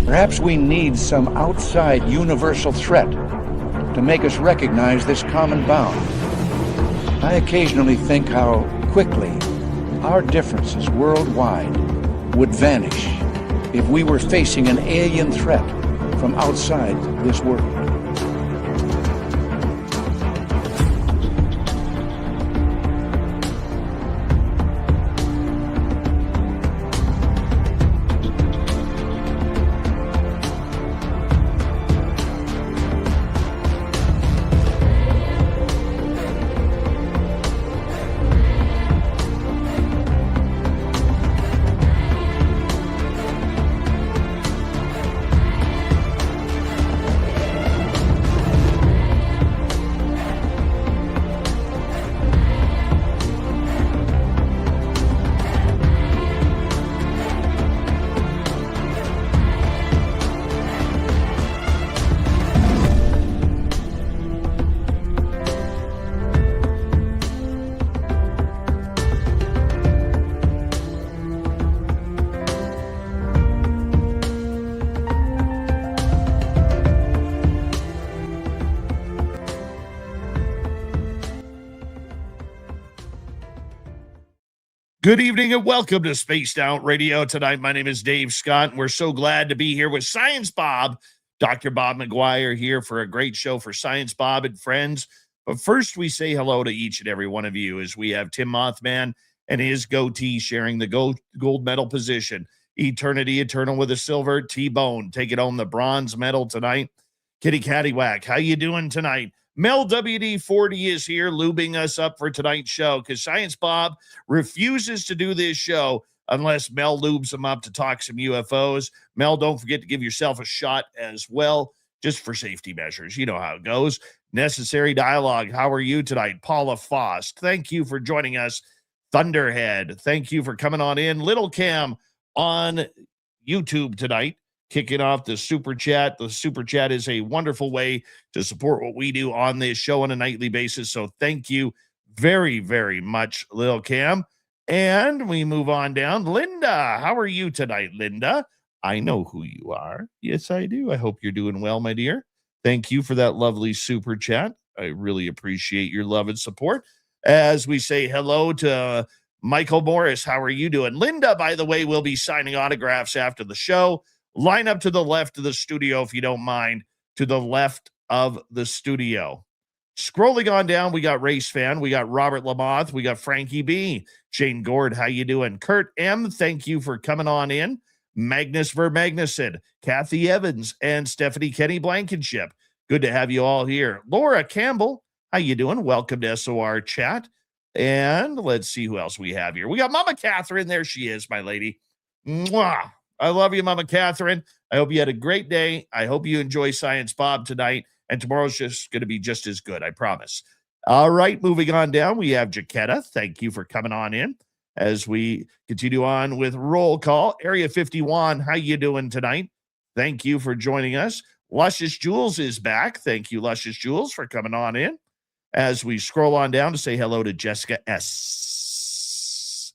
Perhaps we need some outside universal threat to make us recognize this common bound. I occasionally think how quickly our differences worldwide would vanish if we were facing an alien threat from outside this world. Good evening and welcome to Spaced Out Radio tonight. My name is Dave Scott, and we're so glad to be here with Science Bob, Dr. Bob McGwier, here for a great show for Science Bob and friends. But first, we say hello to each and every one of you as we have Tim Mothman and his goatee sharing the gold medal position. Eternity Eternal with a silver. T-Bone taking home the bronze medal tonight. Kitty Cattywhack, how you doing tonight? Mel WD-40 is here lubing us up for tonight's show because Science Bob refuses to do this show unless Mel lubes him up to talk some UFOs. Mel, don't forget to give yourself a shot as well, just for safety measures. You know how it goes. Necessary Dialogue, how are you tonight? Paula Fost, thank you for joining us. Thunderhead, thank you for coming on in. Little Cam on YouTube tonight. Kicking off the super chat. The super chat is a wonderful way to support what we do on this show on a nightly basis. So thank you very, very much, Lil Cam. And we move on down. Linda, how are you tonight, Linda? I know who you are. Yes, I do. I hope you're doing well, my dear. Thank you for that lovely super chat. I really appreciate your love and support. As we say hello to Michael Morris, how are you doing? Linda, by the way, will be signing autographs after the show. Line up to the left of the studio, if you don't mind, to the left of the studio. Scrolling on down, we got Race Fan, we got Robert Lamoth, we got Frankie B, Shane Gord, how you doing? Kurt M, thank you for coming on in. Magnus Vermagnuson, Kathy Evans, and Stephanie Kenny Blankenship. Good to have you all here. Laura Campbell, how you doing? Welcome to SOR Chat. And let's see who else we have here. We got Mama Catherine. There she is, my lady. Mwah. I love you, Mama Catherine. I hope you had a great day. I hope you enjoy Science Bob tonight. And tomorrow's just going to be just as good, I promise. All right, moving on down, we have Jaquetta. Thank you for coming on in. As we continue on with roll call, Area 51, how you doing tonight? Thank you for joining us. Luscious Jules is back. Thank you, Luscious Jules, for coming on in. As we scroll on down to say hello to Jessica S.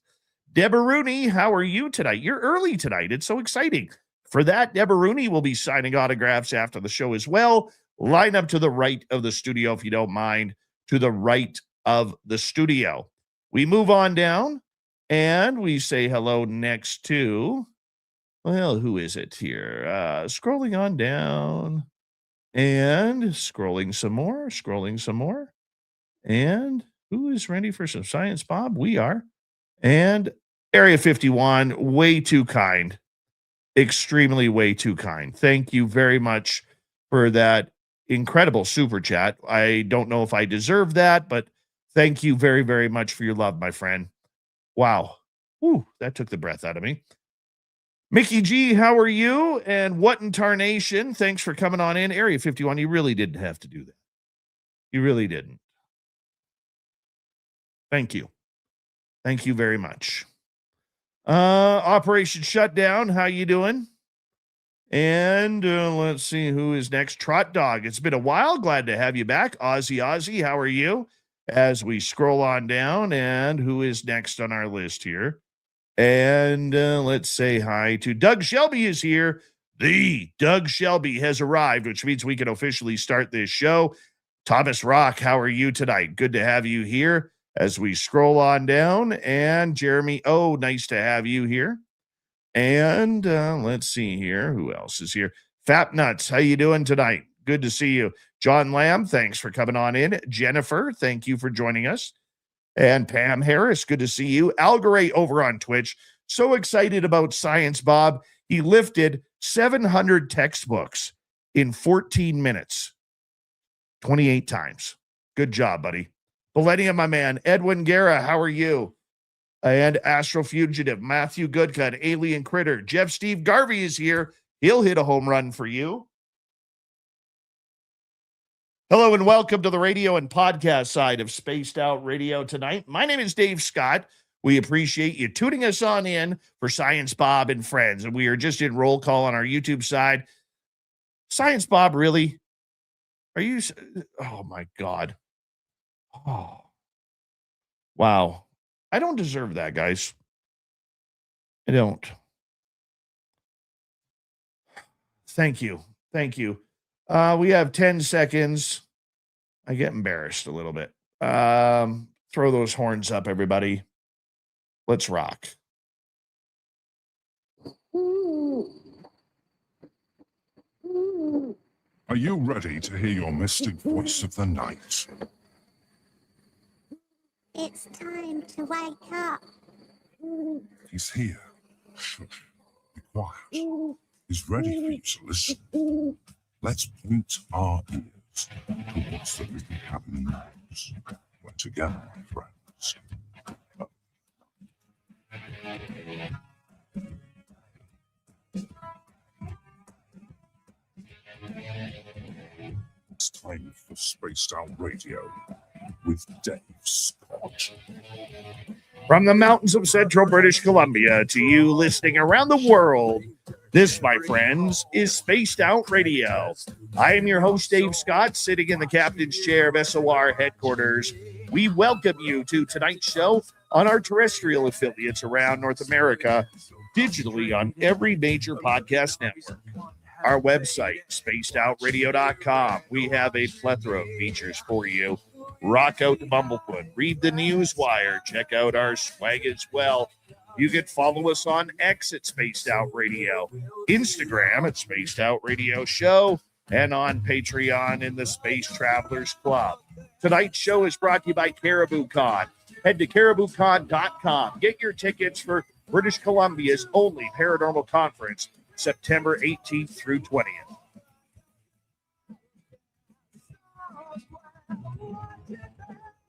Deborah Rooney, how are you tonight? You're early tonight. It's so exciting. For that, Deborah Rooney will be signing autographs after the show as well. Line up to the right of the studio, if you don't mind, to the right of the studio. We move on down, and we say hello next to, well, who is it here? Scrolling on down, and scrolling some more, and who is ready for some Science Bob? We are. And Area 51, way too kind. Extremely way too kind. Thank you very much for that incredible super chat. I don't know if I deserve that, but thank you very, very much for your love, my friend. Wow. Whew, that took the breath out of me. Mickey G, how are you? And what in tarnation? Thanks for coming on in. Area 51, you really didn't have to do that. You really didn't. Thank you. Thank you very much. Operation Shutdown, how you doing? And let's see who is next. Trot Dog, it's been a while. Glad to have you back. Ozzy, how are you? As we scroll on down, and who is next on our list here? And let's say hi to Doug Shelby is here. The Doug Shelby has arrived, which means we can officially start this show. Thomas Rock, how are you tonight? Good to have you here as we scroll on down. And Jeremy, oh, nice to have you here. And let's see here. Who else is here? Fat Nuts, how you doing tonight? Good to see you. John Lamb, thanks for coming on in. Jennifer, thank you for joining us. And Pam Harris, good to see you. Algaray over on Twitch, so excited about science, Bob. He lifted 700 textbooks in 14 minutes, 28 times. Good job, buddy. Millennium, my man. Edwin Guerra, how are you? And Astro Fugitive, Matthew Goodcut, Alien Critter. Jeff Steve Garvey is here. He'll hit a home run for you. Hello and welcome to the radio and podcast side of Spaced Out Radio tonight. My name is Dave Scott. We appreciate you tuning us on in for Science Bob and Friends. And we are just in roll call on our YouTube side. Science Bob, really? Are you? Oh, my God. Oh, wow. I don't deserve that, guys. I don't. Thank you. Thank you. We have 10 seconds. I get embarrassed a little bit. Throw those horns up, everybody. Let's rock. Are you ready to hear your mystic voice of the night? It's time to wake up. He's here. Shush. Be quiet. He's ready for you to listen. Let's point our ears towards the little cabin rooms. We're together, friends. It's time for Spaced Out Radio with Dave Scott. From the mountains of central British Columbia to you listening around the world, this, my friends, is Spaced Out Radio. I am your host, Dave Scott, sitting in the captain's chair of SOR headquarters. We welcome you to tonight's show on our terrestrial affiliates around North America, digitally on every major podcast network. Our website, spacedoutradio.com. We have a plethora of features for you. Rock out the Bumblefoot, read the Newswire, check out our swag as well. You can follow us on X at Spaced Out Radio, Instagram at Spaced Out Radio Show, and on Patreon in the Space Travelers Club. Tonight's show is brought to you by Caribou Con. Head to cariboucon.com. Get your tickets for British Columbia's only paranormal conference, September 18th through 20th.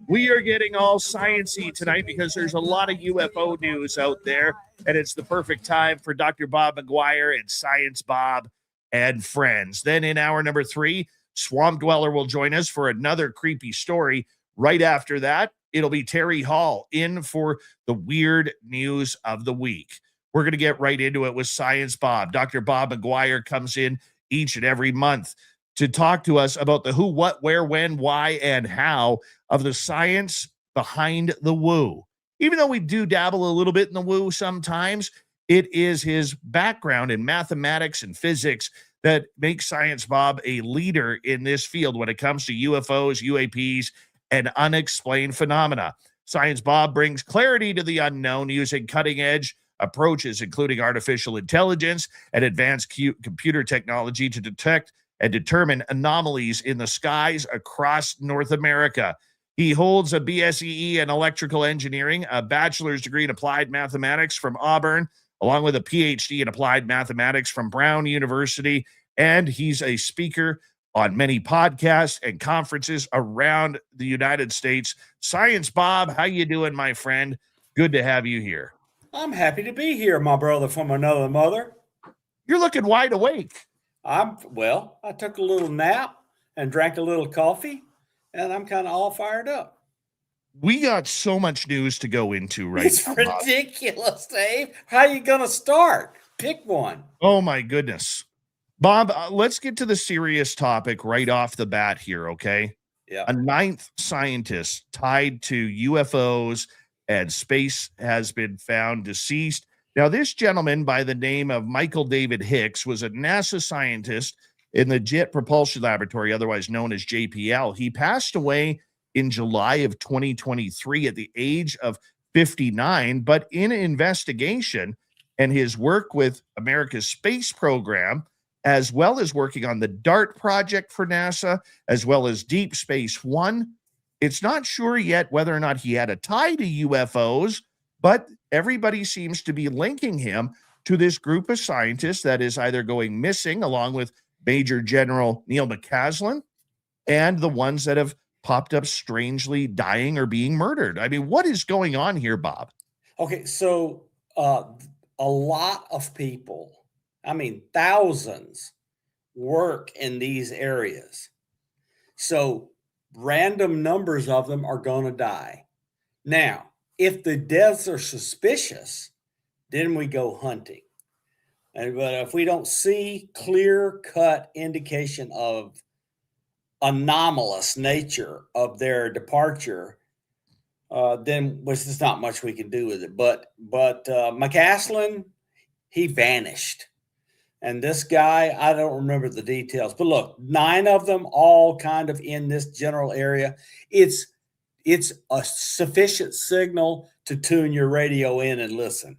We are getting all sciencey tonight because there's a lot of UFO news out there, and it's the perfect time for Dr. Bob McGwier and Science Bob and Friends. Then in hour number 3, Swamp Dweller will join us for another creepy story. Right after that, it'll be Terry Hall in for the weird news of the week. We're going to get right into it with Science Bob. Dr. Bob McGwier comes in each and every month to talk to us about the who, what, where, when, why, and how of the science behind the woo. Even though we do dabble a little bit in the woo sometimes, it is his background in mathematics and physics that makes Science Bob a leader in this field when it comes to UFOs, UAPs, and unexplained phenomena. Science Bob brings clarity to the unknown using cutting-edge approaches, including artificial intelligence and advanced computer technology to detect and determine anomalies in the skies across North America. He holds a BSEE in electrical engineering, a bachelor's degree in applied mathematics from Auburn, along with a PhD in applied mathematics from Brown University, and he's a speaker on many podcasts and conferences around the United States. Science Bob, how you doing, my friend? Good to have you here. I'm happy to be here, my brother from another mother. You're looking wide awake. I took a little nap and drank a little coffee, and I'm kind of all fired up. We got so much news to go into right it's now. It's ridiculous, Dave. How are you going to start? Pick one. Oh, my goodness. Bob, let's get to the serious topic right off the bat here, okay? Yeah. A 9th scientist tied to UFOs and space has been found deceased Now, this gentleman by the name of Michael David Hicks was a NASA scientist in the Jet Propulsion Laboratory, otherwise known as JPL. He passed away in July of 2023 at the age of 59, but in an investigation and his work with America's space program, as well as working on the DART project for NASA, as well as Deep Space One, it's not sure yet whether or not he had a tie to UFOs, but everybody seems to be linking him to this group of scientists that is either going missing, along with Major General Neil McCasland, and the ones that have popped up strangely dying or being murdered. I mean, what is going on here, Bob? Okay, so a lot of people, I mean, thousands, work in these areas. So random numbers of them are going to die. Now, if the deaths are suspicious, then we go hunting. But if we don't see clear-cut indication of anomalous nature of their departure, then there's not much we can do with it. But McCasland, he vanished. And this guy, I don't remember the details. But look, 9 of them all kind of in this general area. It's a sufficient signal to tune your radio in and listen.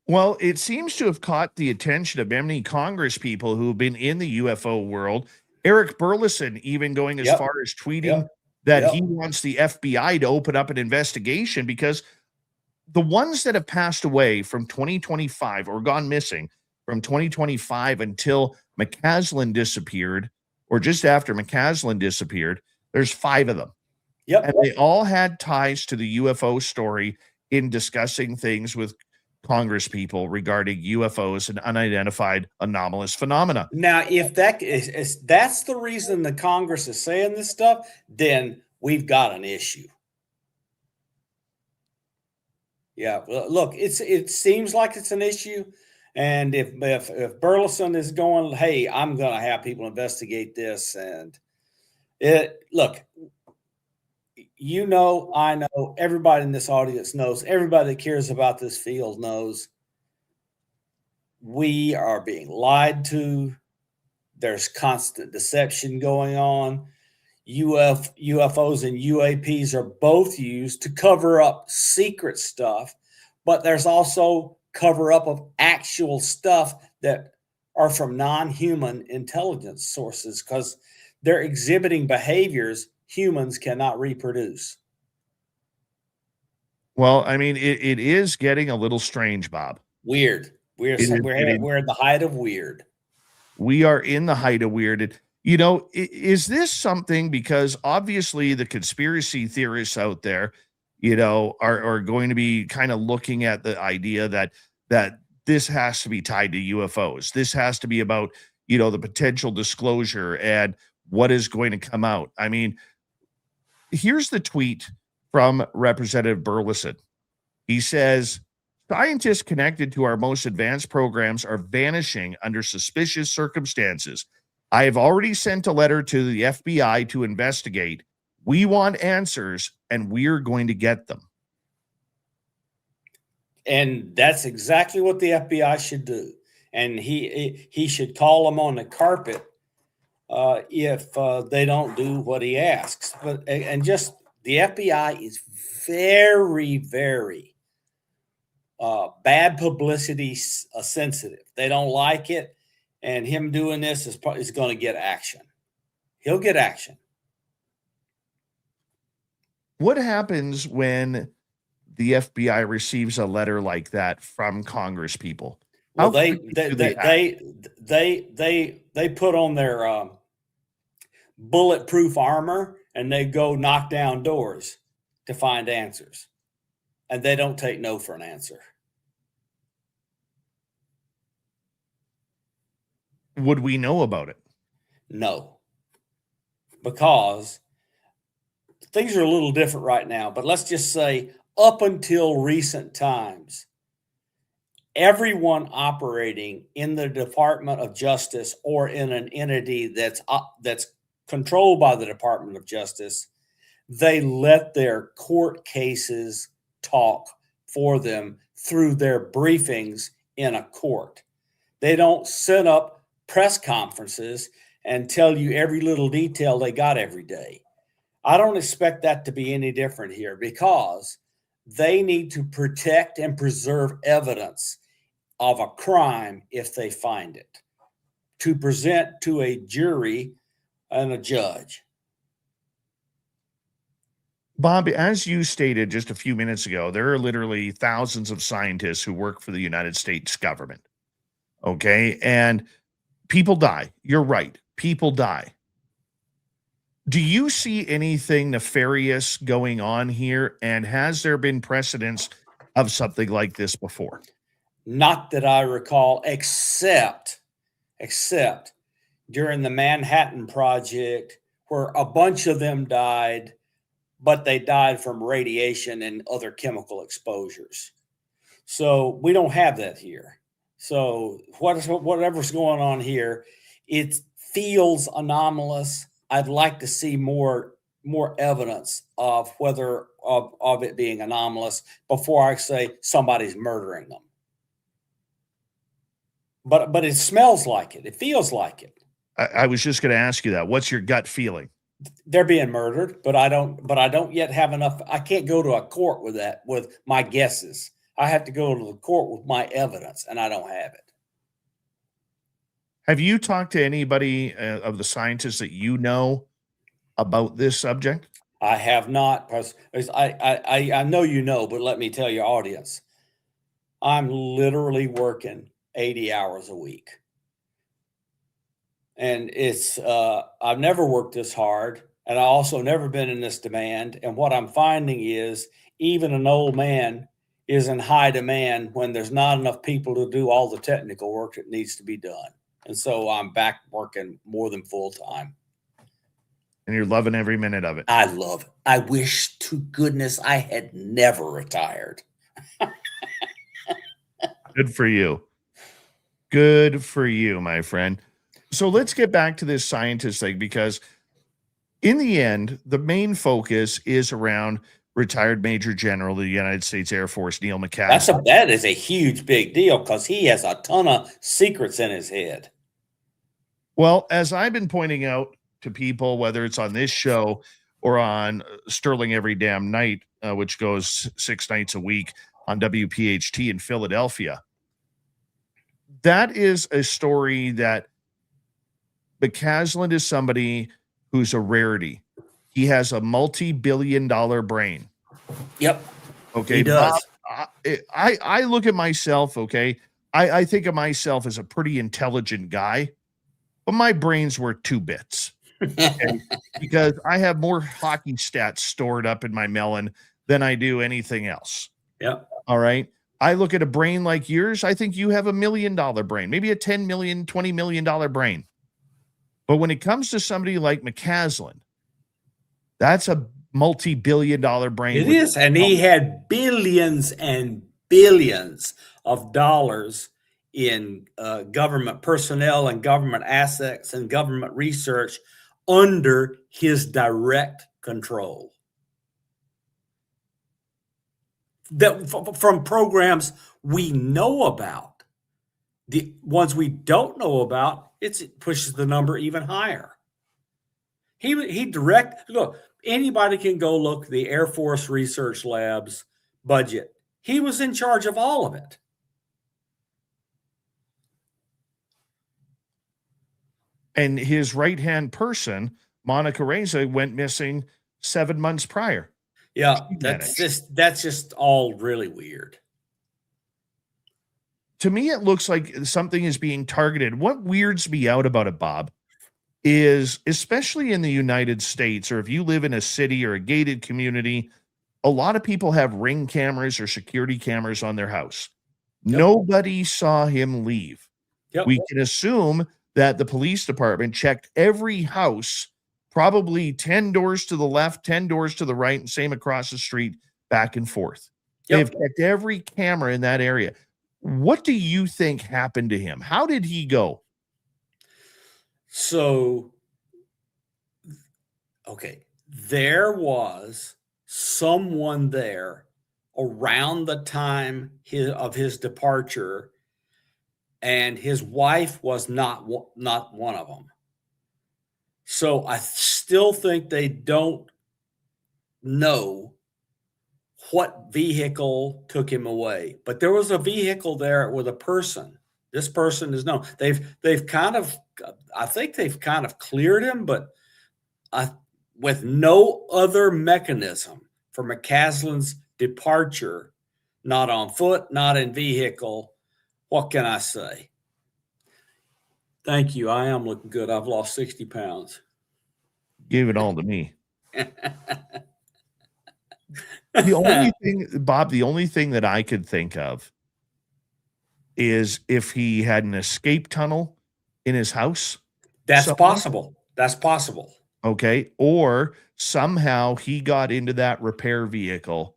Well, it seems to have caught the attention of many Congress people who have been in the UFO world. Eric Burleson even going as far as tweeting that he wants the FBI to open up an investigation, because the ones that have passed away from 2025 or gone missing from 2025 until McCasland disappeared, or just after McCasland disappeared, there's 5 of them. And they all had ties to the UFO story in discussing things with Congress people regarding UFOs and unidentified anomalous phenomena. Now, if that's the reason the Congress is saying this stuff, then we've got an issue. Yeah, well, look, it seems like it's an issue, and if Burleson is going, hey, I'm going to have people investigate this, and look. You know, I know, everybody in this audience knows, everybody that cares about this field knows we are being lied to. There's constant deception going on. UFOs and UAPs are both used to cover up secret stuff, but there's also cover up of actual stuff that are from non-human intelligence sources, because they're exhibiting behaviors humans cannot reproduce. Well, I mean, it is getting a little strange, Bob. Weird. We're at the height of weird. We are in the height of weird. You know, is this something, because obviously the conspiracy theorists out there, you know, are going to be kind of looking at the idea that this has to be tied to UFOs. This has to be about, you know, the potential disclosure and what is going to come out. I mean, here's the tweet from Representative Burleson. He says, scientists connected to our most advanced programs are vanishing under suspicious circumstances. I have already sent a letter to the FBI to investigate. We want answers, and we're going to get them. And that's exactly what the FBI should do. And he should call them on the carpet if they don't do what he asks. And just the FBI is very, very bad publicity sensitive. They don't like it, and him doing this is going to get action. He'll get action. What happens when the FBI receives a letter like that from Congress people? Well, they put on their bulletproof armor and they go knock down doors to find answers, and they don't take no for an answer. Would we know about it? No, because things are a little different right now. But let's just say, up until recent times, everyone operating in the Department of Justice or in an entity that's controlled by the Department of Justice, they let their court cases talk for them through their briefings in a court. They don't set up press conferences and tell you every little detail they got every day. I don't expect that to be any different here because they need to protect and preserve evidence of a crime if they find it, to present to a jury and a judge. Bob, as you stated just a few minutes ago, there are literally thousands of scientists who work for the United States government. Okay. And people die. You're right. People die. Do you see anything nefarious going on here? And has there been precedence of something like this before? Not that I recall, except during the Manhattan Project, where a bunch of them died, but they died from radiation and other chemical exposures. So we don't have that here. So whatever's going on here, it feels anomalous. I'd like to see more evidence of whether of it being anomalous before I say somebody's murdering them. But it smells like it. It feels like it. I was just going to ask you that. What's your gut feeling? They're being murdered, but I don't yet have enough. I can't go to a court with that, with my guesses. I have to go to the court with my evidence, and I don't have it. Have you talked to anybody of the scientists that you know about this subject? I have not. I know you know, but let me tell your audience, I'm literally working 80 hours a week. And it's, I've never worked this hard, and I also never been in this demand. And what I'm finding is even an old man is in high demand when there's not enough people to do all the technical work that needs to be done. And so I'm back working more than full time. And you're loving every minute of it. I love it. I wish to goodness I had never retired. Good for you. Good for you, my friend. So let's get back to this scientist thing, because in the end, the main focus is around retired Major General of the United States Air Force, Neil McCasland. That is a huge, big deal because he has a ton of secrets in his head. Well, as I've been pointing out to people, whether it's on this show or on Sterling Every Damn Night, which goes 6 nights a week on WPHT in Philadelphia, that is a story that McCasland is somebody who's a rarity. He has a multi-billion-dollar brain. Yep. Okay. He does. I look at myself, okay. I think of myself as a pretty intelligent guy, but my brain's worth 2 bits. Okay? Because I have more hockey stats stored up in my melon than I do anything else. Yep. All right. I look at a brain like yours. I think you have $1 million brain, maybe a $10 million, $20 million brain. But when it comes to somebody like McCasland, that's a multi-billion-dollar brain. It is. And he had billions and billions of dollars in government personnel and government assets and government research under his direct control. That from programs we know about. The ones we don't know about, it pushes the number even higher. Look, anybody can go look at the Air Force Research Lab's budget. He was in charge of all of it. And his right-hand person, Monica Reza, went missing 7 months prior. Yeah, that's just all really weird. To me, it looks like something is being targeted. What weirds me out about it, Bob, is especially in the United States, or if you live in a city or a gated community, a lot of people have ring cameras or security cameras on their house. Yep. Nobody saw him leave. Yep. We can assume that the police department checked every house, probably 10 doors to the left, 10 doors to the right, and same across the street, back and forth. Yep. They've checked every camera in that area. What do you think happened to him? How did he go? So, okay, there was someone there around the time of his departure, and his wife was not one of them. So I still think they don't know what vehicle took him away, but there was a vehicle there with a person. This person is known. They've kind of, I think they've kind of cleared him, but with no other mechanism for McCasland's departure, not on foot, not in vehicle. What can I say? Thank you. I am looking good. I've lost 60 pounds. Give it all to me. The only thing, Bob, the only thing that I could think of is if he had an escape tunnel in his house. That's somewhere. possible. That's possible. Okay. Or somehow he got into that repair vehicle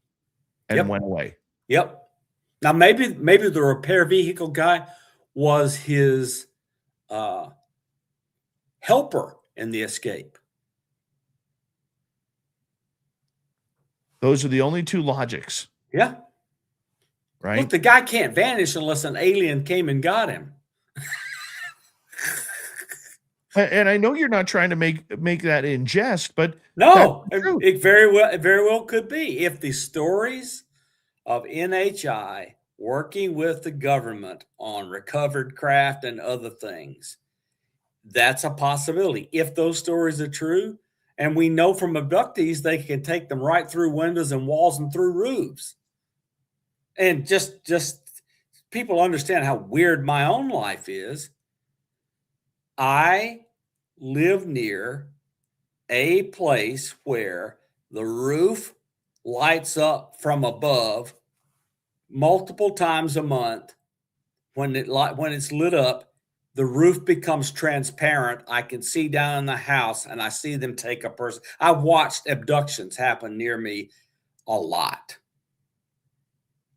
and went away. Yep. Now maybe the repair vehicle guy was his helper in the escape. Those are the only two logics. Yeah. Right. Look, the guy can't vanish unless an alien came and got him. And I know you're not trying to make that in jest, but no, it very well could be. If the stories of NHI working with the government on recovered craft and other things, that's a possibility. If those stories are true, and we know from abductees, they can take them right through windows and walls and through roofs. And just people understand how weird my own life is. I live near a place where the roof lights up from above multiple times a month. When it's lit up, the roof becomes transparent. I can see down in the house, and I see them take a person. I've watched abductions happen near me a lot.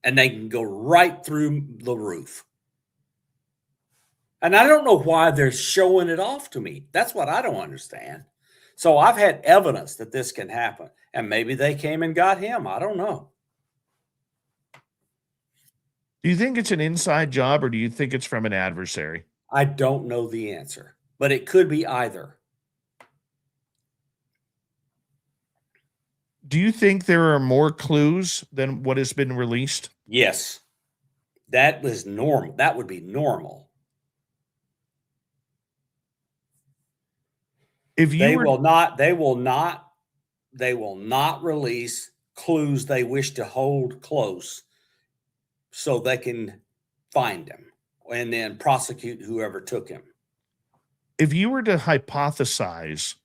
And they can go right through the roof. And I don't know why they're showing it off to me. That's what I don't understand. So I've had evidence that this can happen. And maybe they came and got him. I don't know. Do you think it's an inside job, or do you think it's from an adversary? I don't know the answer, but it could be either. Do you think there are more clues than what has been released? Yes. That was normal. That would be normal. If you They will not release clues they wish to hold close so they can find him and then prosecute whoever took him. If you were to hypothesize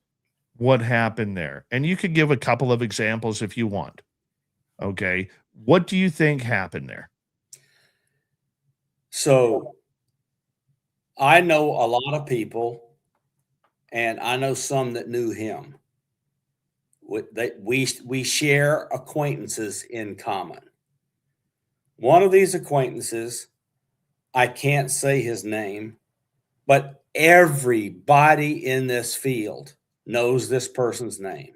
what happened there, and you could give a couple of examples if you want, okay, what do you think happened there? So I know a lot of people, and I know some that knew him. We share acquaintances in common. One of these acquaintances, I can't say his name, but everybody in this field knows this person's name.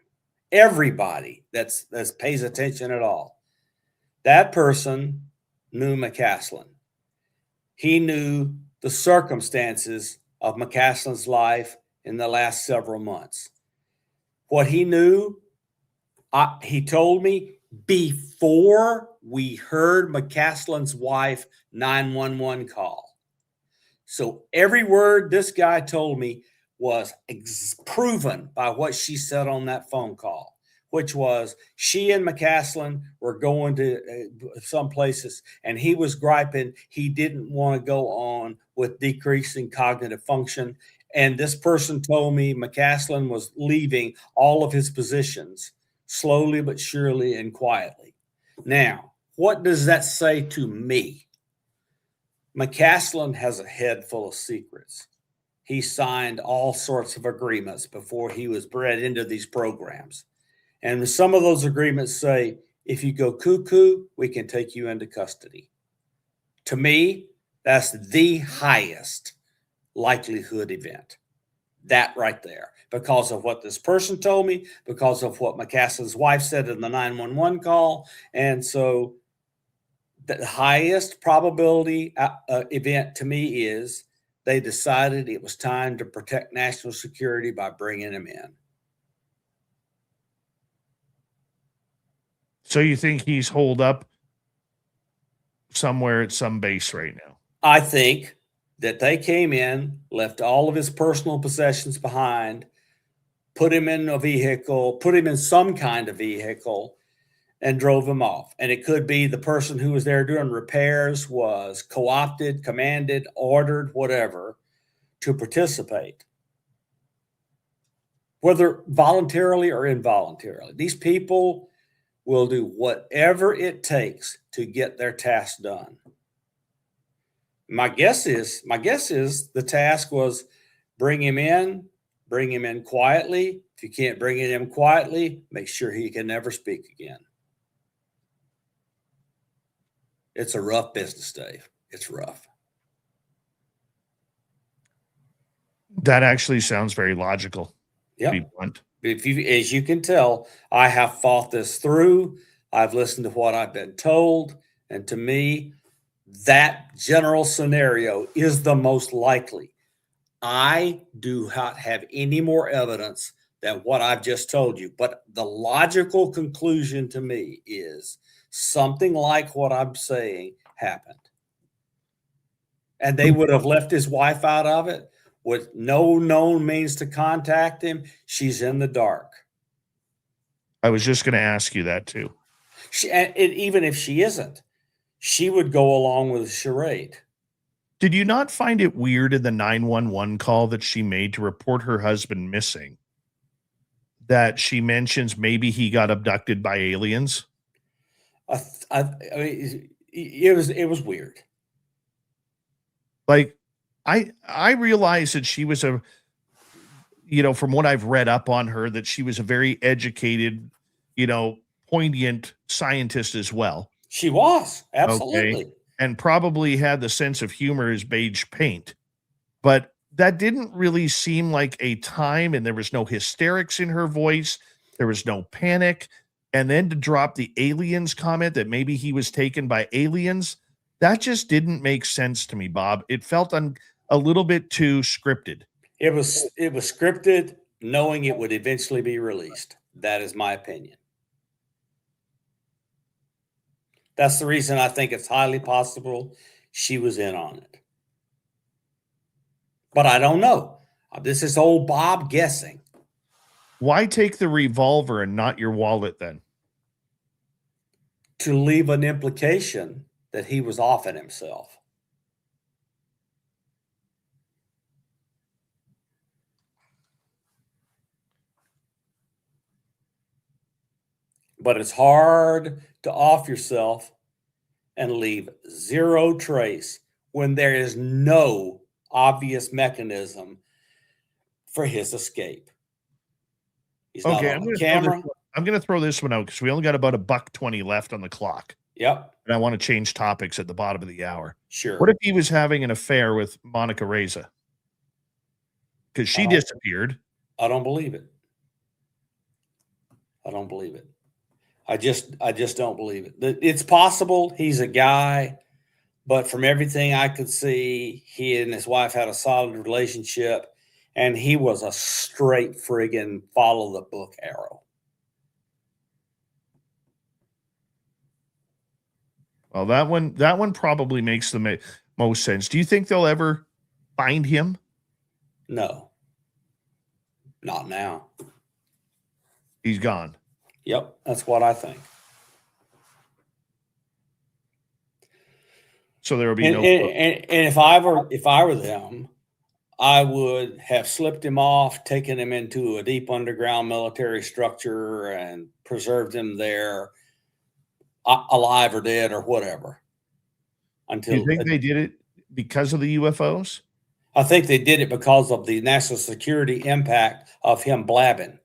Everybody that pays attention at all. That person knew McCasland. He knew the circumstances of McCasland's life in the last several months. What he knew, he told me before we heard McCasland's wife 911 call. So every word this guy told me was proven by what she said on that phone call, which was she and McCasland were going to some places, and he was griping he didn't want to go on with decreasing cognitive function. And this person told me McCasland was leaving all of his positions slowly but surely and quietly. Now, what does that say to me? McCasland has a head full of secrets. He signed all sorts of agreements before he was bred into these programs. And some of those agreements say, if you go cuckoo, we can take you into custody. To me, that's the highest likelihood event. That right there. Because of what this person told me, because of what McCasland's wife said in the 911 call. And so The highest probability event to me is they decided it was time to protect national security by bringing him in. So you think he's holed up somewhere at some base right now? I think that they came in, left all of his personal possessions behind, put him in a vehicle, put him in some kind of vehicle, and drove him off. And it could be the person who was there doing repairs was co-opted, commanded, ordered, whatever, to participate, whether voluntarily or involuntarily. These people will do whatever it takes to get their task done. My guess is the task was bring him in quietly. If you can't bring him in quietly, make sure he can never speak again. It's a rough business, Dave. It's rough. That actually sounds very logical. Yep. To be blunt. As you can tell, I have thought this through. I've listened to what I've been told. And to me, that general scenario is the most likely. I do not have any more evidence than what I've just told you. But the logical conclusion to me is something like what I'm saying happened. And they would have left his wife out of it with no known means to contact him. She's in the dark. I was just going to ask you that too. Even if she isn't, she would go along with the charade. Did you not find it weird in the 911 call that she made to report her husband missing that she mentions maybe he got abducted by aliens? I mean, it was weird. Like, I realized that she was from what I've read up on her, that she was a very educated, poignant scientist as well. She was, absolutely. Okay. And probably had the sense of humor as beige paint. But that didn't really seem like a time, and there was no hysterics in her voice. There was no panic. And then to drop the aliens comment that maybe he was taken by aliens, that just didn't make sense to me, Bob. It felt a little bit too scripted. It was scripted, knowing it would eventually be released. That is my opinion. That's the reason I think it's highly possible she was in on it. But I don't know. This is old Bob guessing. Why take the revolver and not your wallet then? To leave an implication that he was offing himself. But it's hard to off yourself and leave zero trace when there is no obvious mechanism for his escape. He's not on the camera. I'm going to throw this one out because we only got about $1.20 left on the clock. Yep. And I want to change topics at the bottom of the hour. Sure. What if he was having an affair with Monica Reza? Because she disappeared. I don't believe it. I don't believe it. I just don't believe it. It's possible he's a guy, but from everything I could see, he and his wife had a solid relationship, and he was a straight friggin' follow the book arrow. Well, that one probably makes the most sense. Do you think they'll ever find him? No. Not now. He's gone. Yep, that's what I think. So there will be And if I were them, I would have slipped him off, taken him into a deep underground military structure, and preserved him there, alive or dead or whatever. Do you think they did it because of the UFOs? I think they did it because of the national security impact of him blabbing.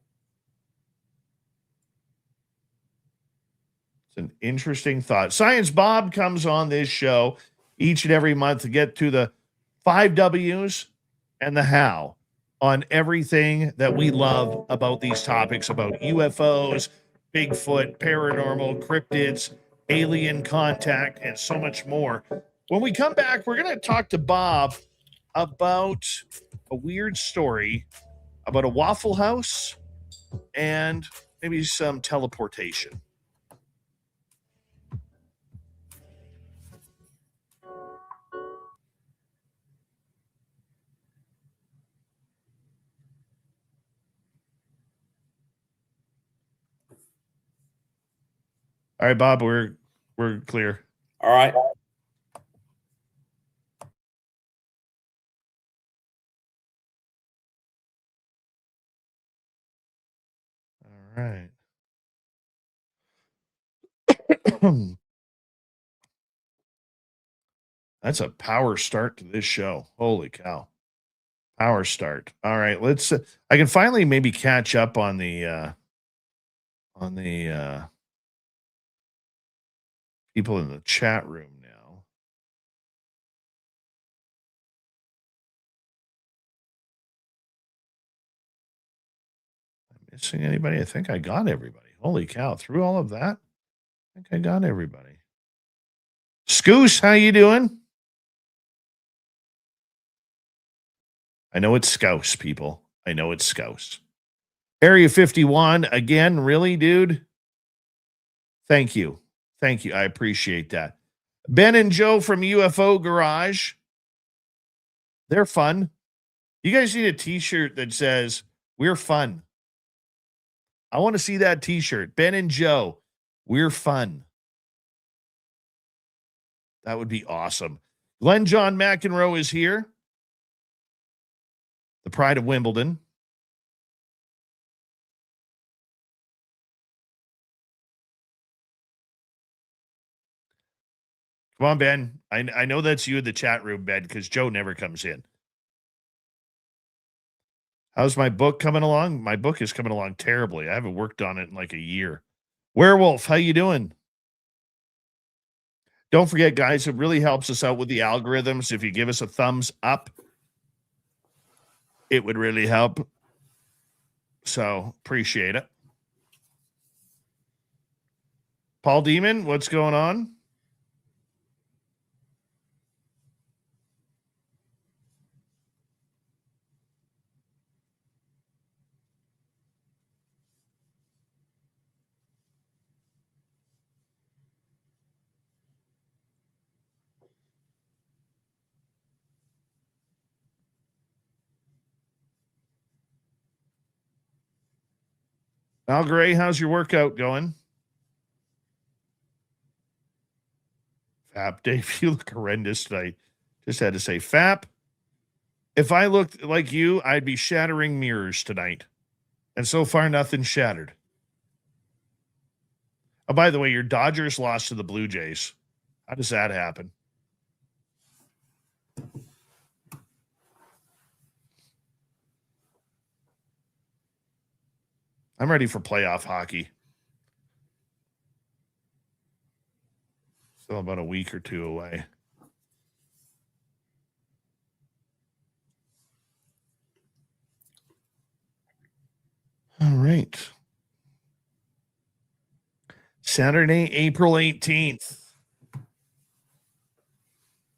It's an interesting thought. Science Bob comes on this show each and every month to get to the 5 W's and the how on everything that we love about these topics, about UFOs, Bigfoot, paranormal, cryptids, alien contact, and so much more. When we come back, we're going to talk to Bob about a weird story about a Waffle House and maybe some teleportation. All right, Bob, we're clear. All right. All right. That's a power start to this show. Holy cow. Power start. All right, let's I can finally maybe catch up on the people in the chat room now. Am I missing anybody? I think I got everybody. Holy cow. Through all of that, I think I got everybody. Scoose, how you doing? I know it's Scouse, people. I know it's Scouse. Area 51, again, really, dude? Thank you. Thank you. I appreciate that. Ben and Joe from UFO Garage. They're fun. You guys need a t-shirt that says, "We're fun." I want to see that t-shirt. Ben and Joe, we're fun. That would be awesome. Glenn John McEnroe is here. The pride of Wimbledon. Come on, Ben. I know that's you in the chat room, Ben, because Joe never comes in. How's my book coming along? My book is coming along terribly. I haven't worked on it in like a year. Werewolf, how you doing? Don't forget, guys, it really helps us out with the algorithms. If you give us a thumbs up, it would really help. So appreciate it. Paul Demon, what's going on? Al Gray, how's your workout going? Fap, Dave, you look horrendous tonight. Just had to say, Fap, if I looked like you, I'd be shattering mirrors tonight. And so far, nothing shattered. Oh, by the way, your Dodgers lost to the Blue Jays. How does that happen? I'm ready for playoff hockey. Still about a week or two away. All right. Saturday, April 18th.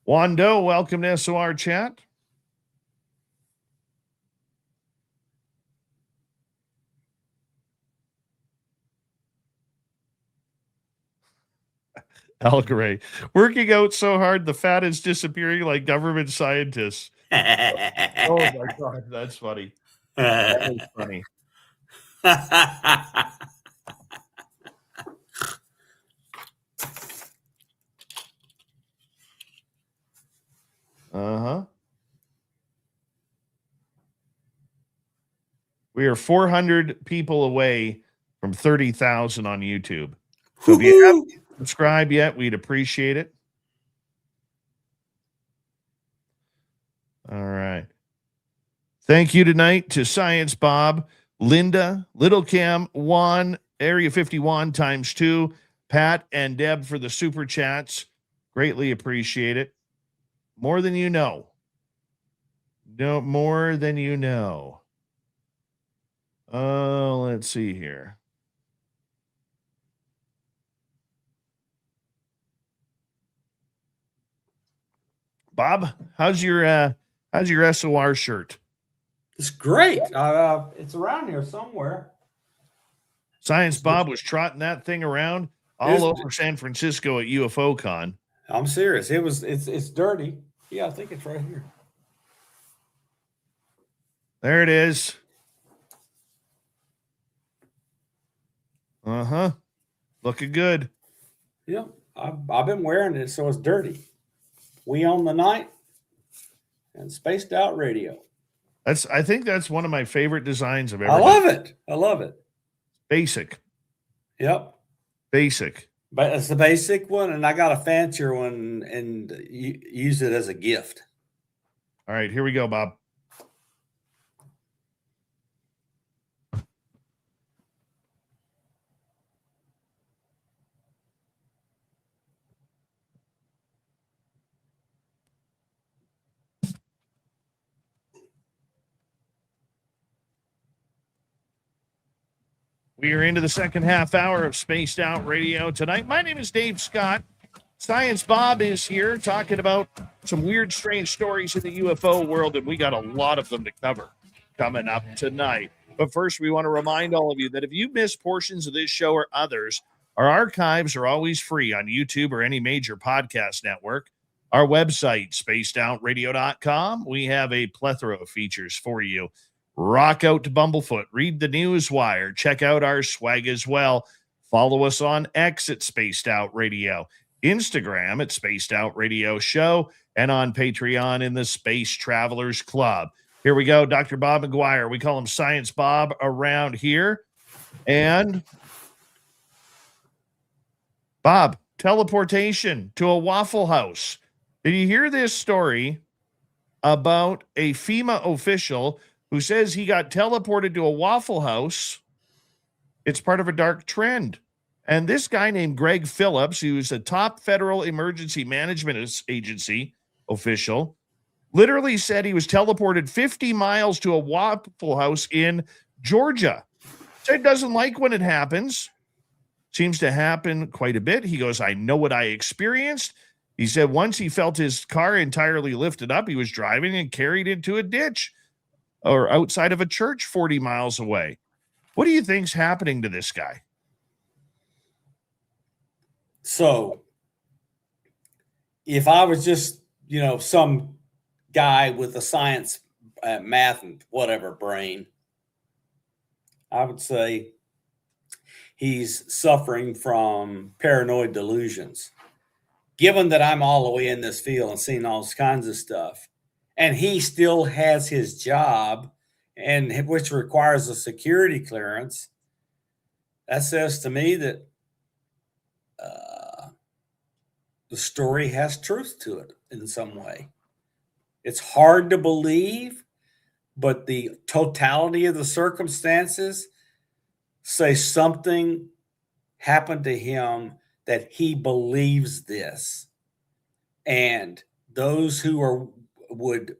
Wando, welcome to SOR chat. Al Gray, working out so hard, the fat is disappearing like government scientists. Oh my God, that's funny. That is funny. Uh-huh. We are 400 people away from 30,000 on YouTube. So if you haven't subscribed yet, we'd appreciate it. All right. Thank you tonight to Science Bob, Linda, Little Cam, Juan, Area 51 times 2, Pat and Deb for the super chats. Greatly appreciate it. More than you know. No, more than you know. Oh, let's see here. Bob, how's your SOR shirt? It's great. It's around here somewhere. Science Bob was trotting that thing around all over San Francisco at UFO Con. I'm serious. It's dirty. Yeah, I think it's right here. There it is. Uh-huh. Looking good. Yeah, I've been wearing it, so it's dirty. We own the night and spaced out radio. I think that's one of my favorite designs I've ever I done. love it. Basic. Yep. Basic. But it's the basic one, and I got a fancier one and use it as a gift. All right, here we go, Bob. We are into the second half hour of Spaced Out Radio tonight. My name is Dave Scott. Science Bob is here talking about some weird, strange stories in the UFO world, and we got a lot of them to cover coming up tonight. But first, we want to remind all of you that if you miss portions of this show or others, our archives are always free on YouTube or any major podcast network. Our website, spacedoutradio.com, we have a plethora of features for you. Rock out to Bumblefoot, read the Newswire, check out our swag as well. Follow us on X at Spaced Out Radio, Instagram at Spaced Out Radio Show, and on Patreon in the Space Travelers Club. Here we go, Dr. Bob McGwier. We call him Science Bob around here. And Bob, teleportation to a Waffle House. Did you hear this story about a FEMA official who says he got teleported to a Waffle House? It's part of a dark trend. And this guy named Greg Phillips, who's a top federal emergency management agency official, literally said he was teleported 50 miles to a Waffle House in Georgia. Said doesn't like when it happens. Seems to happen quite a bit. He goes, I know what I experienced. He said once he felt his car entirely lifted up, he was driving and carried into a ditch or outside of a church 40 miles away. What do you think's happening to this guy? So if I was just, some guy with a science, math and whatever brain, I would say he's suffering from paranoid delusions. Given that I'm all the way in this field and seeing all kinds of stuff, and he still has his job, and which requires a security clearance, that says to me that the story has truth to it in some way. It's hard to believe, but the totality of the circumstances say something happened to him that he believes this. And those who would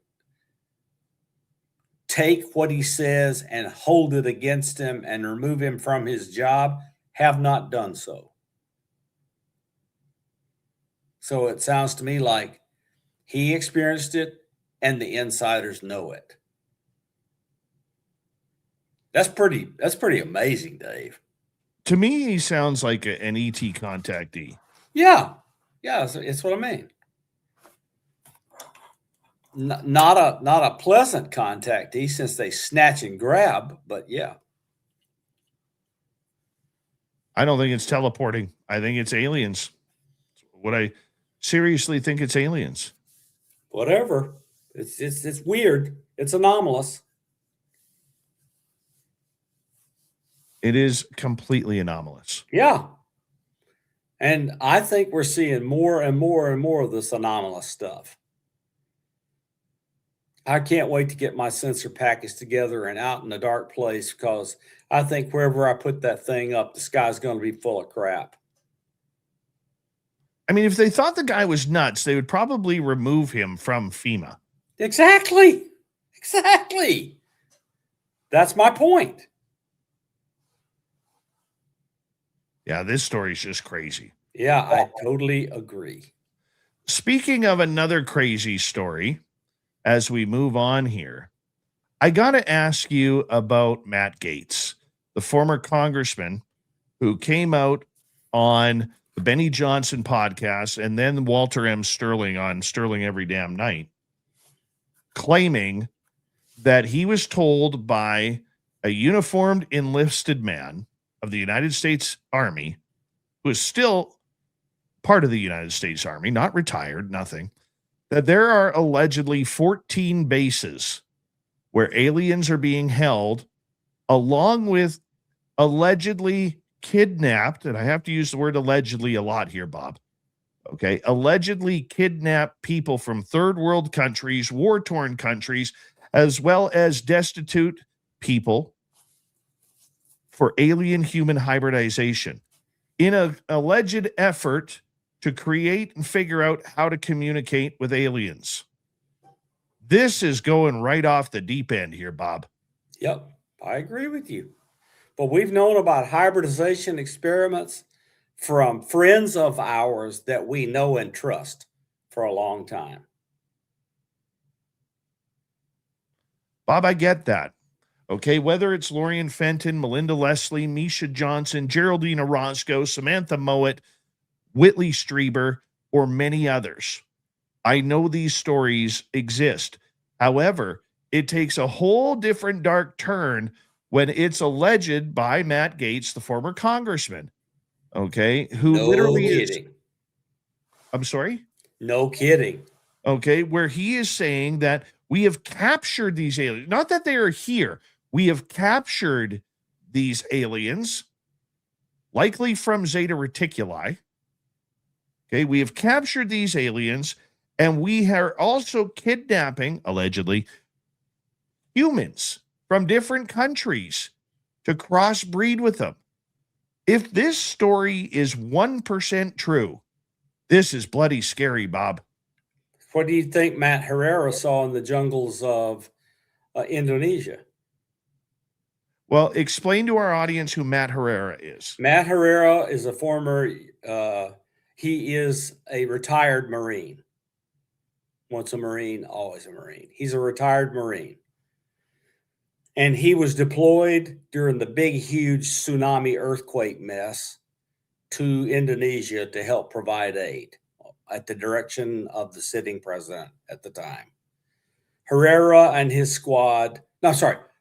take what he says and hold it against him and remove him from his job have not done so. So it sounds to me like he experienced it and the insiders know it. That's pretty amazing, Dave. To me, he sounds like an ET contactee. Yeah, it's what I mean. Not a pleasant contactee since they snatch and grab, but yeah. I don't think it's teleporting. I think it's aliens. What I seriously think it's aliens. Whatever. It's weird. It's anomalous. It is completely anomalous. Yeah. And I think we're seeing more and more and more of this anomalous stuff. I can't wait to get my sensor package together and out in a dark place, because I think wherever I put that thing up, the sky's going to be full of crap. I mean, if they thought the guy was nuts, they would probably remove him from FEMA. Exactly. That's my point. Yeah, this story's just crazy. Yeah, I totally agree. speaking of another crazy story, as we move on here, I got to ask you about Matt Gaetz, the former congressman who came out on the Benny Johnson podcast and then Walter M. Sterling on Sterling Every Damn Night, claiming that he was told by a uniformed enlisted man of the United States Army, who is still part of the United States Army, not retired, nothing, that there are allegedly 14 bases where aliens are being held, along with allegedly kidnapped, and I have to use the word allegedly a lot here, Bob. Okay, allegedly kidnapped people from third world countries, war-torn countries, as well as destitute people for alien-human hybridization in an alleged effort to create and figure out how to communicate with aliens. This is going right off the deep end here, Bob. Yep, I agree with you. But we've known about hybridization experiments from friends of ours that we know and trust for a long time. Bob, I get that. Okay, whether it's Lorian Fenton, Melinda Leslie, Misha Johnson, Geraldine Orozco, Samantha Mowat, Whitley Strieber, or many others, I know these stories exist. However, it takes a whole different dark turn when it's alleged by Matt Gaetz, the former congressman, okay, who No literally kidding. is. I'm sorry? No kidding. Okay, where he is saying that we have captured these aliens, not that they are here. We have captured these aliens, likely from Zeta Reticuli. Okay, we have captured these aliens, and we are also kidnapping, allegedly, humans from different countries to crossbreed with them. If this story is 1% true, this is bloody scary, Bob. What do you think Matt Herrera saw in the jungles of Indonesia? Well, explain to our audience who Matt Herrera is. Matt Herrera is a former, he is a retired Marine. Once a Marine, always a Marine. He's a retired Marine. And he was deployed during the big, huge tsunami earthquake mess to Indonesia to help provide aid at the direction of the sitting president at the time. Herrera and his squad,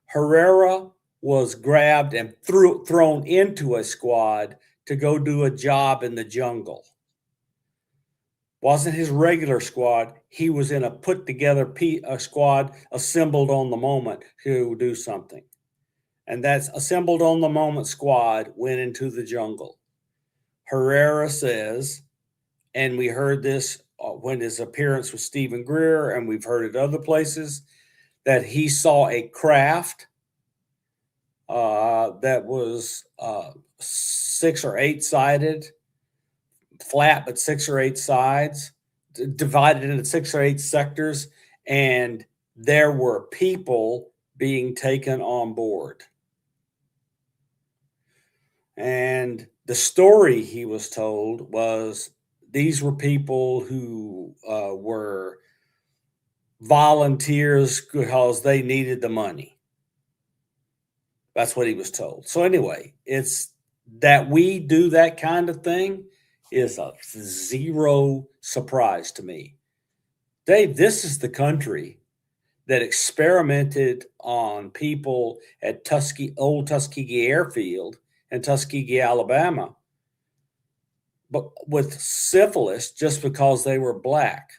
Herrera was grabbed and thrown into a squad to go do a job in the jungle. Wasn't his regular squad. He was in a put together squad assembled on the moment to do something. And that's assembled on the moment squad went into the jungle. Herrera says, and we heard this when his appearance with Stephen Greer, and we've heard it other places, that he saw a craft that was 6 or 8 sided, flat but 6 or 8 sides, divided into 6 or 8 sectors, and there were people being taken on board. And the story he was told was these were people who were volunteers because they needed the money. That's what he was told. So anyway, it's that we do that kind of thing is a zero surprise to me. Dave, this is the country that experimented on people at old Tuskegee Airfield in Tuskegee, Alabama, but with syphilis just because they were black.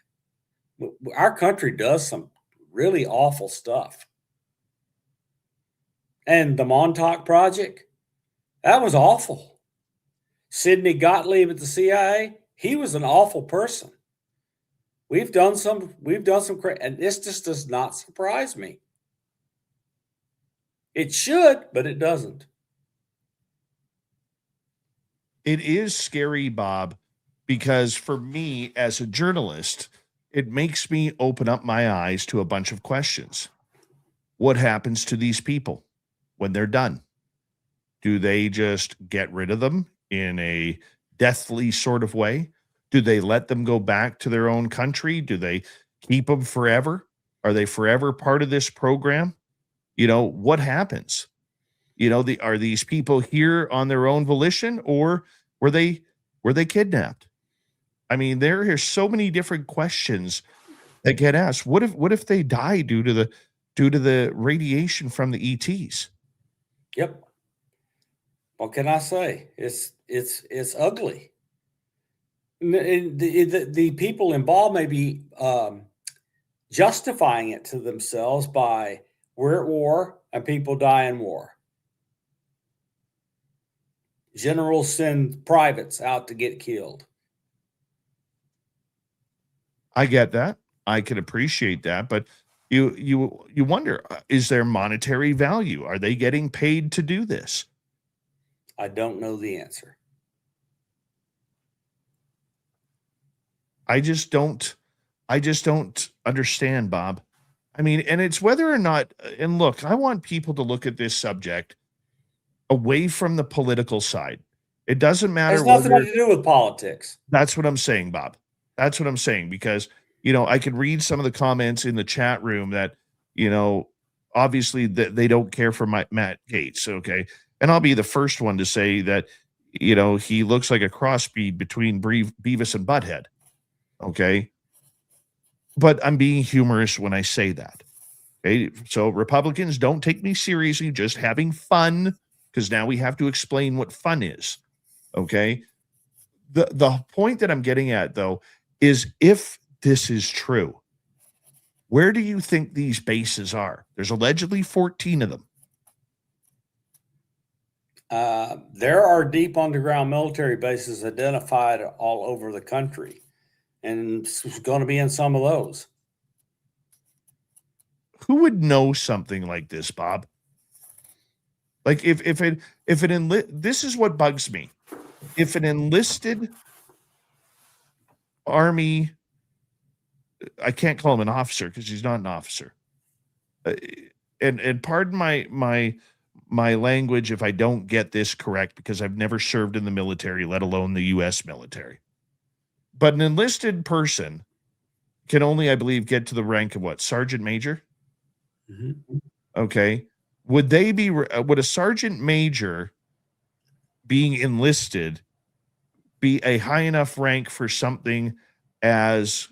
Our country does some really awful stuff. And the Montauk Project, that was awful. Sidney Gottlieb at the CIA, he was an awful person. We've done some, and this just does not surprise me. It should, but it doesn't. It is scary, Bob, because for me as a journalist, it makes me open up my eyes to a bunch of questions. What happens to these people when they're done? Do they just get rid of them in a deathly sort of way? Do they let them go back to their own country? Do they keep them forever? Are they forever part of this program? What happens? Are these people here on their own volition, or were they kidnapped? I mean, there are so many different questions that get asked. What if they die due to the radiation from the ETs? Yep. What can I say? It's ugly. The people involved may be justifying it to themselves by we're at war and people die in war. Generals send privates out to get killed. I get that. I can appreciate that, but you wonder, is there monetary value? Are they getting paid to do this? I don't know the answer. I just don't understand, Bob. I mean, and it's whether or not, and look, I want people to look at this subject away from the political side. It doesn't matter. It has nothing to do with politics. That's what I'm saying, Bob. That's what I'm saying, because, I could read some of the comments in the chat room that, obviously that they don't care for Matt Gaetz. Okay. And I'll be the first one to say that, he looks like a crossbreed between Beavis and Butthead. Okay. But I'm being humorous when I say that. Okay. So Republicans, don't take me seriously, just having fun, because now we have to explain what fun is. Okay. The point that I'm getting at, though, is if this is true, where do you think these bases are? There's allegedly 14 of them. There are deep underground military bases identified all over the country, and it's going to be in some of those. Who would know something like this, Bob? Like this is what bugs me. If an enlisted Army, I can't call him an officer because he's not an officer. And pardon my language if I don't get this correct, because I've never served in the military, let alone the U.S. military. But an enlisted person can only, I believe, get to the rank of what? Sergeant major? Mm-hmm. Okay. Would a sergeant major being enlisted be a high enough rank for something as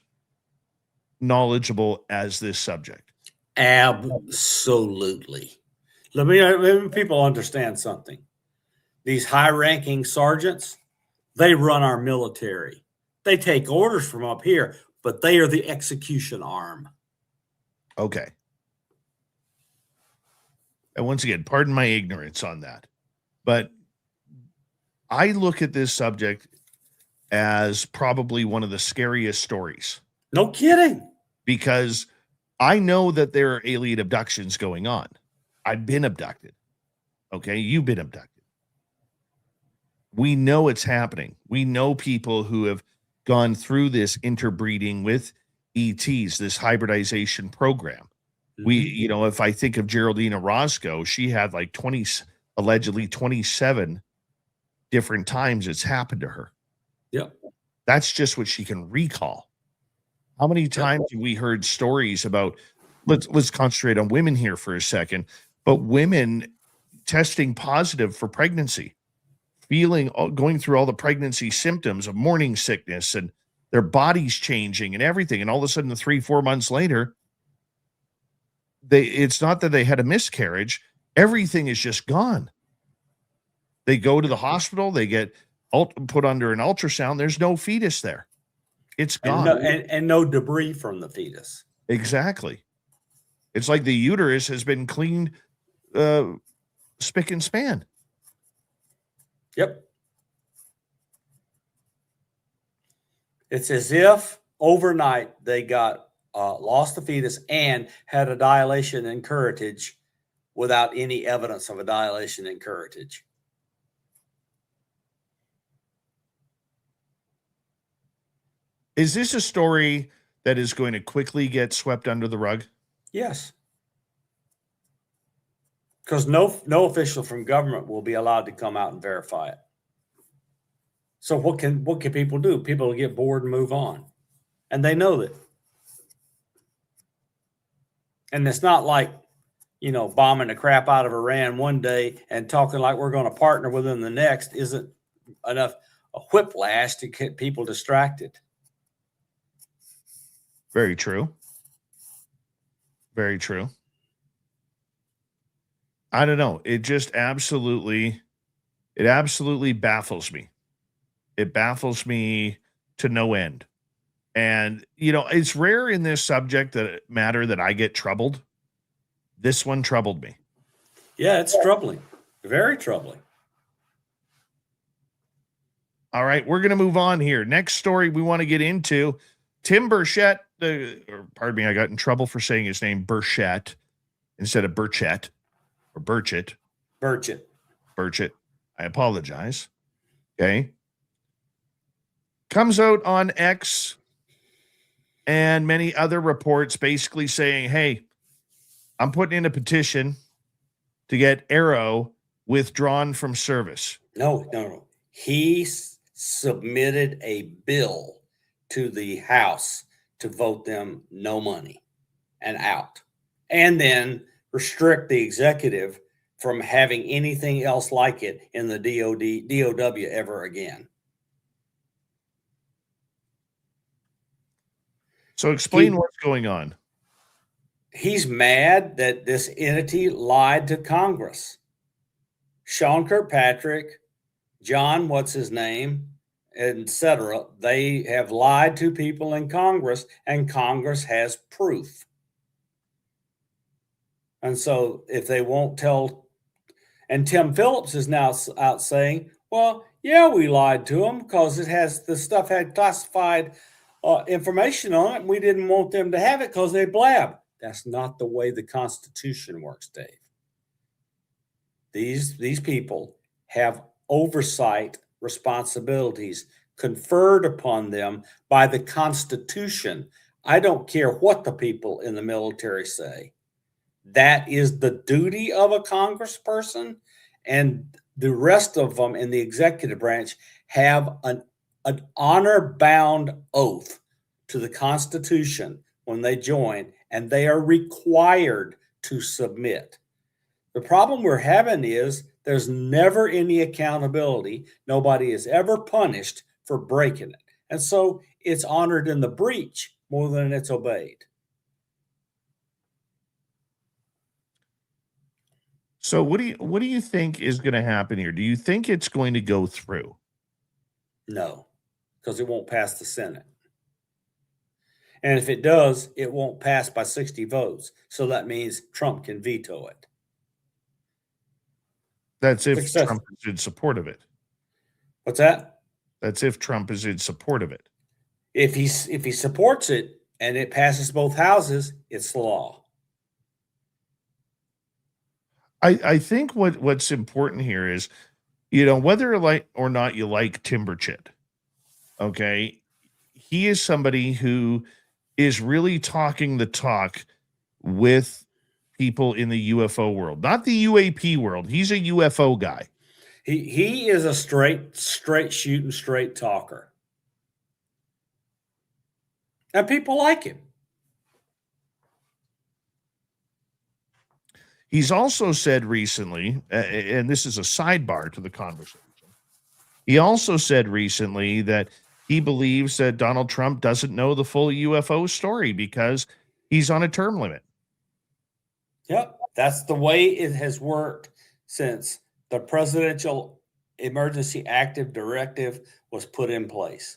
knowledgeable as this subject? Absolutely. Let me people understand something. These high-ranking sergeants, they run our military. They take orders from up here, but they are the execution arm. Okay. And once again, pardon my ignorance on that, but I look at this subject as probably one of the scariest stories. No kidding. Because I know that there are alien abductions going on. I've been abducted. Okay, you've been abducted. We know it's happening. We know people who have gone through this interbreeding with ETs, this hybridization program. We, if I think of Geraldine Orozco, she had like allegedly 27 different times it's happened to her. Yep. That's just what she can recall. How many times have we heard stories about, let's concentrate on women here for a second, but women testing positive for pregnancy, going through all the pregnancy symptoms of morning sickness and their bodies changing and everything. And all of a sudden, 3-4 months later, it's not that they had a miscarriage. Everything is just gone. They go to the hospital, they get put under an ultrasound. There's no fetus there. It's gone. And no debris from the fetus. Exactly. It's like the uterus has been cleaned spick and span. Yep. It's as if overnight they got lost the fetus and had a dilation in curettage without any evidence of a dilation in curettage. Is this a story that is going to quickly get swept under the rug? Yes. Because no official from government will be allowed to come out and verify it. So what can people do? People will get bored and move on. And they know that. And it's not like, bombing the crap out of Iran one day and talking like we're going to partner with them the next isn't enough a whiplash to get people distracted. Very true. Very true. I don't know. It just absolutely baffles me. It baffles me to no end. And, it's rare in this subject matter that I get troubled. This one troubled me. Yeah, it's troubling. Very troubling. All right, we're going to move on here. Next story we want to get into, Tim Burchett, pardon me, I got in trouble for saying his name Burchett instead of Burchett or Burchett. Burchett. I apologize. Okay. Comes out on X and many other reports basically saying, hey, I'm putting in a petition to get Arrow withdrawn from service. No. He submitted a bill to the House to vote them no money and out, and then restrict the executive from having anything else like it in the DOW ever again. So explain what's going on. He's mad that this entity lied to Congress. Sean Kirkpatrick, John, what's his name, etc. They have lied to people in Congress, and Congress has proof. And so if they won't tell, and Tim Phillips is now out saying, well, yeah, we lied to them because the stuff had classified information on it, and we didn't want them to have it because they blab. That's not the way the Constitution works, Dave. These people have oversight responsibilities conferred upon them by the Constitution. I don't care what the people in the military say. That is the duty of a congressperson, and the rest of them in the executive branch have an honor-bound oath to the Constitution when they join, and they are required to submit. The problem we're having is there's never any accountability. Nobody is ever punished for breaking it. And so it's honored in the breach more than it's obeyed. So what do you think is going to happen here? Do you think it's going to go through? No, because it won't pass the Senate. And if it does, it won't pass by 60 votes. So that means Trump can veto it. That's if Trump is in support of it. What's that? That's if Trump is in support of it. If he supports it and it passes both houses, it's law. I think what's important here is, whether or not you like Tim Burchett, okay, he is somebody who is really talking the talk with people in the UFO world, not the UAP world. He's a UFO guy. He is a straight shooting, straight talker. And people like him. He's also said recently, and this is a sidebar to the conversation, he also said recently that he believes that Donald Trump doesn't know the full UFO story because he's on a term limit. Yep, that's the way it has worked since the Presidential Emergency Active Directive was put in place.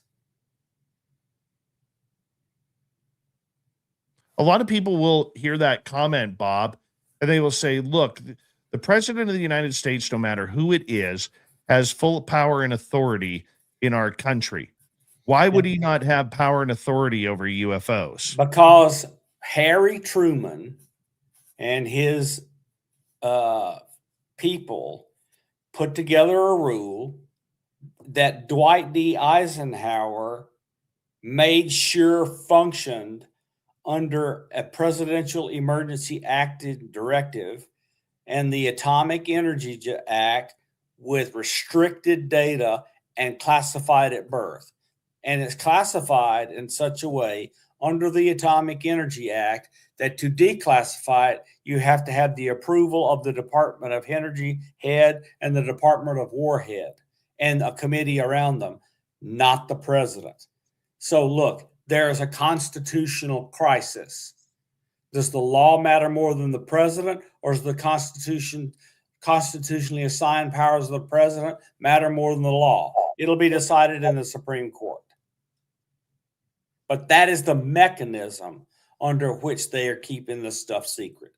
A lot of people will hear that comment, Bob, and they will say, look, the president of the United States, no matter who it is, has full power and authority in our country. Why would he not have power and authority over UFOs? Because Harry Truman and his people put together a rule that Dwight D. Eisenhower made sure functioned under a Presidential Emergency Active Directive and the Atomic Energy Act with restricted data and classified at birth. And it's classified in such a way under the Atomic Energy Act that to declassify it, you have to have the approval of the Department of Energy head and the Department of War head and a committee around them, not the president. So look, there is a constitutional crisis. Does the law matter more than the president, or does the constitutionally assigned powers of the president matter more than the law? It'll be decided in the Supreme Court. But that is the mechanism under which they are keeping this stuff secret.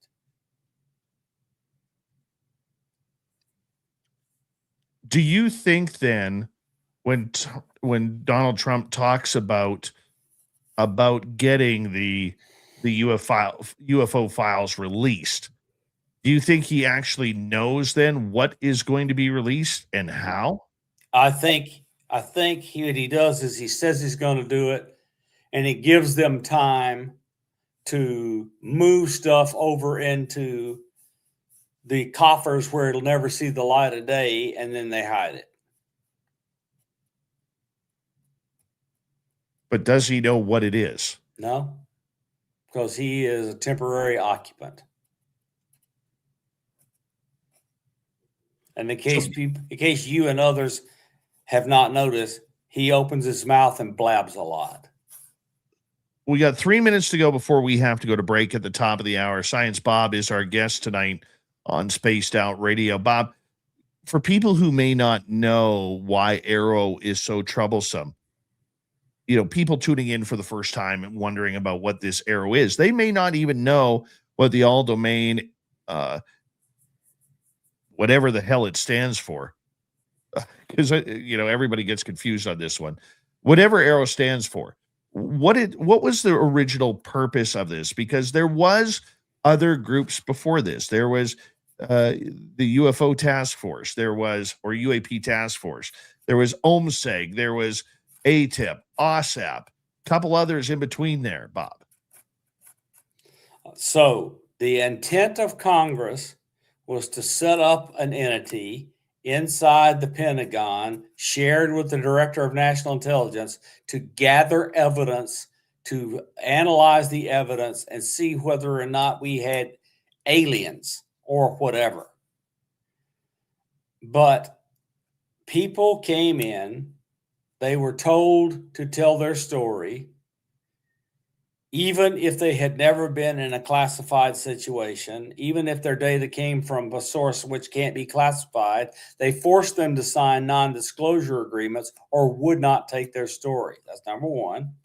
Do you think then, when Donald Trump talks about getting the UFO files released, do you think he actually knows then what is going to be released and how? I think what he does is he says he's going to do it, and he gives them time to move stuff over into the coffers where it'll never see the light of day, and then they hide it. But does he know what it is? No, because he is a temporary occupant. And in case you and others have not noticed, he opens his mouth and blabs a lot. We got 3 minutes to go before we have to go to break at the top of the hour. Science Bob is our guest tonight on Spaced Out Radio. Bob, for people who may not know why Arrow is so troublesome, people tuning in for the first time and wondering about what this Arrow is, they may not even know what the all domain, whatever the hell it stands for, because everybody gets confused on this one. Whatever Arrow stands for, what was the original purpose of this? Because there was other groups before this. There was the UFO task force, or UAP task force. There was OMSEG, there was ATIP, OSAP, a couple others in between there, Bob. So the intent of Congress was to set up an entity inside the Pentagon, shared with the Director of National Intelligence, to gather evidence, to analyze the evidence, and see whether or not we had aliens or whatever. But people came in, they were told to tell their story, even if they had never been in a classified situation, even if their data came from a source which can't be classified, they forced them to sign non-disclosure agreements or would not take their story. That's number one.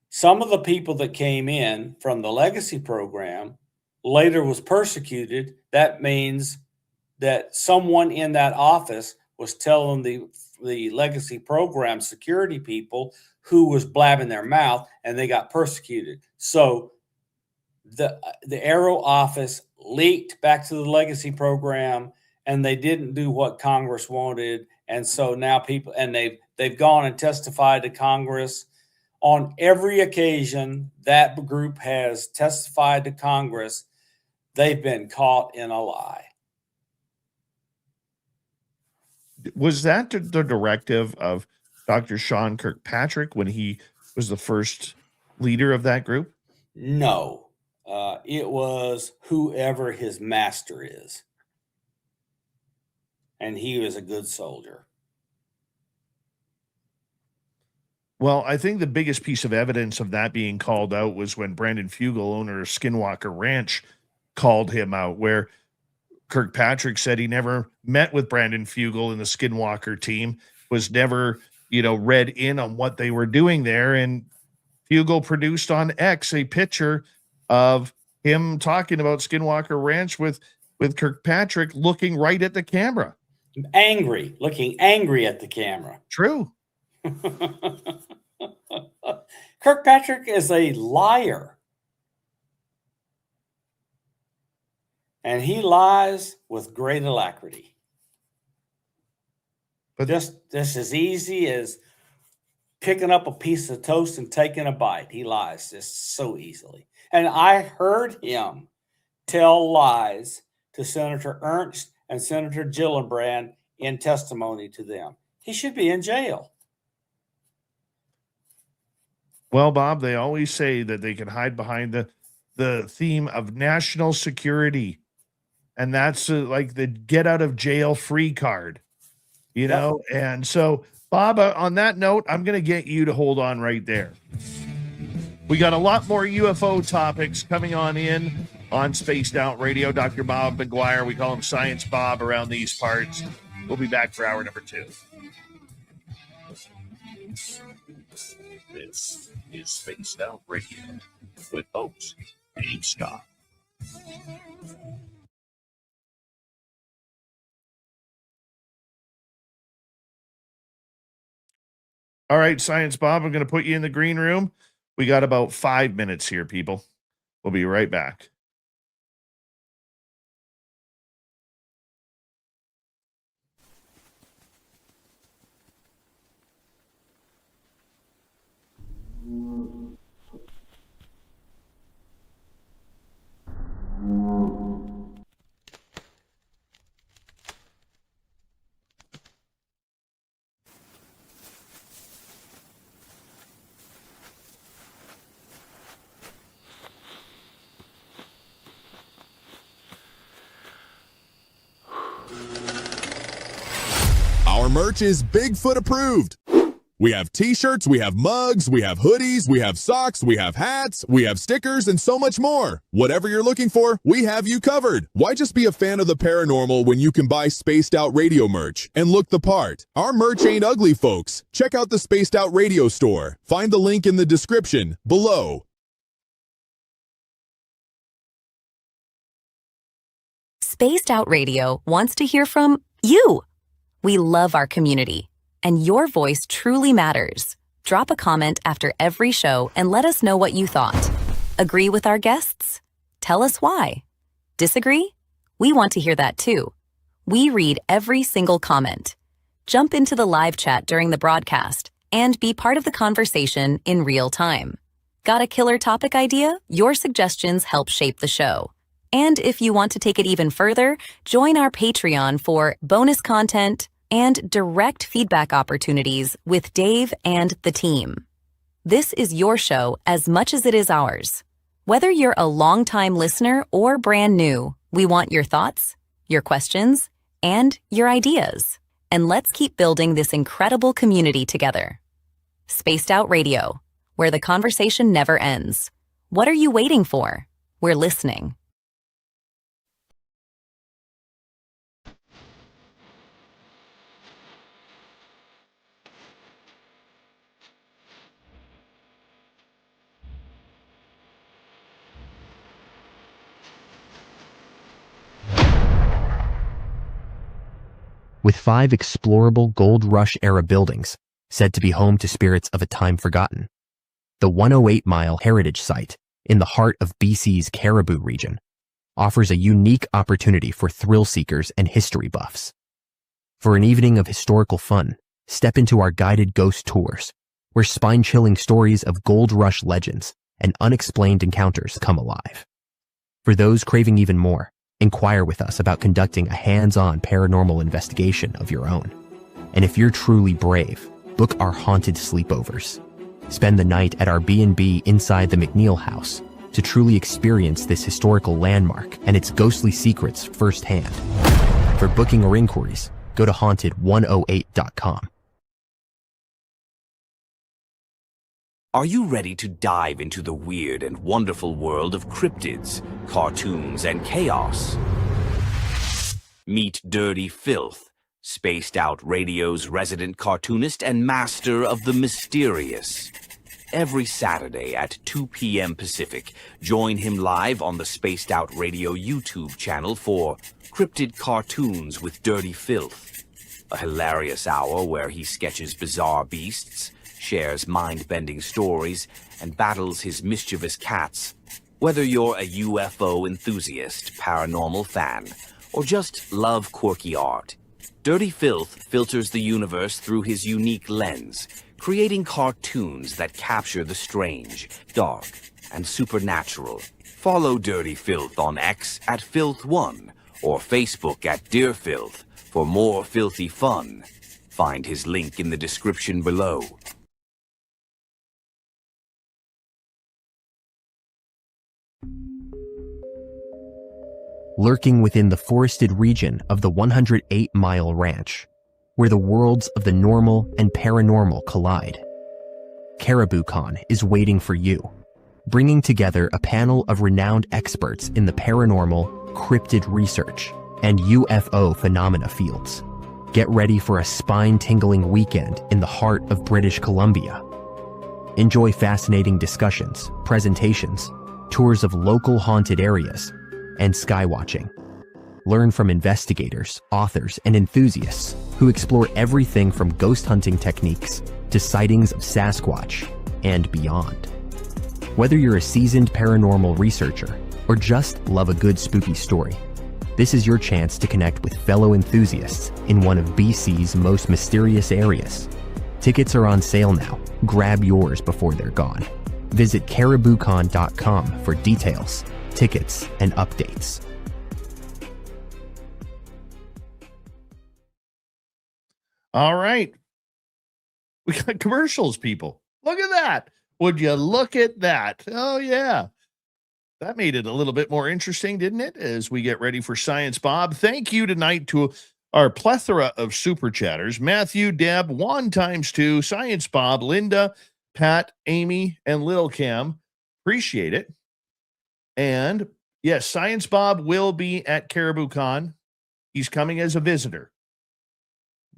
Some of the people that came in from the legacy program later was persecuted. That means that someone in that office was telling the legacy program security people who was blabbing their mouth, and they got persecuted. So the Arrow office leaked back to the legacy program, and they didn't do what Congress wanted. And so now people, and they've gone and testified to Congress on every occasion that group has testified to Congress. They've been caught in a lie. Was that the directive of Dr. Sean Kirkpatrick when he was the first leader of that group? No, it was whoever his master is. And he was a good soldier. Well, I think the biggest piece of evidence of that being called out was when Brandon Fugel, owner of Skinwalker Ranch, called him out, where Kirkpatrick said he never met with Brandon Fugel and the Skinwalker team, was never, read in on what they were doing there. And Fugel produced on X a picture of him talking about Skinwalker Ranch with Kirkpatrick looking right at the camera. Looking angry at the camera. True. Kirkpatrick is a liar. And he lies with great alacrity. But just as easy as picking up a piece of toast and taking a bite. He lies just so easily. And I heard him tell lies to Senator Ernst and Senator Gillibrand in testimony to them. He should be in jail. Well, Bob, they always say that they can hide behind the theme of national security. And that's like the get out of jail free card, you know? And so, Bob, on that note, I'm going to get you to hold on right there. We got a lot more UFO topics coming on in on Spaced Out Radio. Dr. Bob McGwier, we call him Science Bob around these parts. We'll be back for hour number 2. This is Spaced Out Radio with host Dave Scott. All right, Science Bob, I'm going to put you in the green room. We got about 5 minutes here, people. We'll be right back. Our merch is Bigfoot approved. We have t-shirts, we have mugs, we have hoodies, we have socks, we have hats, we have stickers, and so much more. Whatever you're looking for, we have you covered. Why just be a fan of the paranormal when you can buy Spaced Out Radio merch and look the part? Our merch ain't ugly, folks. Check out the Spaced Out Radio store. Find the link in the description below. Spaced Out Radio wants to hear from you. We love our community, and your voice truly matters. Drop a comment after every show and let us know what you thought. Agree with our guests? Tell us why. Disagree? We want to hear that too. We read every single comment. Jump into the live chat during the broadcast and be part of the conversation in real time. Got a killer topic idea? Your suggestions help shape the show. And if you want to take it even further, join our Patreon for bonus content and direct feedback opportunities with Dave and the team. This is your show as much as it is ours. Whether you're a longtime listener or brand new, we want your thoughts, your questions, and your ideas. And let's keep building this incredible community together. Spaced Out Radio, where the conversation never ends. What are you waiting for? We're listening. With 5 explorable Gold Rush-era buildings, said to be home to spirits of a time forgotten. The 108-mile heritage site in the heart of BC's Caribou region offers a unique opportunity for thrill seekers and history buffs. For an evening of historical fun, step into our guided ghost tours, where spine-chilling stories of Gold Rush legends and unexplained encounters come alive. For those craving even more, inquire with us about conducting a hands-on paranormal investigation of your own. And if you're truly brave, book our haunted sleepovers. Spend the night at our B&B inside the McNeil House to truly experience this historical landmark and its ghostly secrets firsthand. For booking or inquiries, go to haunted108.com. Are you ready to dive into the weird and wonderful world of cryptids, cartoons, and chaos? Meet Dirty Filth, Spaced Out Radio's resident cartoonist and master of the mysterious. Every Saturday at 2 p.m. Pacific, join him live on the Spaced Out Radio YouTube channel for Cryptid Cartoons with Dirty Filth, a hilarious hour where he sketches bizarre beasts, shares mind-bending stories, and battles his mischievous cats. Whether you're a UFO enthusiast, paranormal fan, or just love quirky art, Dirty Filth filters the universe through his unique lens, creating cartoons that capture the strange, dark, and supernatural. Follow Dirty Filth on X at Filth1 or Facebook at Dear Filth for more filthy fun. Find his link in the description below. Lurking within the forested region of the 108-mile ranch, where the worlds of the normal and paranormal collide, CaribouCon is waiting for you, bringing together a panel of renowned experts in the paranormal, cryptid research, and UFO phenomena fields. Get ready for a spine-tingling weekend in the heart of British Columbia. Enjoy fascinating discussions, presentations, tours of local haunted areas, and skywatching. Learn from investigators, authors, and enthusiasts who explore everything from ghost hunting techniques to sightings of Sasquatch and beyond. Whether you're a seasoned paranormal researcher or just love a good spooky story, this is your chance to connect with fellow enthusiasts in one of BC's most mysterious areas. Tickets are on sale now. Grab yours before they're gone. Visit cariboucon.com for details, tickets, and updates. All right. We got commercials, people. Look at that. Would you look at that? Oh, yeah. That made it a little bit more interesting, didn't it? As we get ready for Science Bob. Thank you tonight to our plethora of super chatters. Matthew, Deb, Juan ×2, Science Bob, Linda, Pat, Amy, and Lil Cam. Appreciate it. And yes, Science Bob will be at CaribouCon. He's coming as a visitor.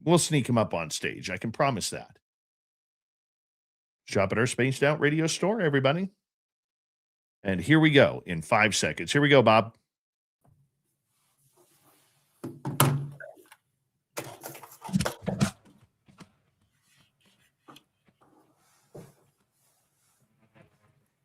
We'll sneak him up on stage. I can promise that. Shop at our Spaced Out Radio store, everybody. And here we go in 5 seconds. Here we go, Bob.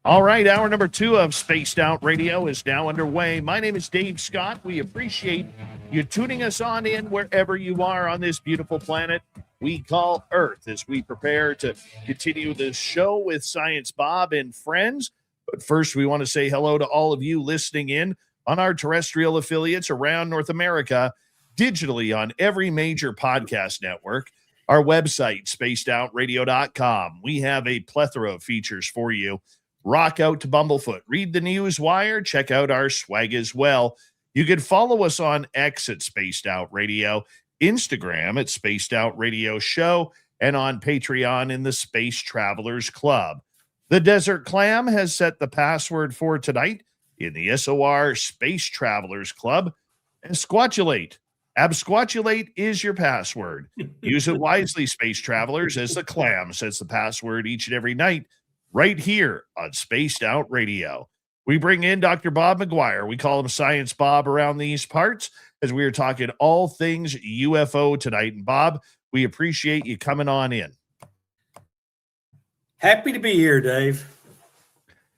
All right, hour number 2 of Spaced Out Radio is now underway. My name is Dave Scott. We appreciate you tuning us on in wherever you are on this beautiful planet we call Earth as we prepare to continue this show with Science Bob and friends. But first, we want to say hello to all of you listening in on our terrestrial affiliates around North America, digitally on every major podcast network, our website, spacedoutradio.com. We have a plethora of features for you. Rock out to Bumblefoot, read the news wire, check out our swag as well. You can follow us on X at Spaced Out Radio, Instagram at Spaced Out Radio Show, and on Patreon in the Space Travelers Club. The Desert Clam has set the password for tonight in the SOR Space Travelers Club. Absquatulate. Absquatulate is your password. Use it wisely, Space Travelers, as the Clam sets the password each and every night right here on Spaced Out Radio. We bring in Dr. Bob McGwier. We call him Science Bob around these parts as we are talking all things UFO tonight. And Bob, we appreciate you coming on in. Happy to be here, Dave.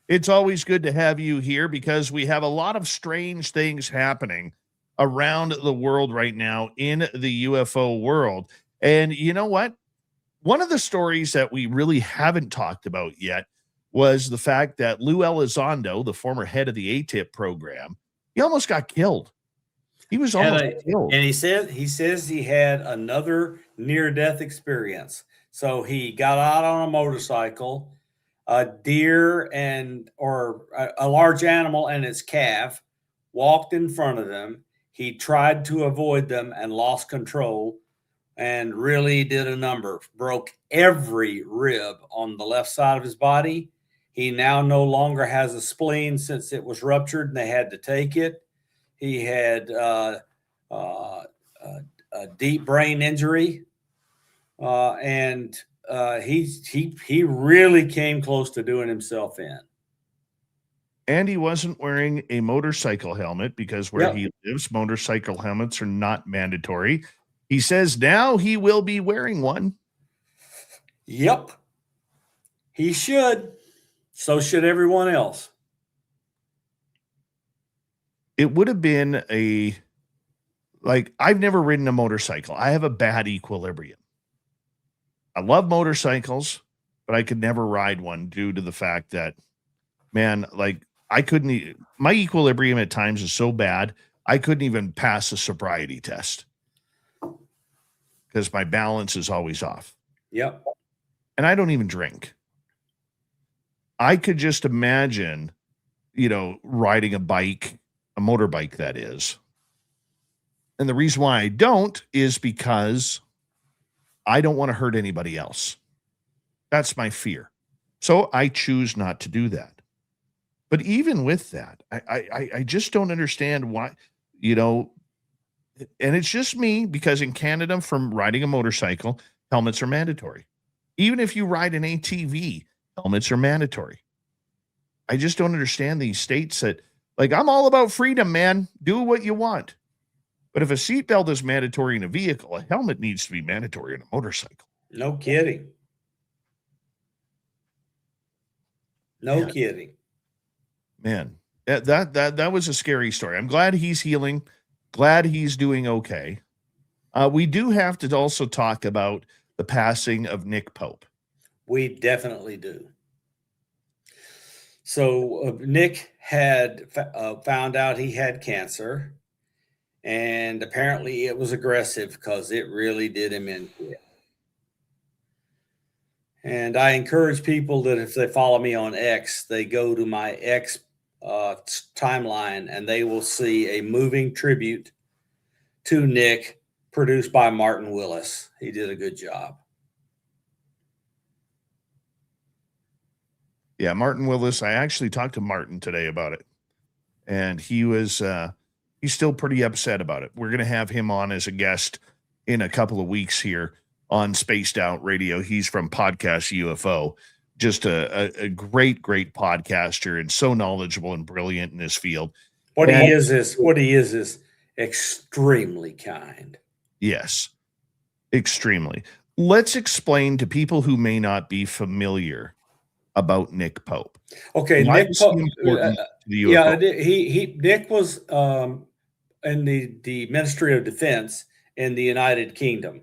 It's always good to have you here because we have a lot of strange things happening around the world right now in the UFO world. And you know what? One of the stories that we really haven't talked about yet was the fact that Lou Elizondo, the former head of the ATIP program, he almost got killed. He was almost killed. And he says he had another near-death experience. So he got out on a motorcycle, a deer or a large animal and its calf walked in front of him. He tried to avoid them and lost control and really did a number. Broke every rib on the left side of his body. He now no longer has a spleen since it was ruptured and they had to take it. He had a deep brain injury. And he really came close to doing himself in. And he wasn't wearing a motorcycle helmet because where he lives, motorcycle helmets are not mandatory. He says now he will be wearing one. Yep. He should. So should everyone else. It would have been I've never ridden a motorcycle. I have a bad equilibrium. I love motorcycles, but I could never ride one due to the fact that, man, my equilibrium at times is so bad, I couldn't even pass a sobriety test. because my balance is always off. Yep. And I don't even drink. I could just imagine, riding a motorbike, that is. And the reason why I don't is because I don't want to hurt anybody else. That's my fear. So I choose not to do that. But even with that, I just don't understand why, and it's just me, because in Canada, from riding a motorcycle, helmets are mandatory. Even if you ride an ATV, helmets are mandatory. I just don't understand these states that, like, I'm all about freedom, man. Do what you want. But if a seatbelt is mandatory in a vehicle, a helmet needs to be mandatory in a motorcycle. No kidding. No kidding. Man, that was a scary story. I'm glad he's healing. Glad he's doing okay. We do have to also talk about the passing of Nick Pope. We definitely do. So Nick had found out he had cancer, and apparently it was aggressive because it really did him in. And I encourage people that if they follow me on X, they go to my X timeline, and they will see a moving tribute to Nick produced by Martin Willis. He did a good job. Yeah, Martin Willis. I actually talked to Martin today about it, and he's still pretty upset about it. We're going to have him on as a guest in a couple of weeks here on Spaced Out Radio. He's from Podcast UFO, just a great podcaster, and so knowledgeable and brilliant in this field. What he is extremely kind. Yes, extremely. Let's explain to people who may not be familiar about Nick Pope. Okay, Why Nick Pope. Nick was in the Ministry of Defense in the United Kingdom,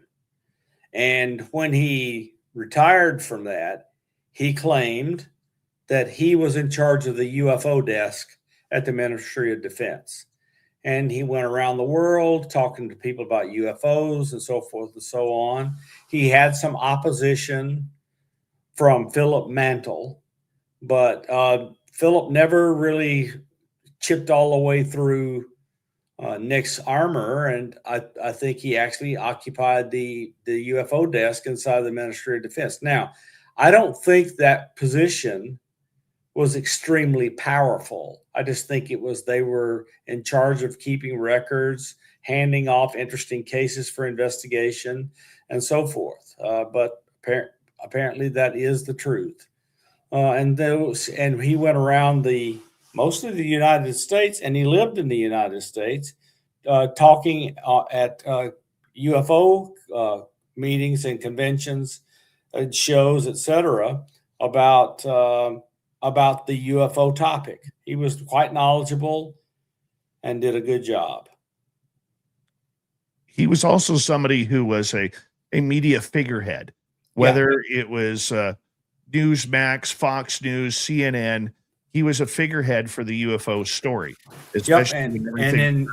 and when he retired from that, he claimed that he was in charge of the UFO desk at the Ministry of Defense. And he went around the world talking to people about UFOs and so forth and so on. He had some opposition from Philip Mantle, but Philip never really chipped all the way through Nick's armor. And I think he actually occupied the UFO desk inside the Ministry of Defense. Now, I don't think that position was extremely powerful. I just think it was they were in charge of keeping records, handing off interesting cases for investigation, and so forth. But apparently that is the truth. And he went around mostly the United States, and he lived in the United States, talking at UFO meetings and conventions and shows, etc., about the UFO topic. He was quite knowledgeable and did a good job. He was also somebody who was a media figurehead, whether it was Newsmax, Fox News, CNN. He was a figurehead for the UFO story. And then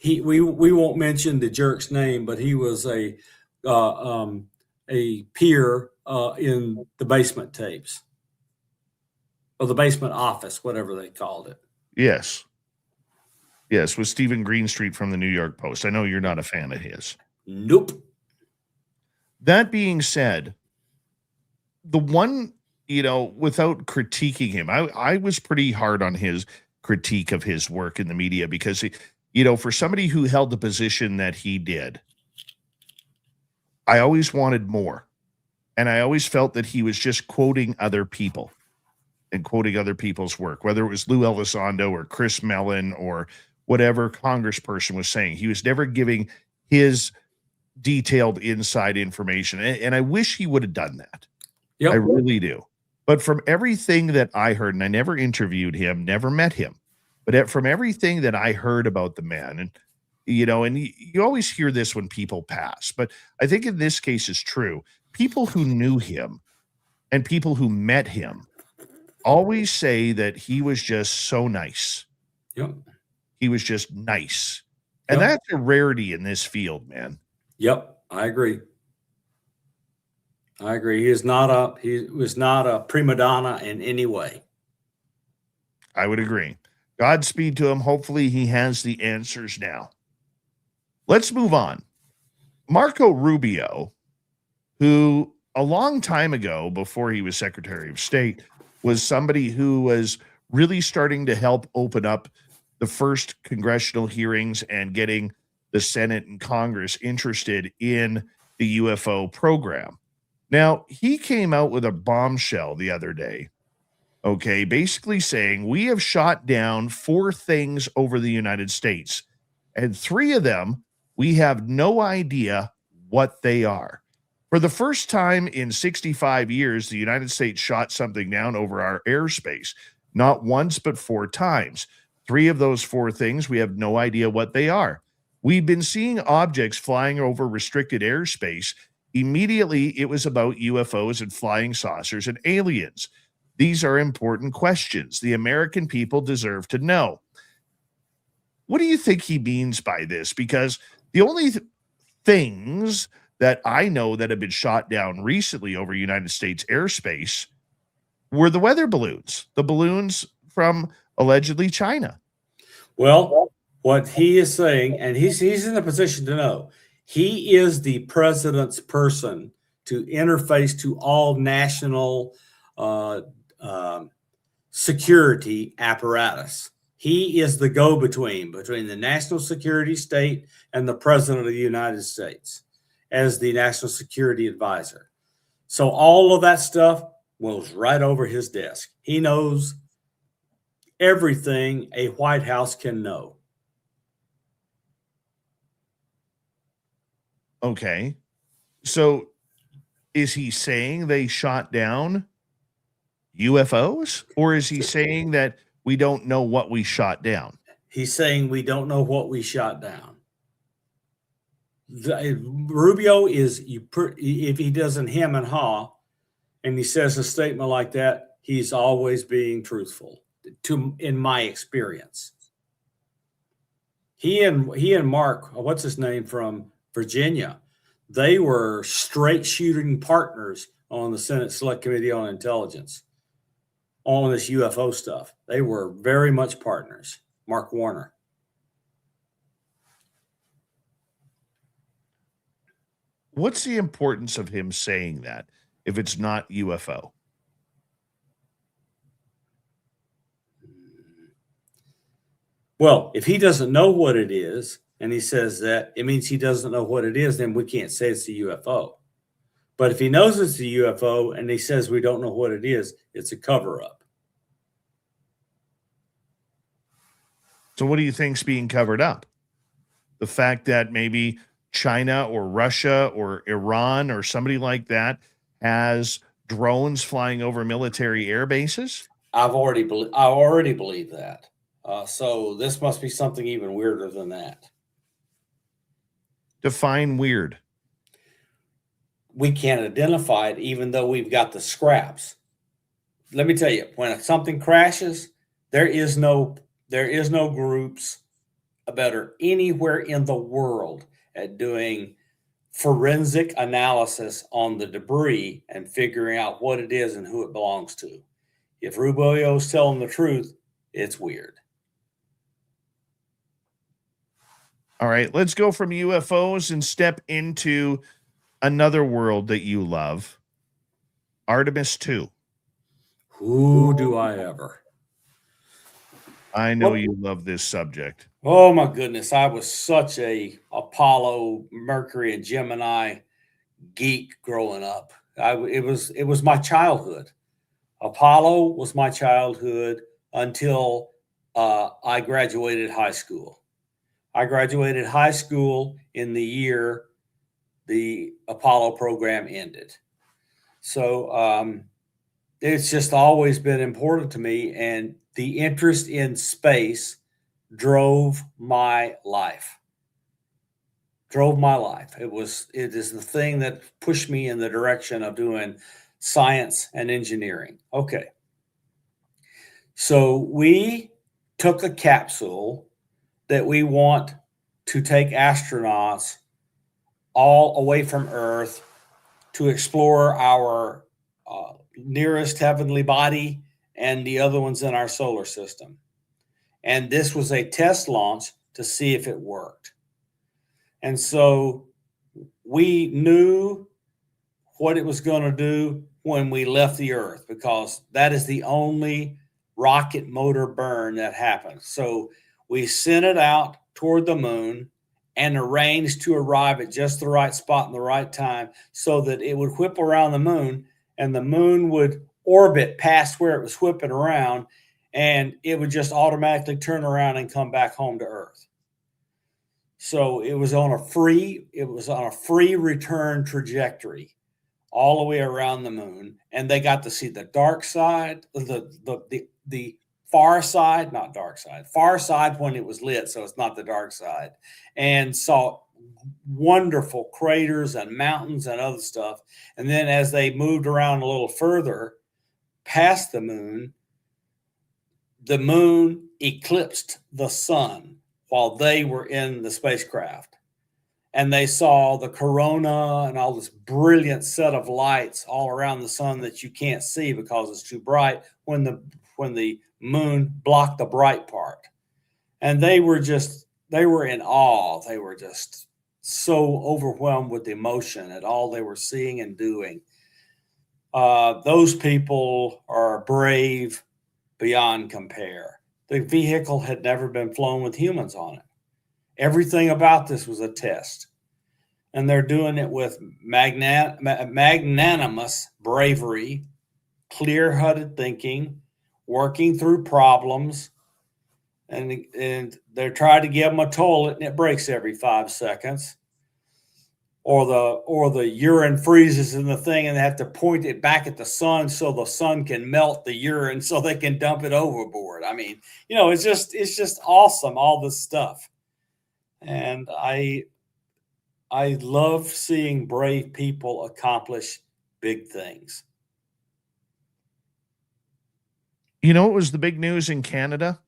we won't mention the jerk's name, but he was a peer in the basement tapes. Or the basement office, whatever they called it. Yes, with Stephen Greenstreet from the New York Post. I know you're not a fan of his. Nope. That being said, the one, without critiquing him, I was pretty hard on his critique of his work in the media because, for somebody who held the position that he did, I always wanted more. And I always felt that he was just quoting other people and quoting other people's work, whether it was Lou Elizondo or Chris Mellon or whatever congressperson was saying. He was never giving his detailed inside information. And I wish he would have done that. Yep. I really do. But from everything that I heard, and I never interviewed him, never met him, but from everything that I heard about the man, and you always hear this when people pass, but I think in this case it's true. People who knew him and people who met him always say that he was just so nice. Yep. He was just nice. And that's a rarity in this field, man. Yep. I agree. He was not a prima donna in any way. I would agree. Godspeed to him. Hopefully he has the answers now. Let's move on. Marco Rubio, who a long time ago, before he was Secretary of State, was somebody who was really starting to help open up the first congressional hearings and getting the Senate and Congress interested in the UFO program. Now, he came out with a bombshell the other day, okay, basically saying we have shot down 4 things over the United States, and 3 of them, we have no idea what they are. For the first time in 65 years, the United States shot something down over our airspace, not once, but 4 times. 3 of those 4 things, we have no idea what they are. We've been seeing objects flying over restricted airspace. Immediately, it was about UFOs and flying saucers and aliens. These are important questions. The American people deserve to know. What do you think he means by this? Because the only things that I know that have been shot down recently over United States airspace were the weather balloons, the balloons from allegedly China. Well, what he is saying, and he's in a position to know, he is the president's person to interface to all national security apparatus. He is the go-between between the national security state and the president of the United States as the national security advisor. So all of that stuff goes right over his desk. He knows everything a White House can know. Okay. So is he saying they shot down UFOs, or is he saying that we don't know what we shot down? He's saying we don't know what we shot down. Rubio is, if he doesn't hem and haw, and he says a statement like that, he's always being truthful, in my experience. He and Mark, what's his name, from Virginia, they were straight shooting partners on the Senate Select Committee on Intelligence on this UFO stuff. They were very much partners. Mark Warner. What's the importance of him saying that if it's not UFO? Well, if he doesn't know what it is, and he says that, it means he doesn't know what it is, then we can't say it's a UFO. But if he knows it's a UFO and he says we don't know what it is, it's a cover-up. So what do you think's being covered up? The fact that maybe China or Russia or Iran or somebody like that has drones flying over military air bases? I already believe that. So this must be something even weirder than that. Define weird. We can't identify it, even though we've got the scraps. Let me tell you, when something crashes, there is no groups that are anywhere in the world at doing forensic analysis on the debris and figuring out what it is and who it belongs to. If Rubio is telling the truth, it's weird. All right, let's go from UFOs and step into another world that you love, Artemis 2. Who do I ever? I know you love this subject. Oh my goodness, I was such a Apollo, Mercury, and Gemini geek growing up. It was my childhood. Apollo was my childhood until I graduated high school. I graduated high school in the year the Apollo program ended. So it's just always been important to me, and the interest in space drove my life. It is the thing that pushed me in the direction of doing science and engineering. Okay. So we took a capsule that we want to take astronauts all away from Earth to explore our nearest heavenly body and the other ones in our solar system. And this was a test launch to see if it worked. And so we knew what it was going to do when we left the Earth, because that is the only rocket motor burn that happens. So we sent it out toward the moon and arranged to arrive at just the right spot in the right time so that it would whip around the moon, and the moon would orbit past where it was whipping around, and it would just automatically turn around and come back home to Earth. So it was on a free return trajectory all the way around the moon, and they got to see the dark side, the far side, not dark side, far side when it was lit, so it's not the dark side, and saw wonderful craters and mountains and other stuff. And then as they moved around a little further past the moon eclipsed the sun while they were in the spacecraft. And they saw the corona and all this brilliant set of lights all around the sun that you can't see because it's too bright when the moon blocked the bright part. And they were in awe. They were just so overwhelmed with emotion at all they were seeing and doing. Those people are brave beyond compare. The vehicle had never been flown with humans on it. Everything about this was a test. And they're doing it with magnanimous bravery, clear-headed thinking, working through problems, and they're trying to give them a toilet and it breaks every 5 seconds. Or the urine freezes in the thing and they have to point it back at the sun so the sun can melt the urine so they can dump it overboard. I mean, it's just awesome, all this stuff. And I love seeing brave people accomplish big things. It was the big news in Canada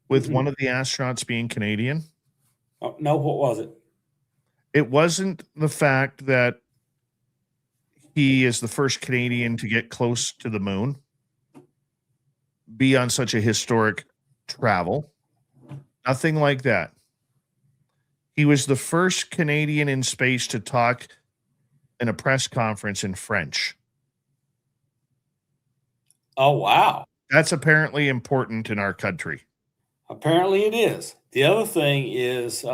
with one of the astronauts being Canadian? Oh, no, what was it? It wasn't the fact that he is the first Canadian to get close to the moon, be on such a historic travel. Nothing like that. He was the first Canadian in space to talk in a press conference in French. Oh, wow. That's apparently important in our country. Apparently it is. The other thing is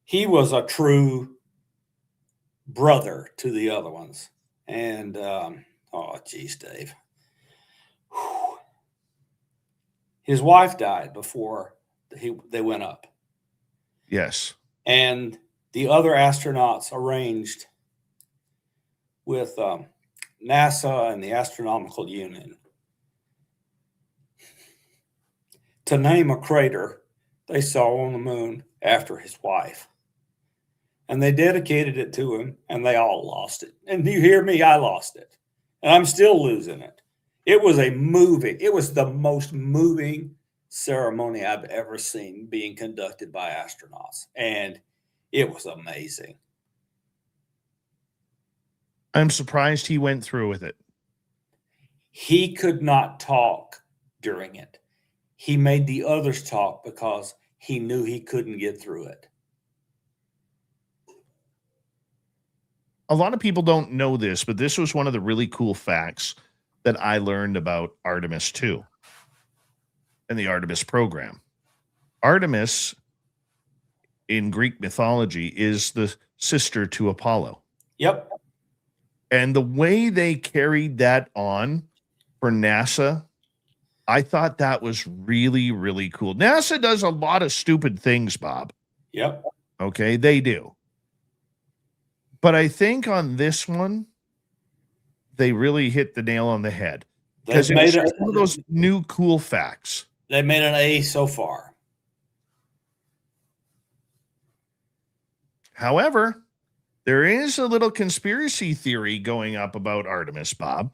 he was a true brother to the other ones. And, oh, geez, Dave. Whew. His wife died before they went up. Yes. And the other astronauts arranged with NASA and the Astronomical Union to name a crater they saw on the moon after his wife. And they dedicated it to him, and they all lost it. And you hear me? I lost it. And I'm still losing it. It was the most moving ceremony I've ever seen being conducted by astronauts. And it was amazing. I'm surprised he went through with it. He could not talk during it. He made the others talk because he knew he couldn't get through it. A lot of people don't know this, but this was one of the really cool facts that I learned about Artemis 2 and the Artemis program. Artemis in Greek mythology is the sister to Apollo. Yep. And the way they carried that on for NASA, I thought that was really, really cool. NASA does a lot of stupid things, Bob. Yep. Okay, they do. But I think on this one, they really hit the nail on the head. Because it's one of those new cool facts. They made an A so far. However, there is a little conspiracy theory going up about Artemis, Bob,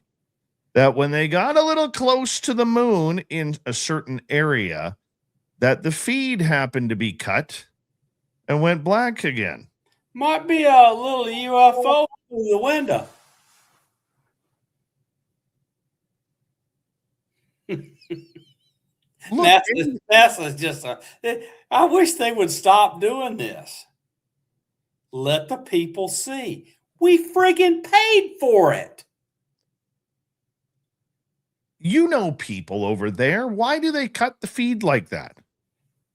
that when they got a little close to the moon in a certain area, that the feed happened to be cut and went black again. Might be a little UFO through the window. Look, NASA's just I wish they would stop doing this. Let the people see. We friggin' paid for it. you know people over there. Why do they cut the feed like that?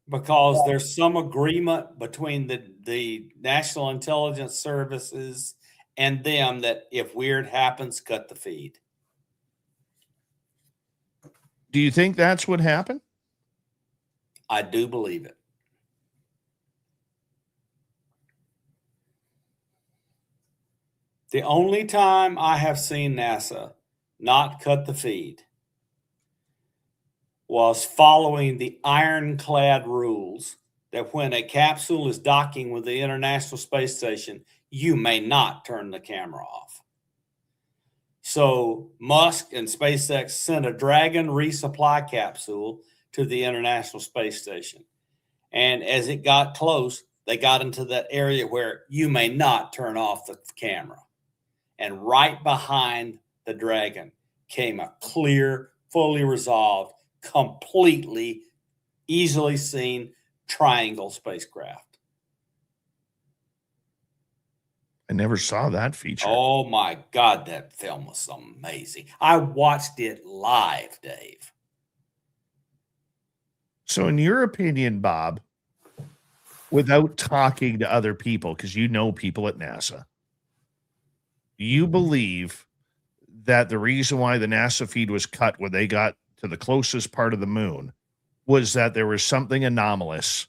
Because there's some agreement between the National Intelligence Services and them that if weird happens, cut the feed. Do you think that's what happened? I do believe it. The only time I have seen NASA not cut the feed was following the ironclad rules that when a capsule is docking with the International Space Station, you may not turn the camera off. So Musk and SpaceX sent a Dragon resupply capsule to the International Space Station. And as it got close, they got into that area where you may not turn off the camera. And right behind the Dragon came a clear, fully resolved, completely easily seen triangle spacecraft. I never saw that feature. Oh my God, that film was amazing. I watched it live, Dave. So in your opinion, Bob, without talking to other people, because you know people at NASA, you believe that the reason why the NASA feed was cut when they got to the closest part of the moon was that there was something anomalous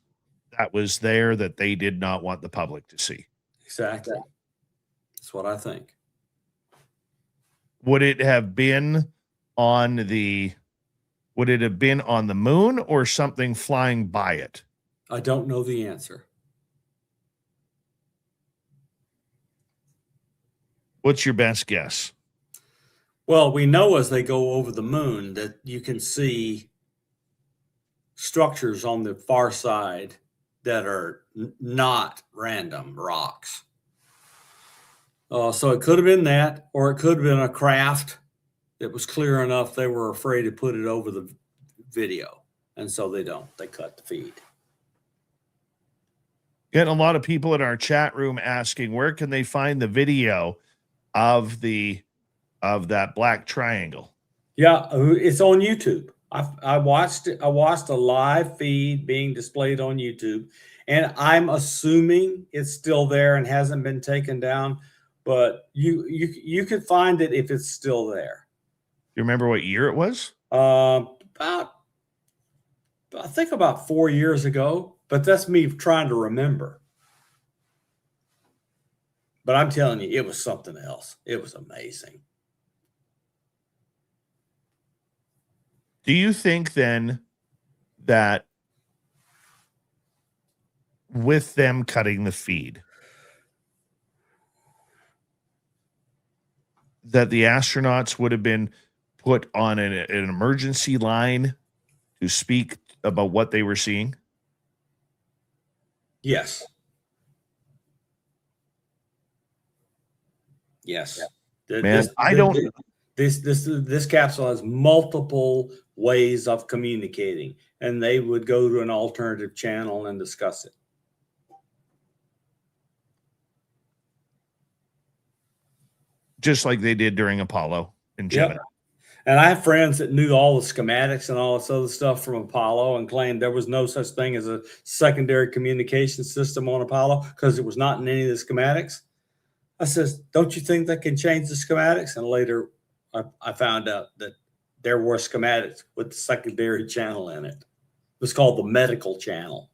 that was there that they did not want the public to see. Exactly. That's what I think. Would it have been on the moon or something flying by it? I don't know the answer. What's your best guess? Well, we know as they go over the moon that you can see structures on the far side that are not random rocks. So it could have been that, or it could have been a craft that was clear enough they were afraid to put it over the video. And so they don't. They cut the feed. Getting a lot of people in our chat room asking where can they find the video of that black triangle. Yeah, it's on YouTube. I watched it. I watched a live feed being displayed on YouTube, and I'm assuming it's still there and hasn't been taken down. But you could find it if it's still there. You remember what year it was? I think about 4 years ago. But that's me trying to remember. But I'm telling you, it was something else. It was amazing. Do you think then that with them cutting the feed, that the astronauts would have been put on an emergency line to speak about what they were seeing? Yes. Yes. Man, This capsule has multiple ways of communicating, and they would go to an alternative channel and discuss it. Just like they did during Apollo and Gemini. Yep. And I have friends that knew all the schematics and all this other stuff from Apollo and claimed there was no such thing as a secondary communication system on Apollo because it was not in any of the schematics. I says, don't you think they can change the schematics? And later I found out that there were schematics with the secondary channel in it. It was called the medical channel.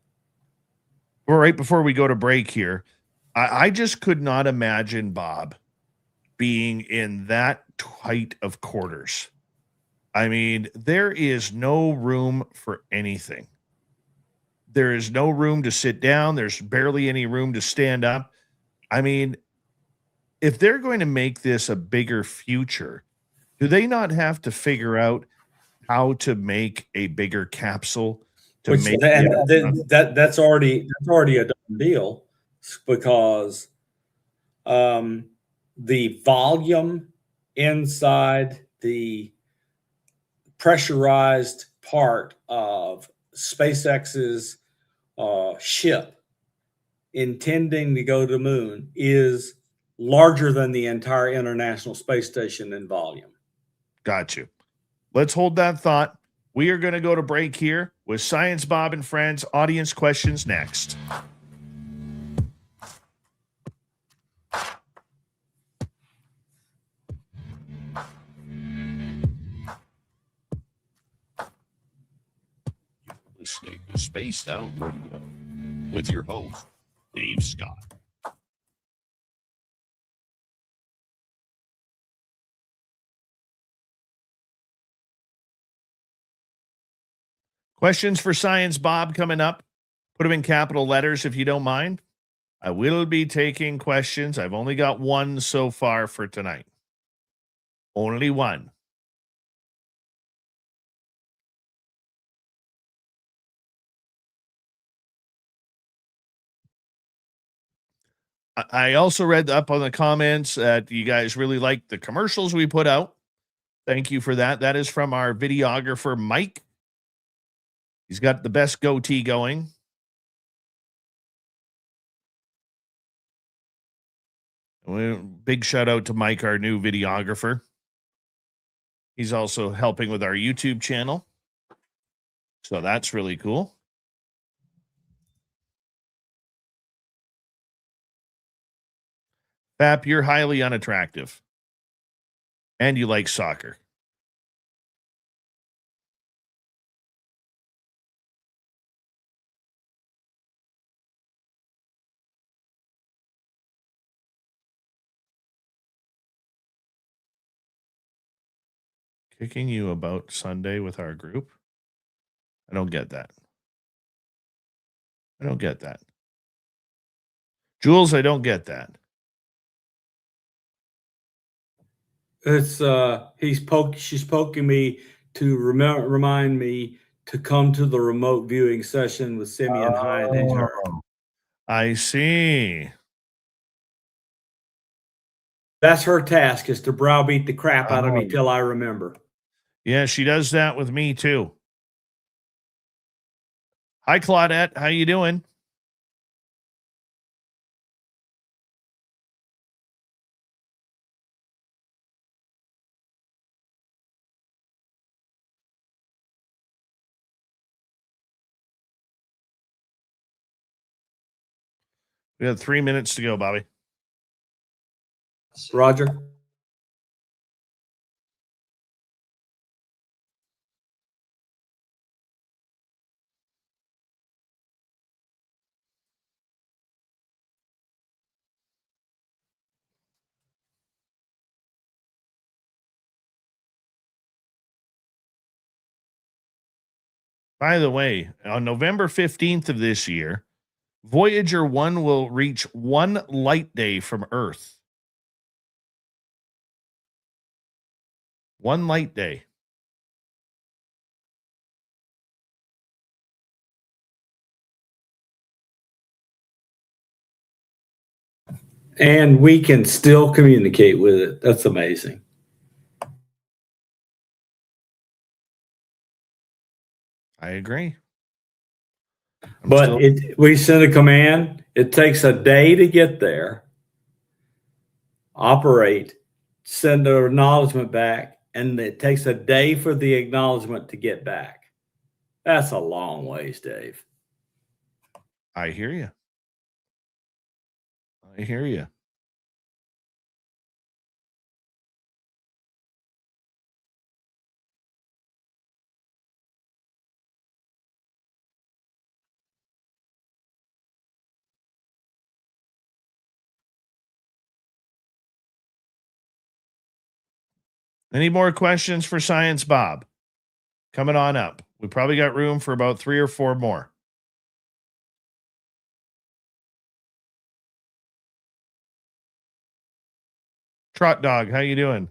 Well, right before we go to break here, I just could not imagine Bob being in that tight of quarters. I mean, there is no room for anything. There is no room to sit down. There's barely any room to stand up. I mean, if they're going to make this a bigger future, do they not have to figure out how to make a bigger capsule? That's already a done deal. because the volume inside the pressurized part of SpaceX's ship intending to go to the moon is larger than the entire International Space Station in volume. Got you. Let's hold that thought. We are going to go to break here with Science Bob and Friends. Audience questions next. Listening to Spaced Out Radio with your host, Dave Scott. Questions for Science Bob coming up. Put them in capital letters if you don't mind. I will be taking questions. I've only got one so far for tonight. Only one. I also read up on the comments that you guys really like the commercials we put out. Thank you for that. That is from our videographer, Mike. He's got the best goatee going. Big shout out to Mike, our new videographer. He's also helping with our YouTube channel. So that's really cool. Pap, you're highly unattractive. And you like soccer. Kicking you about Sunday with our group? I don't get that. I don't get that. Jules, I don't get that. It's she's poking me to remind me to come to the remote viewing session with Simeon Hine and her. I see. That's her task, is to browbeat the crap out of me till I remember. Yeah, she does that with me too. Hi, Claudette. How you doing? We have 3 minutes to go, Bobby. Roger. By the way, on November 15th of this year, Voyager 1 will reach 1 light day from Earth. 1 light day. And we can still communicate with it. That's amazing. I agree. We send a command. It takes a day to get there, operate, send an acknowledgement back, and it takes a day for the acknowledgement to get back. That's a long ways, Dave. I hear you. I hear you. Any more questions for Science Bob? Coming on up. We probably got room for about 3 or 4 more. Trot Dog, how you doing?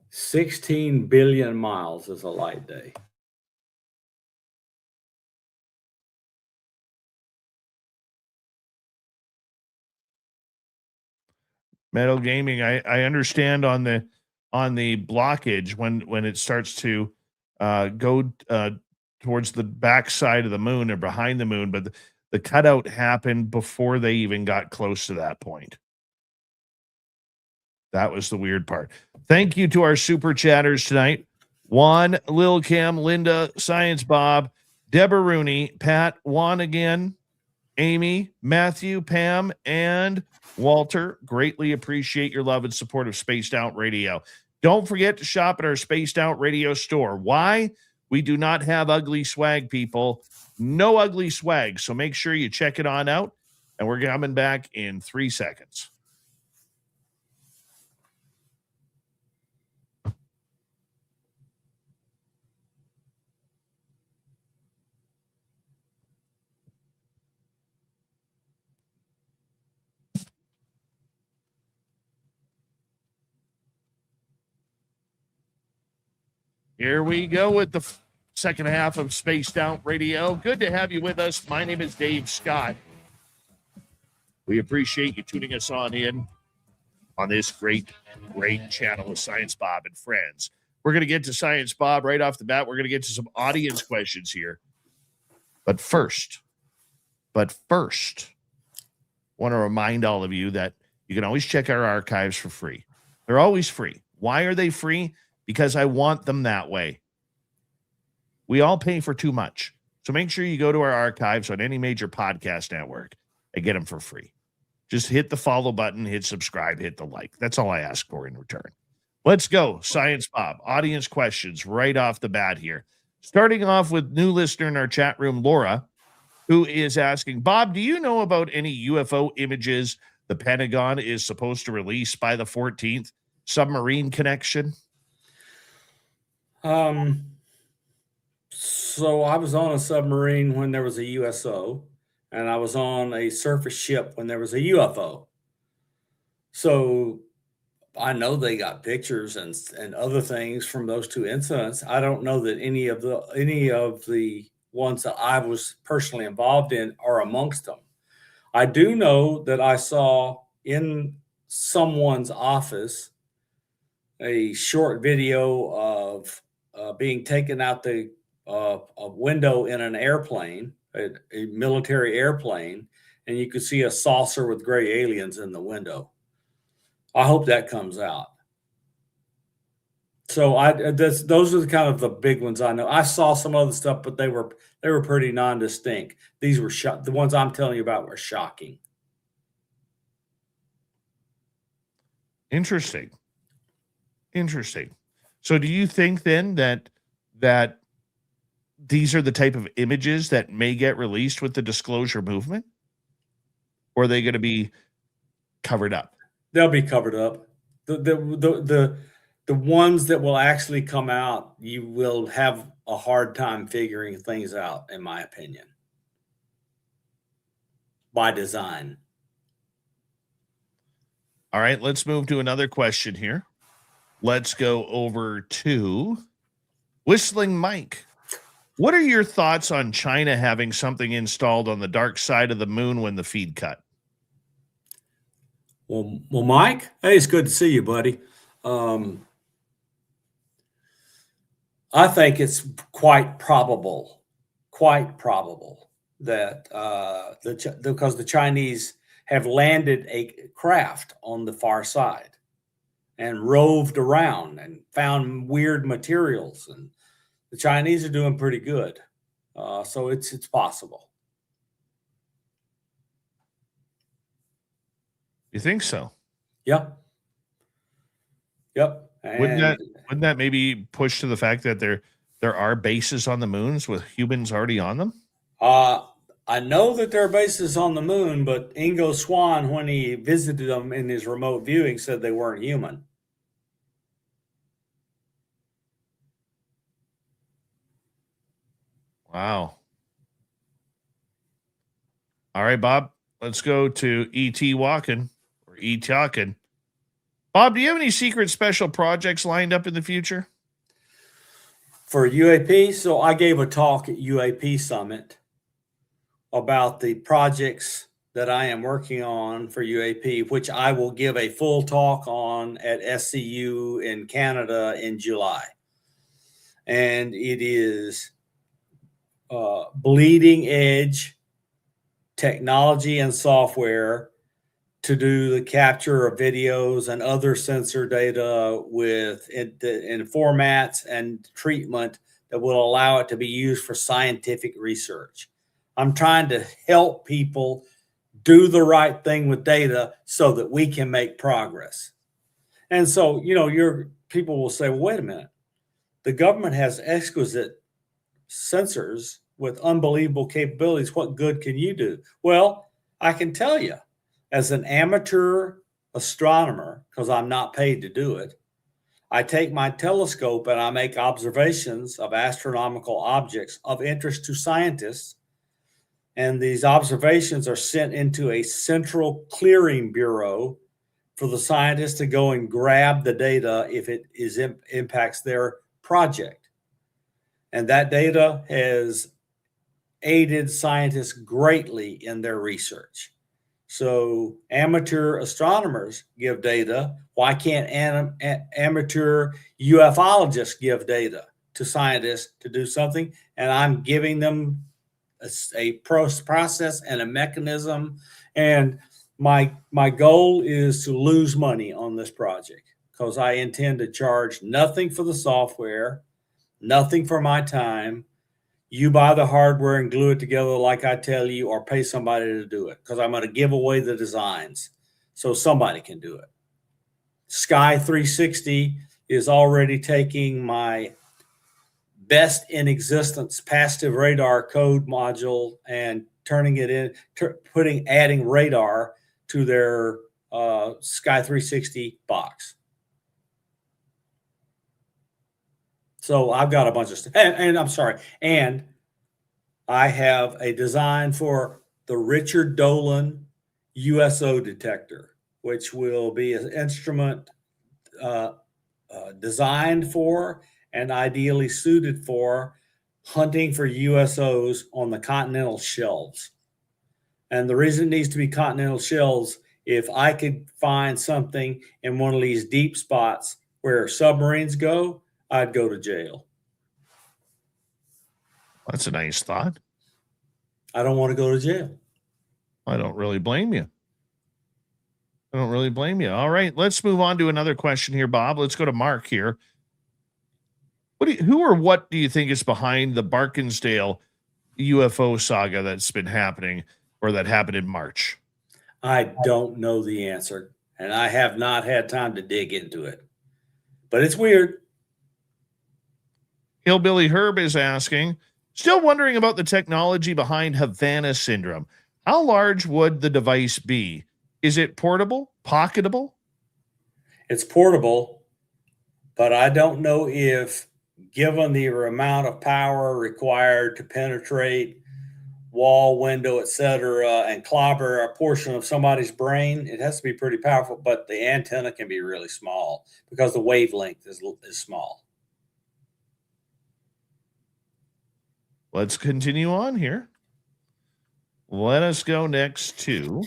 16 billion miles is a light day. Metal Gaming, I understand on the blockage when it starts to go towards the back side of the moon or behind the moon, but the cutout happened before they even got close to that point. That was the weird part. Thank you to our super chatters tonight. Juan, Lil Cam, Linda, Science Bob, Deborah Rooney, Pat, Juan again, Amy, Matthew, Pam, and Walter. Greatly appreciate your love and support of Spaced Out Radio. Don't forget to shop at our Spaced Out Radio store. Why? We do not have ugly swag, people. No ugly swag. So make sure you check it on out. And we're coming back in 3 seconds. Here we go with the second half of Spaced Out Radio. Good to have you with us. My name is Dave Scott. We appreciate you tuning us in on this great channel with Science Bob and friends. We're going to get to Science Bob right off the bat. We're going to get to some audience questions here. But first, want to remind all of you that you can always check our archives for free. They're always free. Why are they free? Because I want them that way. We all pay for too much. So make sure you go to our archives on any major podcast network and get them for free. Just hit the follow button, hit subscribe, hit the like. That's all I ask for in return. Let's go. Science Bob. Audience questions right off the bat here. Starting off with new listener in our chat room, Laura, who is asking, Bob, do you know about any UFO images the Pentagon is supposed to release by the 14th? Submarine connection? So I was on a submarine when there was a USO, and I was on a surface ship when there was a UFO. So I know they got pictures and other things from those two incidents. I don't know that any of the ones that I was personally involved in are amongst them. I do know that I saw in someone's office a short video of being taken out the a window in an airplane, a military airplane, and you could see a saucer with gray aliens in the window. I hope that comes out. So those are the kind of the big ones I know. I saw some other stuff, but they were pretty non-distinct. These were the ones I'm telling you about were shocking. Interesting. So do you think then that these are the type of images that may get released with the disclosure movement? Or are they going to be covered up? They'll be covered up. The ones that will actually come out, you will have a hard time figuring things out, in my opinion, by design. All right, let's move to another question here. Let's go over to Whistling Mike. What are your thoughts on China having something installed on the dark side of the moon when the feed cut? Well, Mike, hey, it's good to see you, buddy. I think it's quite probable that because the Chinese have landed a craft on the far side and roved around and found weird materials, and the Chinese are doing pretty good. So it's possible. You think so? Yeah. Yep. Wouldn't that maybe push to the fact that there are bases on the moons with humans already on them? I know that there are bases on the moon, but Ingo Swann, when he visited them in his remote viewing, said they weren't human. Wow. All right, Bob, let's go to E.T. Walken or E. Talkin. Bob, do you have any secret special projects lined up in the future? For UAP, so I gave a talk at UAP Summit about the projects that I am working on for UAP, which I will give a full talk on at SCU in Canada in July. And it is bleeding edge technology and software to do the capture of videos and other sensor data in formats and treatment that will allow it to be used for scientific research. I'm trying to help people do the right thing with data so that we can make progress. And so, your people will say, well, wait a minute. The government has exquisite sensors with unbelievable capabilities. What good can you do? Well, I can tell you, as an amateur astronomer, because I'm not paid to do it, I take my telescope and I make observations of astronomical objects of interest to scientists. And these observations are sent into a central clearing bureau for the scientists to go and grab the data if it impacts their project. And that data has aided scientists greatly in their research. So amateur astronomers give data. Why can't amateur ufologists give data to scientists to do something? And I'm giving them a process and a mechanism. And my goal is to lose money on this project because I intend to charge nothing for the software, nothing for my time. You buy the hardware and glue it together like I tell you, or pay somebody to do it, because I'm going to give away the designs so somebody can do it. Sky 360 is already taking my best in existence passive radar code module and turning it in, adding radar to their Sky 360 box. So I've got a bunch of stuff, and I'm sorry, and I have a design for the Richard Dolan USO detector, which will be an instrument designed for and ideally suited for hunting for USOs on the continental shelves. And the reason it needs to be continental shelves, if I could find something in one of these deep spots where submarines go, I'd go to jail. That's a nice thought. I don't want to go to jail. I don't really blame you. All right, let's move on to another question here, Bob. Let's go to Mark here. Who or what do you think is behind the Barkensdale UFO saga that's been happening, or that happened in March? I don't know the answer, and I have not had time to dig into it. But it's weird. Hillbilly Herb is asking, still wondering about the technology behind Havana syndrome. How large would the device be? Is it portable, pocketable? It's portable, but I don't know if, given the amount of power required to penetrate wall, window, etc., and clobber a portion of somebody's brain, it has to be pretty powerful, but the antenna can be really small because the wavelength is small. Let's continue on here. Let us go next to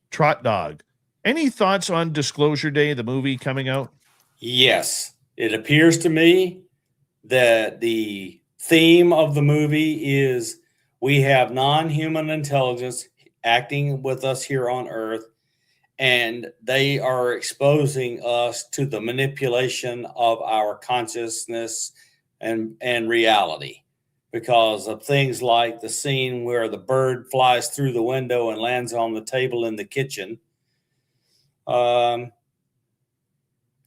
Trot Dog. Any thoughts on Disclosure Day, the movie coming out? Yes. It appears to me that the theme of the movie is we have non-human intelligence acting with us here on Earth, and they are exposing us to the manipulation of our consciousness and reality, because of things like the scene where the bird flies through the window and lands on the table in the kitchen, and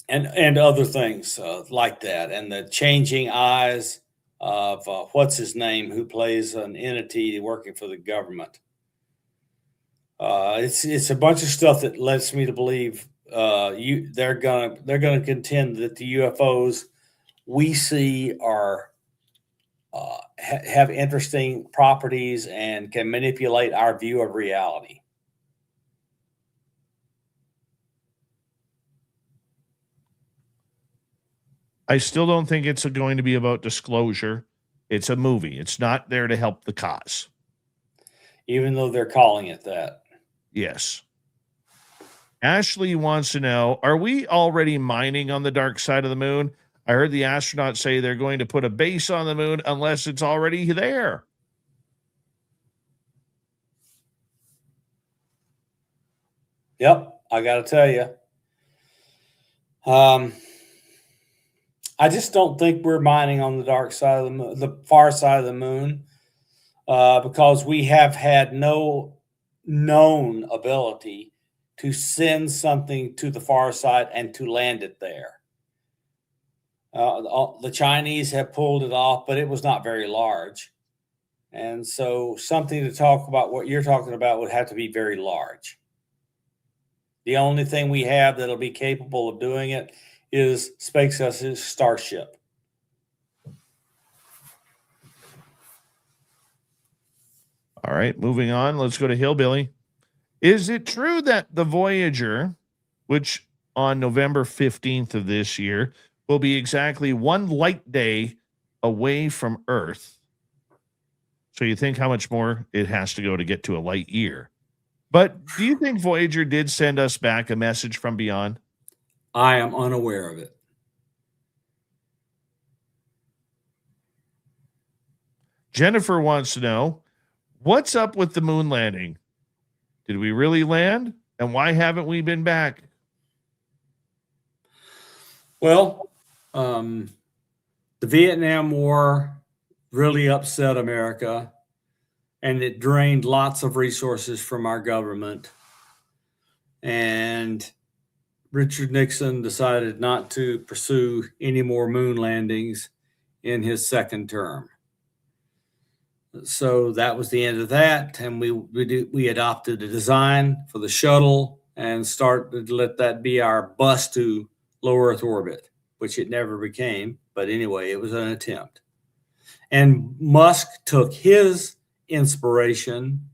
other things like that, and the changing eyes of what's his name, who plays an entity working for the government. It's a bunch of stuff that lets me to believe they're gonna contend that the UFOs we see are have interesting properties and can manipulate our view of reality. I still don't think it's going to be about disclosure. It's a movie. It's not there to help the cause. Even though they're calling it that. Yes. Ashley wants to know, are we already mining on the dark side of the moon? I heard the astronauts say they're going to put a base on the moon unless it's already there. Yep, I got to tell you. I just don't think we're mining on the dark side of the moon, the far side of the moon, because we have had no known ability to send something to the far side and to land it there. The Chinese have pulled it off, but it was not very large. And so something to talk about what you're talking about would have to be very large. The only thing we have that'll be capable of doing it is SpaceX's Starship. All right, moving on. Let's go to Hillbilly. Is it true that the Voyager, which on November 15th of this year, will be exactly one light day away from Earth? So you think how much more it has to go to get to a light year. But do you think Voyager did send us back a message from beyond? I am unaware of it. Jennifer wants to know, what's up with the moon landing? Did we really land? And why haven't we been back? Well, the Vietnam War really upset America, and it drained lots of resources from our government. And Richard Nixon decided not to pursue any more moon landings in his second term. So that was the end of that, and we adopted a design for the shuttle and started to let that be our bus to low Earth orbit, which it never became. But anyway, it was an attempt. And Musk took his inspiration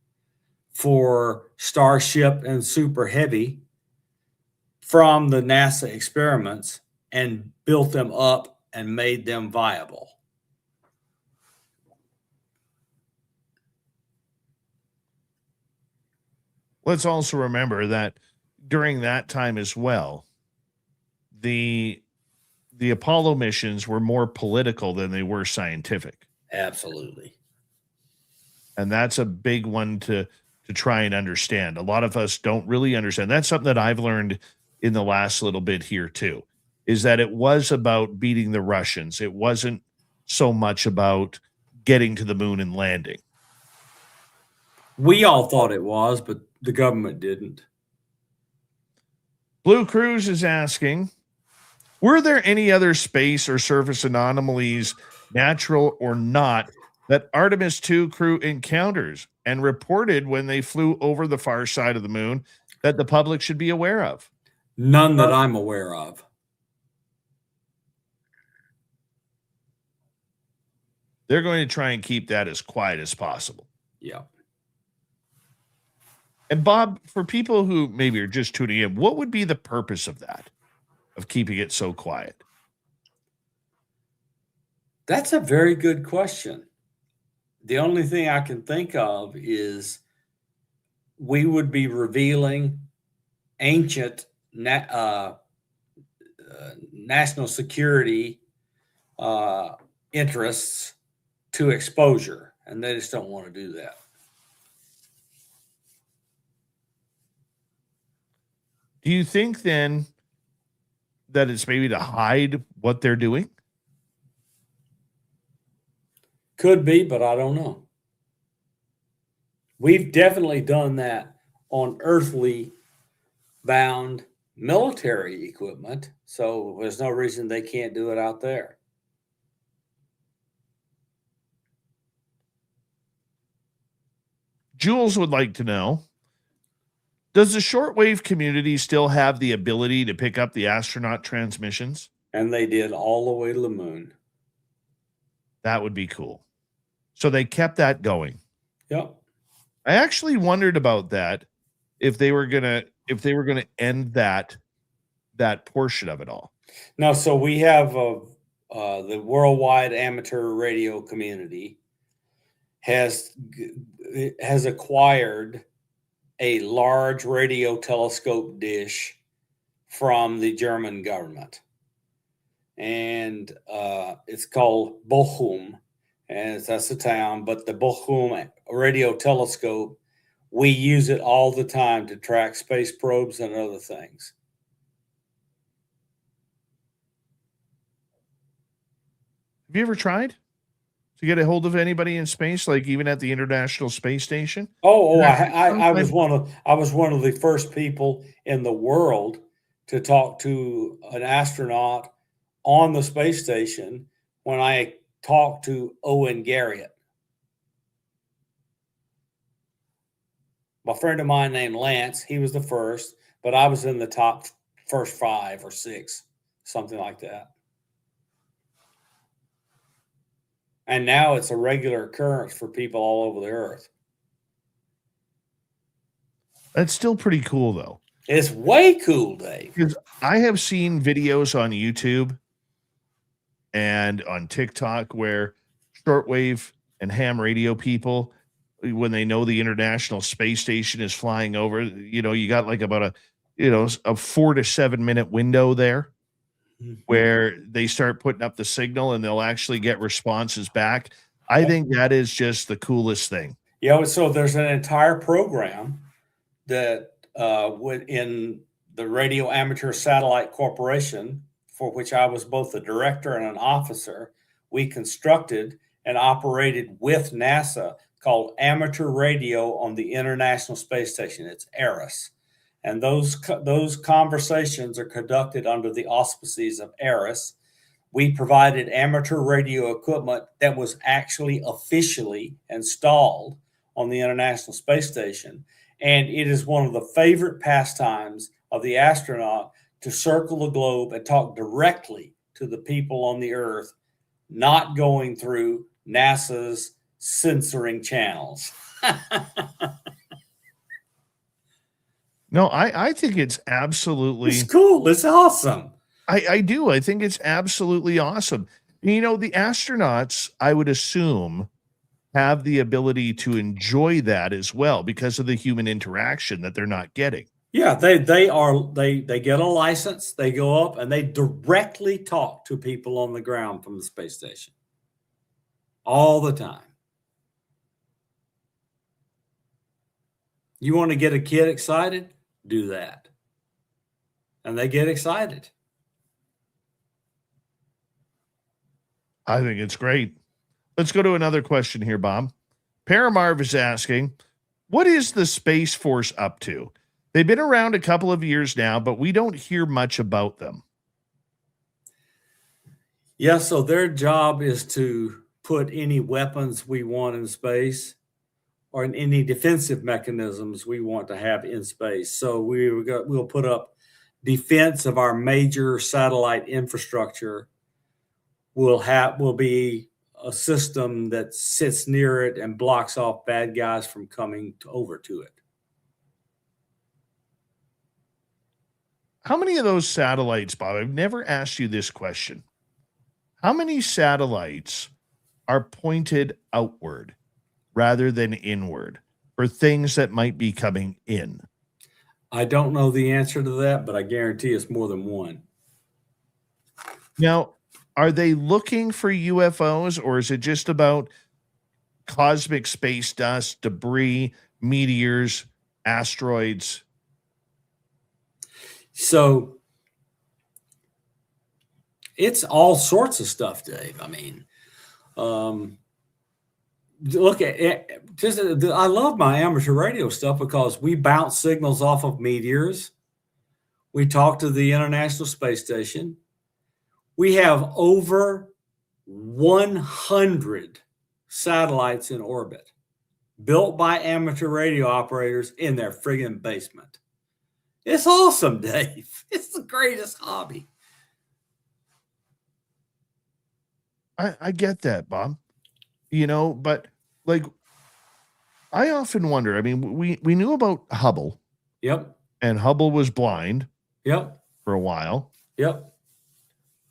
for Starship and Super Heavy from the NASA experiments and built them up and made them viable. Let's also remember that during that time as well, the Apollo missions were more political than they were scientific. Absolutely. And that's a big one to try and understand. A lot of us don't really understand. That's something that I've learned in the last little bit here too, is that it was about beating the Russians. It wasn't so much about getting to the moon and landing. We all thought it was, but the government didn't. Blue Cruz is asking, were there any other space or surface anomalies, natural or not, that Artemis II crew encounters and reported when they flew over the far side of the moon that the public should be aware of? None that I'm aware of. They're going to try and keep that as quiet as possible. Yeah. And Bob, for people who maybe are just tuning in, what would be the purpose of that, of keeping it so quiet? That's a very good question. The only thing I can think of is we would be revealing ancient national security interests to exposure, and they just don't want to do that. Do you think then that it's maybe to hide what they're doing? Could be, but I don't know. We've definitely done that on earthly bound military equipment, so there's no reason they can't do it out there. Jules would like to know, does the shortwave community still have the ability to pick up the astronaut transmissions? And they did all the way to the moon. That would be cool. So they kept that going. Yep. I actually wondered about that, if they were gonna end that portion of it all. Now, so we have the worldwide amateur radio community has acquired a large radio telescope dish from the German government. And it's called Bochum, and that's the town. But the Bochum radio telescope, we use it all the time to track space probes and other things. Have you ever tried to get a hold of anybody in space, like even at the International Space Station? I was one of the first people in the world to talk to an astronaut on the space station when I talked to Owen Garriott. A friend of mine named Lance, he was the first, but I was in the top first 5 or 6, something like that. And now it's a regular occurrence for people all over the earth. That's still pretty cool, though. It's way cool, Dave. Because I have seen videos on YouTube and on TikTok where shortwave and ham radio people, when they know the International Space Station is flying over, you got like about a 4 to 7 minute window there where they start putting up the signal and they'll actually get responses back. I think that is just the coolest thing. Yeah, so there's an entire program that in the Radio Amateur Satellite Corporation, for which I was both a director and an officer, we constructed and operated with NASA, called Amateur Radio on the International Space Station. It's ARIS. And those conversations are conducted under the auspices of ARIS. We provided amateur radio equipment that was actually officially installed on the International Space Station. And it is one of the favorite pastimes of the astronaut to circle the globe and talk directly to the people on the Earth, not going through NASA's censoring channels. No, I think it's absolutely... It's cool. It's awesome. I do. I think it's absolutely awesome. The astronauts, I would assume, have the ability to enjoy that as well because of the human interaction that they're not getting. Yeah, they get a license, they go up and they directly talk to people on the ground from the space station all the time. You want to get a kid excited? Do that. And they get excited. I think it's great. Let's go to another question here, Bob. Paramarv is asking, what is the Space Force up to? They've been around a couple of years now, but we don't hear much about them. Yeah, so their job is to put any weapons we want in space or in any defensive mechanisms we want to have in space. So we'll put up defense of our major satellite infrastructure. Will be a system that sits near it and blocks off bad guys from coming over to it. How many of those satellites, Bob? I've never asked you this question. How many satellites are pointed outward rather than inward for things that might be coming in? I don't know the answer to that, but I guarantee it's more than one. Now, are they looking for UFOs, or is it just about cosmic space dust, debris, meteors, asteroids? So it's all sorts of stuff, Dave. I mean, look at it. I love my amateur radio stuff because we bounce signals off of meteors. We talk to the International Space Station. We have over 100 satellites in orbit built by amateur radio operators in their friggin' basement. It's awesome, Dave. It's the greatest hobby. I get that, Bob. But like, I often wonder, I mean, we knew about Hubble. Yep. And Hubble was blind. Yep. For a while. Yep.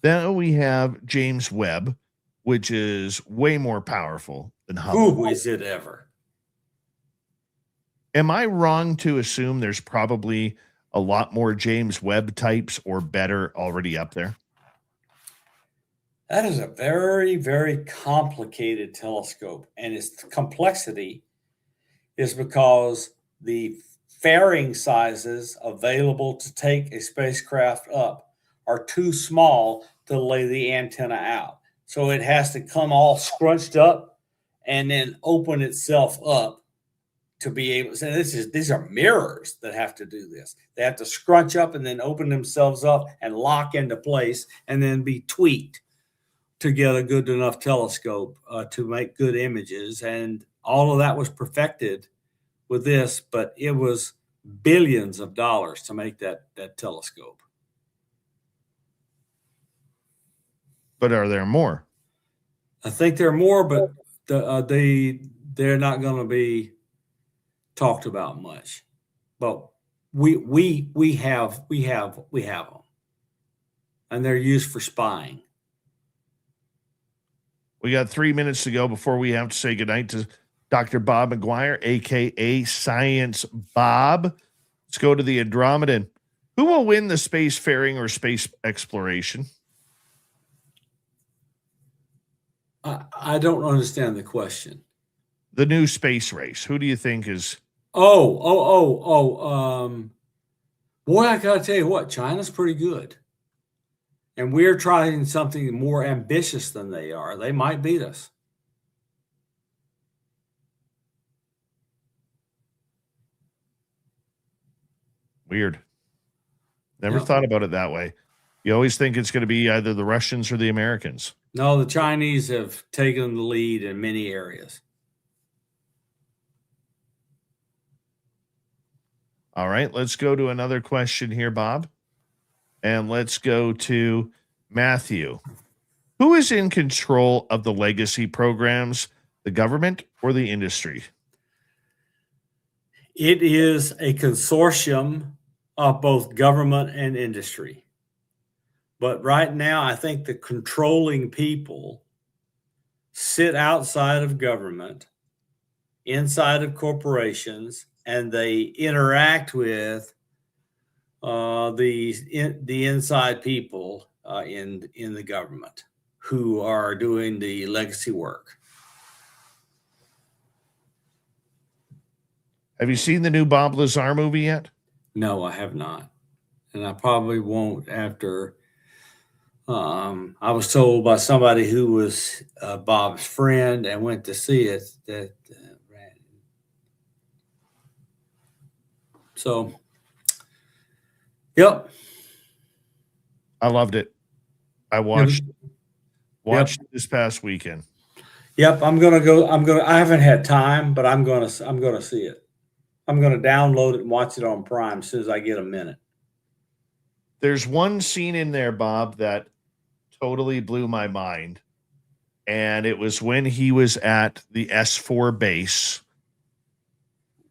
Then we have James Webb, which is way more powerful than Hubble. Who is it ever? Am I wrong to assume there's probably a lot more James Webb types or better already up there? That is a very, very complicated telescope, and its complexity is because the fairing sizes available to take a spacecraft up are too small to lay the antenna out. So it has to come all scrunched up and then open itself up to be able to say these are mirrors that have to do this. They have to scrunch up and then open themselves up and lock into place and then be tweaked to get a good enough telescope to make good images. And all of that was perfected with this, but it was billions of dollars to make that telescope. But are there more? I think there are more, but they're not going to be talked about much. But we have them, and they're used for spying. We got 3 minutes to go before we have to say goodnight to Dr. Bob McGwier, a.k.a. Science Bob. Let's go to the Andromedan. Who will win the spacefaring or space exploration? I don't understand the question. The new space race. Who do you think is... Boy, I got to tell you what, China's pretty good. And we're trying something more ambitious than they are. They might beat us. Weird. Never thought about it that way. You always think it's going to be either the Russians or the Americans. No, the Chinese have taken the lead in many areas. All right, let's go to another question here, Bob. And let's go to Matthew. Who is in control of the legacy programs, the government or the industry? It is a consortium of both government and industry. But right now, I think the controlling people sit outside of government, inside of corporations, and they interact with the inside people in the government who are doing the legacy work. Have you seen the new Bob Lazar movie yet? No, I have not, and I probably won't after. I was told by somebody who was Bob's friend and went to see it that. So, yep. I loved it. I watched it this past weekend. Yep, I haven't had time, but I'm gonna see it. I'm gonna download it and watch it on Prime as soon as I get a minute. There's one scene in there, Bob, that totally blew my mind. And it was when he was at the S4 base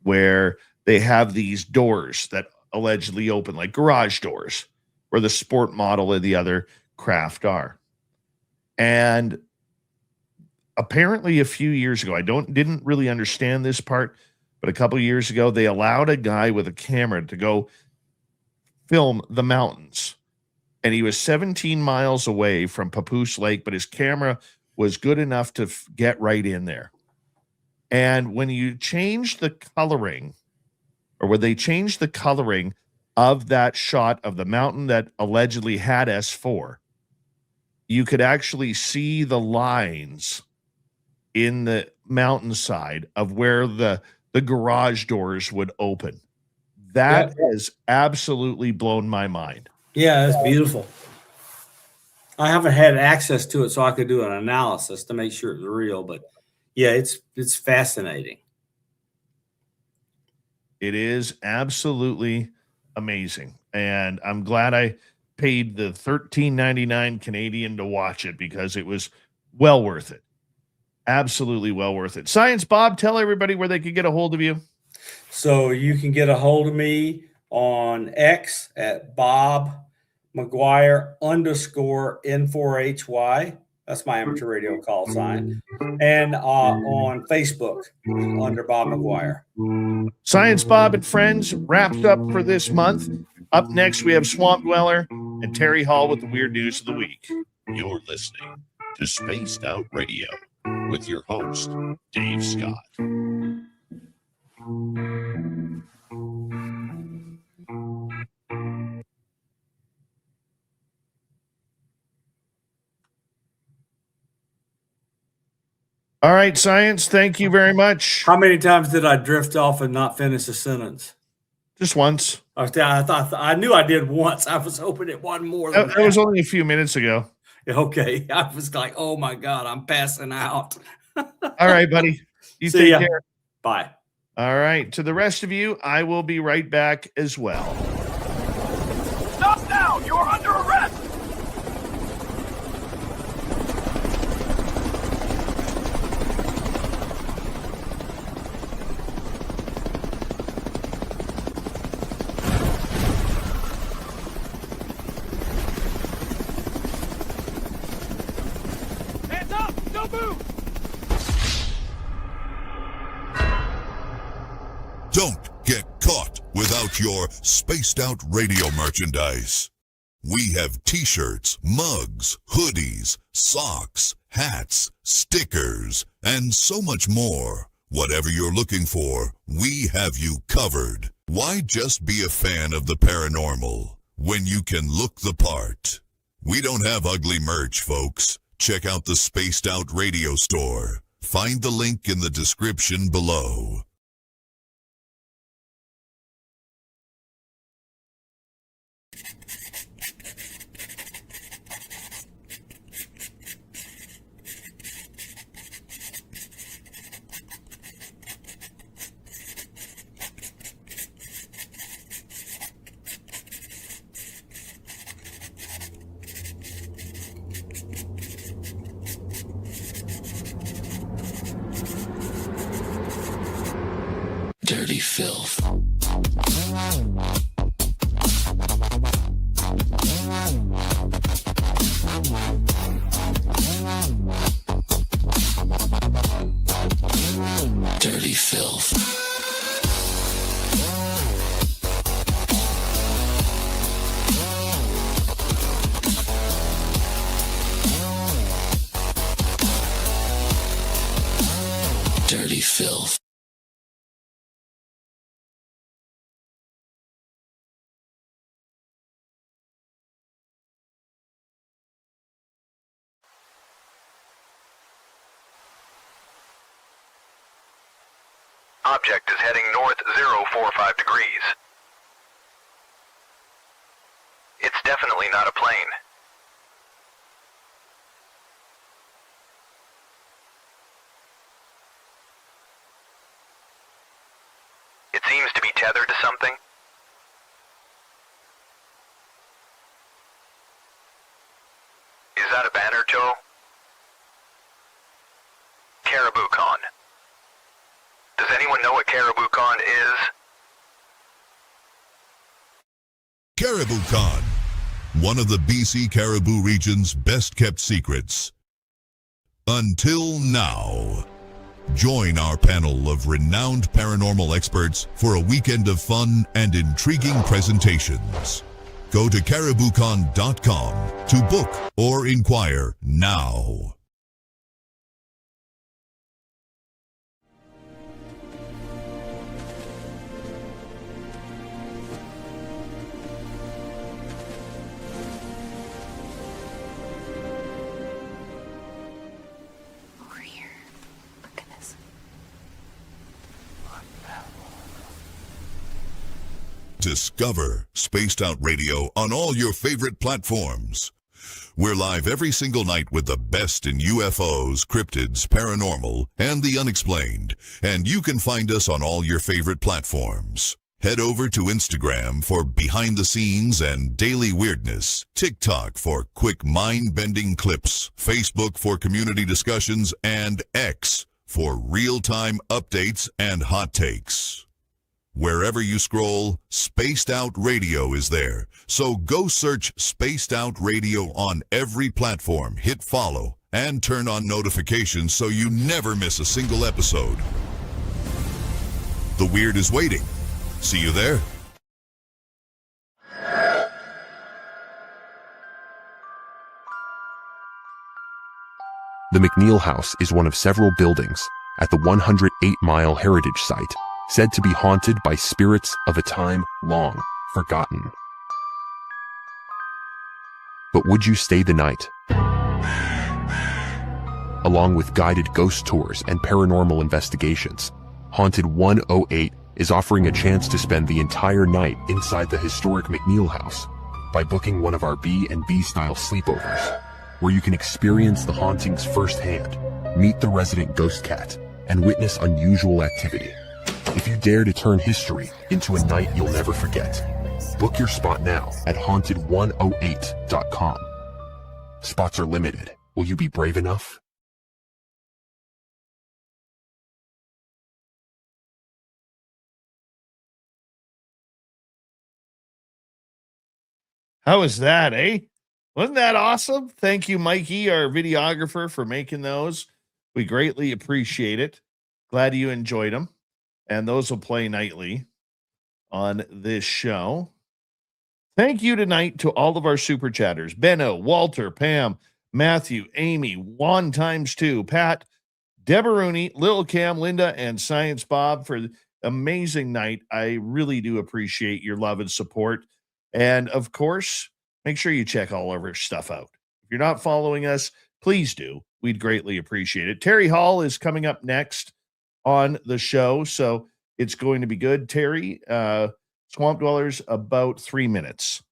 where they have these doors that allegedly open, like garage doors, where the sport model and the other craft are. And apparently a few years ago, I didn't really understand this part, but a couple of years ago, they allowed a guy with a camera to go film the mountains. And he was 17 miles away from Papoose Lake, but his camera was good enough to get right in there. And when you change the coloring, or when they changed the coloring of that shot of the mountain that allegedly had S4, you could actually see the lines in the mountainside of where the garage doors would open. That has absolutely blown my mind. Yeah, it's beautiful. I haven't had access to it so I could do an analysis to make sure it's real, but yeah, it's fascinating. It is absolutely amazing. And I'm glad I paid the $13.99 Canadian to watch it because it was well worth it. Absolutely well worth it. Science Bob, tell everybody where they could get a hold of you. So you can get a hold of me on X at Bob McGwier _N4HY. That's my amateur radio call sign. And on Facebook under Bob McGwier. Science Bob and Friends wraps up for this month. Up next, we have Swamp Dweller and Terry Hall with the weird news of the week. You're listening to Spaced Out Radio with your host, Dave Scott. All right, Science, thank you very much. How many times did I drift off and not finish a sentence? Just once. I knew I did once. I was hoping it wasn't more than that. That was only a few minutes ago. Okay. I was like, oh my God, I'm passing out. All right, buddy. You See take ya. care. Bye. All right. To the rest of you, I will be right back as well. Stop now! You're under arrest! Hands up! Don't move! Don't get caught without your spaced out radio merchandise. We have t-shirts, mugs, hoodies, socks, hats, stickers, and so much more. Whatever you're looking for, we have you covered. Why just be a fan of the paranormal when you can look the part? We don't have ugly merch, folks. Check out the Spaced Out Radio store. Find the link in the description below. Dirty filth. Dirty filth. Dirty filth. Object is heading north 045 degrees. It's definitely not a plane. It seems to be tethered to something. Is that a banner, Joe? Caribou Con. Does anyone know what Caribou Con is? Caribou Con, one of the BC Caribou region's best kept secrets. Until now. Join our panel of renowned paranormal experts for a weekend of fun and intriguing presentations. Go to cariboucon.com to book or inquire now. Over here. Look at this. Discover Spaced Out Radio on all your favorite platforms. We're live every single night with the best in UFOs, cryptids, paranormal, and the unexplained, and you can find us on all your favorite platforms. Head over to Instagram for behind the scenes and daily weirdness, TikTok for quick mind-bending clips, Facebook for community discussions, and X for real-time updates and hot takes. Wherever you scroll, Spaced Out Radio is there. So go search Spaced Out Radio on every platform, hit follow, and turn on notifications so you never miss a single episode. The weird is waiting. See you there. The McNeil House is one of several buildings at the 108-mile heritage site said to be haunted by spirits of a time long forgotten. But would you stay the night? Along with guided ghost tours and paranormal investigations, Haunted 108 is offering a chance to spend the entire night inside the historic McNeil House by booking one of our B&B style sleepovers, where you can experience the hauntings firsthand, meet the resident ghost cat, and witness unusual activity. If you dare to turn history into a night you'll never forget, book your spot now at haunted108.com. Spots are limited. Will you be brave enough? How was that, eh? Wasn't that awesome? Thank you, Mikey, our videographer, for making those. We greatly appreciate it. Glad you enjoyed them. And those will play nightly on this show. Thank you tonight to all of our super chatters. Benno, Walter, Pam, Matthew, Amy, Juan ×2, Pat, Deborah Rooney, Lil Cam, Linda, and Science Bob for the amazing night. I really do appreciate your love and support. And of course, make sure you check all of our stuff out. If you're not following us, please do. We'd greatly appreciate it. Terry Hall is coming up next on the show, so it's going to be good. Terry, Swamp Dwellers, about 3 minutes.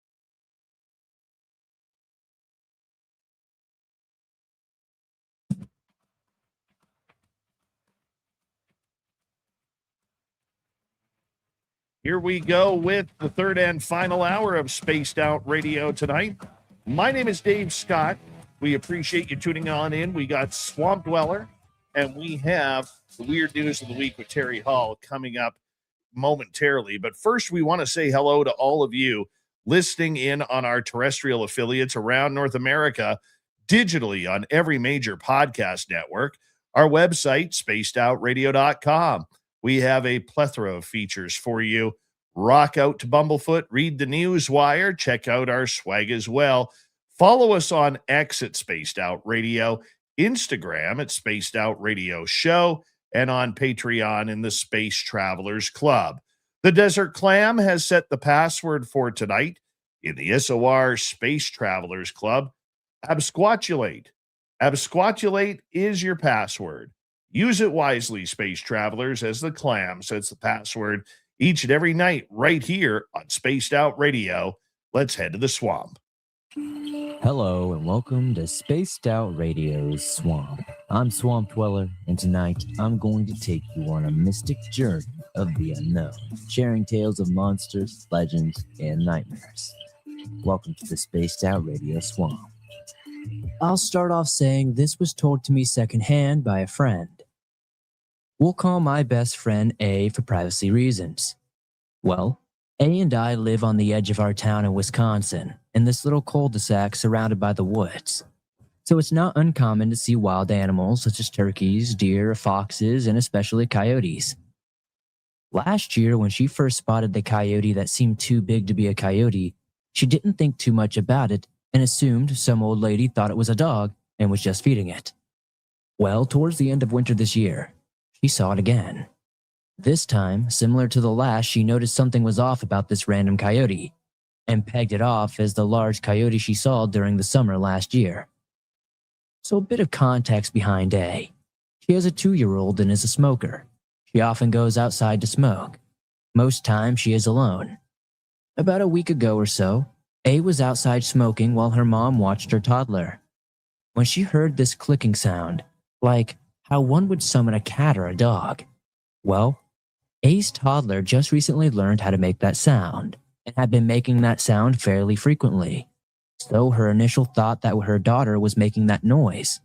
Here we go with the third and final hour of Spaced Out Radio tonight. My name is Dave Scott. We appreciate you tuning on in. We got Swamp Dweller, and we have the Weird News of the Week with Terry Hall coming up momentarily. But first, we want to say hello to all of you listening in on our terrestrial affiliates around North America, digitally on every major podcast network. Our website, spacedoutradio.com. We have a plethora of features for you. Rock out to Bumblefoot, read the news wire, check out our swag as well. Follow us on X at Spaced Out Radio, Instagram at Spaced Out Radio Show, and on Patreon in the Space Travelers Club. The Desert Clam has set the password for tonight in the SOR Space Travelers Club. Absquatulate. Absquatulate is your password. Use it wisely, Space Travelers, as the Clam sets the password each and every night right here on Spaced Out Radio. Let's head to the swamp. Hello and welcome to Spaced Out Radio's Swamp. I'm Swamp Dweller, and tonight I'm going to take you on a mystic journey of the unknown, sharing tales of monsters, legends, and nightmares. Welcome to the Spaced Out Radio Swamp. I'll start off saying this was told to me secondhand by a friend. We'll call my best friend A for privacy reasons. Well, A and I live on the edge of our town in Wisconsin, in this little cul-de-sac surrounded by the woods. So it's not uncommon to see wild animals such as turkeys, deer, foxes, and especially coyotes. Last year, when she first spotted the coyote that seemed too big to be a coyote, she didn't think too much about it and assumed some old lady thought it was a dog and was just feeding it. Well, towards the end of winter this year, she saw it again. This time, similar to the last, she noticed something was off about this random coyote and pegged it off as the large coyote she saw during the summer last year. So a bit of context behind A. She has a 2-year-old and is a smoker. She often goes outside to smoke. Most times she is alone. About a week ago or so, A was outside smoking while her mom watched her toddler. When she heard this clicking sound, like how one would summon a cat or a dog, well, A's toddler just recently learned how to make that sound and had been making that sound fairly frequently. So her initial thought that her daughter was making that noise.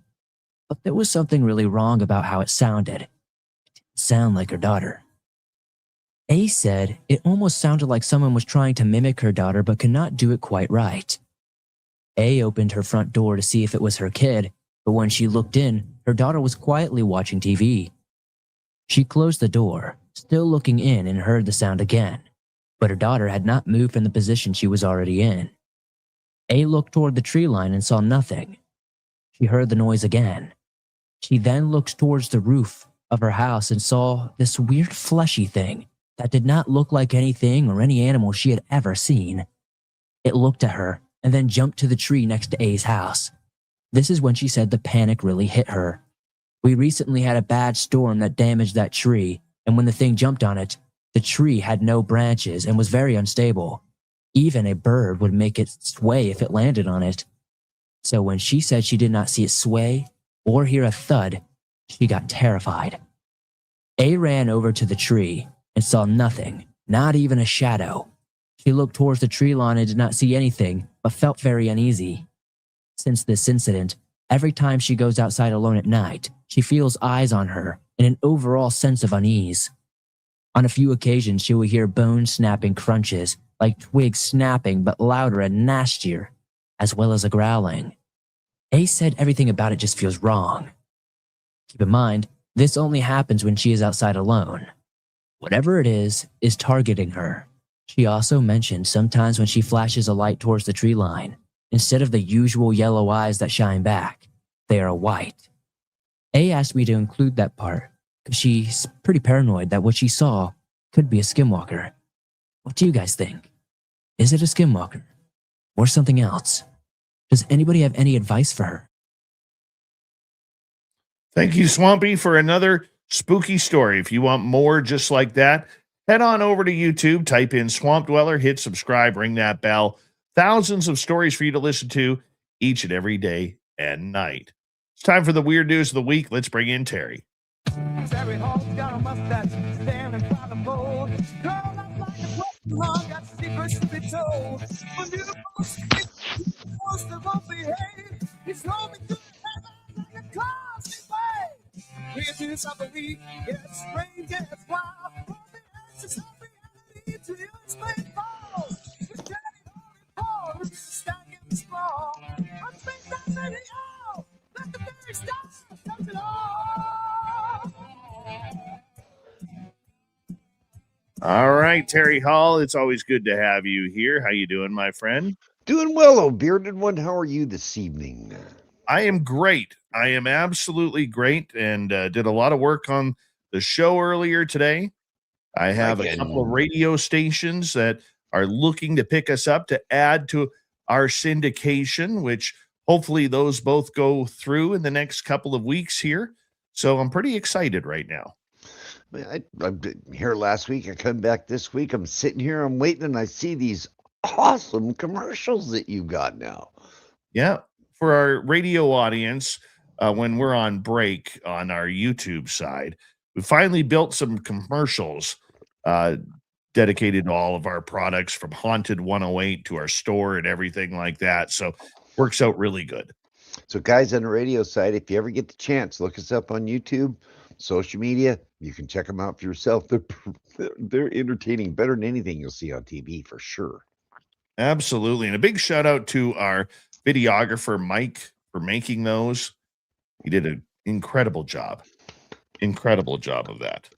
But there was something really wrong about how it sounded. It didn't sound like her daughter. A said it almost sounded like someone was trying to mimic her daughter but could not do it quite right. A opened her front door to see if it was her kid, but when she looked in, her daughter was quietly watching TV. She closed the door, still looking in, and heard the sound again, but her daughter had not moved from the position she was already in. A looked toward the tree line and saw nothing. She heard the noise again. She then looked towards the roof of her house and saw this weird fleshy thing that did not look like anything or any animal she had ever seen. It looked at her and then jumped to the tree next to A's house. This is when she said the panic really hit her. We recently had a bad storm that damaged that tree, and when the thing jumped on it, the tree had no branches and was very unstable. Even a bird would make it sway if it landed on it. So when she said she did not see it sway or hear a thud, she got terrified. A ran over to the tree and saw nothing, not even a shadow. She looked towards the tree line and did not see anything, but felt very uneasy. Since this incident, every time she goes outside alone at night, she feels eyes on her and an overall sense of unease. On a few occasions, she will hear bone-snapping crunches, like twigs snapping but louder and nastier, as well as a growling. A said everything about it just feels wrong. Keep in mind, this only happens when she is outside alone. Whatever it is targeting her. She also mentioned sometimes when she flashes a light towards the tree line, instead of the usual yellow eyes that shine back, they are white. A asked me to include that part because she's pretty paranoid that what she saw could be a skinwalker. What do you guys think? Is it a skinwalker or something else? Does anybody have any advice for her? Thank you, Swampy, for another spooky story. If you want more just like that, head on over to YouTube, type in Swamp Dweller, hit subscribe, ring that bell. Thousands of stories for you to listen to each and every day and night. It's time for the weird news of the week. Let's bring in Terry. Terry Hall's got a mustache, standing by the pole. Girl, I'm like a broken heart, got secrets to be told. When you supposed to won't behave, he's roaming through heaven like a cosmic wave. Creatures of the week, yes, strange, yes, wild. For the answers of reality to you explain all. With Terry Hall and Paul, with the stack and the sprawl. I'm spent down ready all. Let the very stars touch it all. All right, Terry Hall, it's always good to have you here. How you doing, my friend? Doing well, oh bearded one. How are you this evening? I am great. I am absolutely great, and did a lot of work on the show earlier today. I have a couple of radio stations that are looking to pick us up to add to our syndication, which hopefully those both go through in the next couple of weeks here. So I'm pretty excited right now. I'm here last week. I come back this week. I'm sitting here. I'm waiting, and I see these awesome commercials that you got now. Yeah. For our radio audience, when we're on break on our YouTube side, we finally built some commercials dedicated to all of our products, from Haunted 108 to our store and everything like that. So works out really good. So guys on the radio side, if you ever get the chance, look us up on YouTube, social media. You can check them out for yourself. They're entertaining, better than anything you'll see on TV for sure. Absolutely. And a big shout out to our videographer, Mike, for making those. He did an incredible job. Incredible job of that.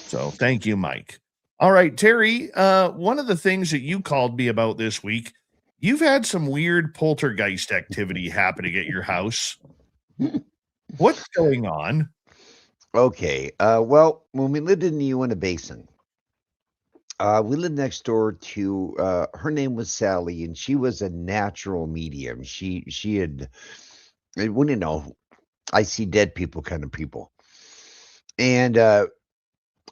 So thank you, Mike. All right, Terry, one of the things that you called me about this week, you've had some weird poltergeist activity happening at your house. What's going on? Okay. Well, when we lived in the Uinta Basin, we lived next door to her name was Sally, and she was a natural medium. She had, when you know, I see dead people kind of people. And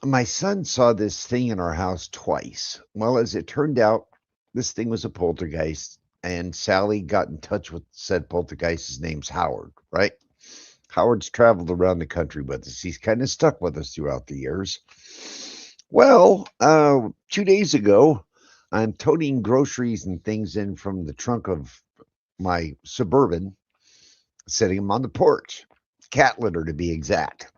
my son saw this thing in our house twice. Well, as it turned out, this thing was a poltergeist, and Sally got in touch with said poltergeist. His name's Howard, right? Howard's traveled around the country with us. He's kind of stuck with us throughout the years. Well, 2 days ago, I'm toting groceries and things in from the trunk of my Suburban, setting them on the porch. Cat litter, to be exact.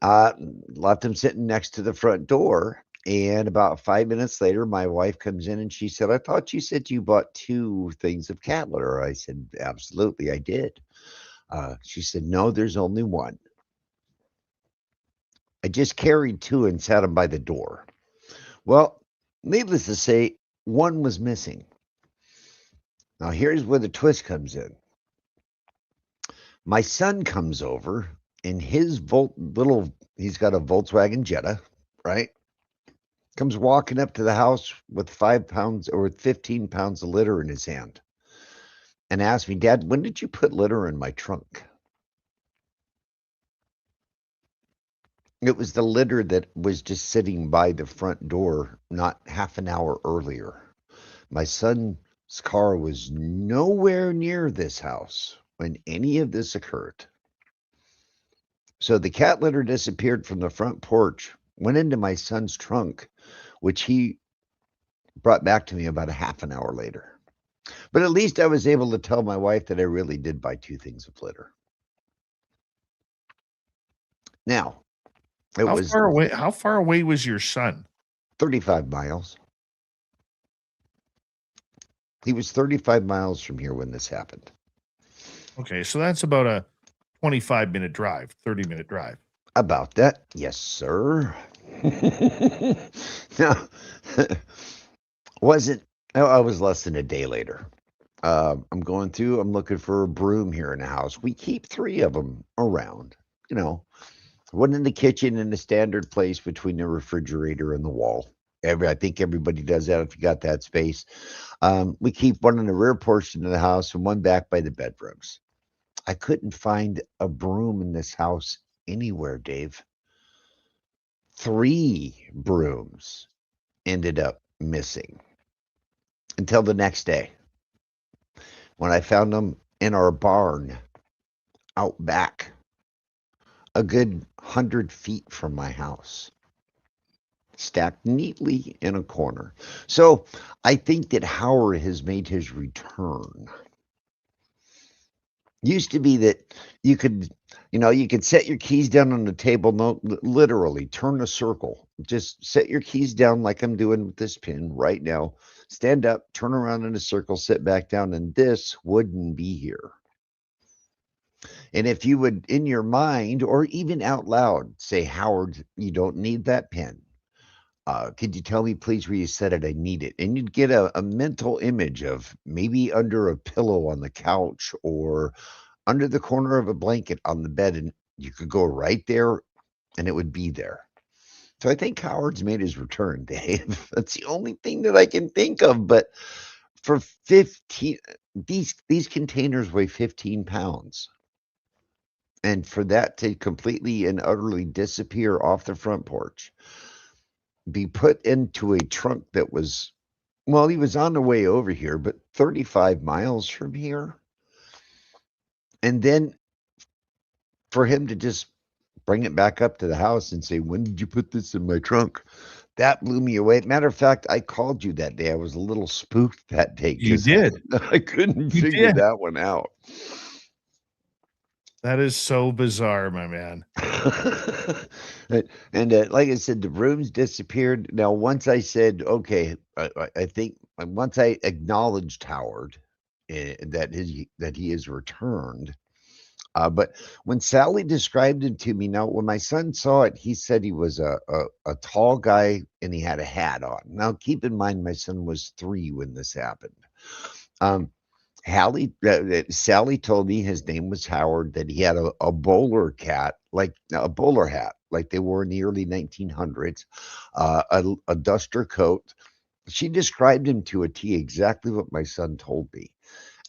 Left him sitting next to the front door. And about 5 minutes later, my wife comes in and she said, I thought you said you bought 2 things of cat litter. I said, absolutely, I did. She said, no, there's only one. I just carried 2 and sat them by the door. Well, needless to say, one was missing. Now, here's where the twist comes in. My son comes over in his he's got a Volkswagen Jetta, right? Comes walking up to the house with 5 pounds or 15 pounds of litter in his hand and asked me, Dad, when did you put litter in my trunk? It was the litter that was just sitting by the front door not half an hour earlier. My son's car was nowhere near this house when any of this occurred. So the cat litter disappeared from the front porch, went into my son's trunk, which he brought back to me about a half an hour later. But at least I was able to tell my wife that I really did buy 2 things of litter. Now, How far away was your son? 35 miles. He was 35 miles from here when this happened. Okay, so that's about a 25-minute drive, 30-minute drive. About that, yes, sir. No, I was less than a day later. I'm looking for a broom here in the house. We keep 3 of them around, one in the kitchen in the standard place between the refrigerator and the wall. I think everybody does that if you got that space. We keep one in the rear portion of the house and one back by the bedrooms. I couldn't find a broom in this house anywhere, Dave. 3 brooms ended up missing until the next day when I found them in our barn out back, a good 100 feet from my house, stacked neatly in a corner. So I think that Howard has made his return. Used to be that you could set your keys down on the table, no, literally turn a circle. Just set your keys down like I'm doing with this pin right now. Stand up, turn around in a circle, sit back down, and this wouldn't be here. And if you would, in your mind or even out loud, say, Howard, you don't need that pen. Could you tell me, please, where you said it? I need it. And you'd get a mental image of maybe under a pillow on the couch or under the corner of a blanket on the bed. And you could go right there and it would be there. So I think Howard's made his return, Dave. That's the only thing that I can think of. But for 15, these containers weigh 15 pounds. And for that to completely and utterly disappear off the front porch, be put into a trunk that was, well, he was on the way over here, but 35 miles from here. And then for him to just bring it back up to the house and say, when did you put this in my trunk? That blew me away. Matter of fact, I called you that day. I was a little spooked that day. You did. I couldn't figure that one out. That is so bizarre, my man. And like I said, the brooms disappeared. Now, once I said, okay, I think once I acknowledged Howard that he is returned. But when Sally described him to me, now when my son saw it, he said he was a tall guy and he had a hat on. Now, keep in mind, my son was 3 when this happened. Sally told me his name was Howard, that he had a bowler hat, like they wore in the early 1900s, a duster coat. She described him to a T, exactly what my son told me.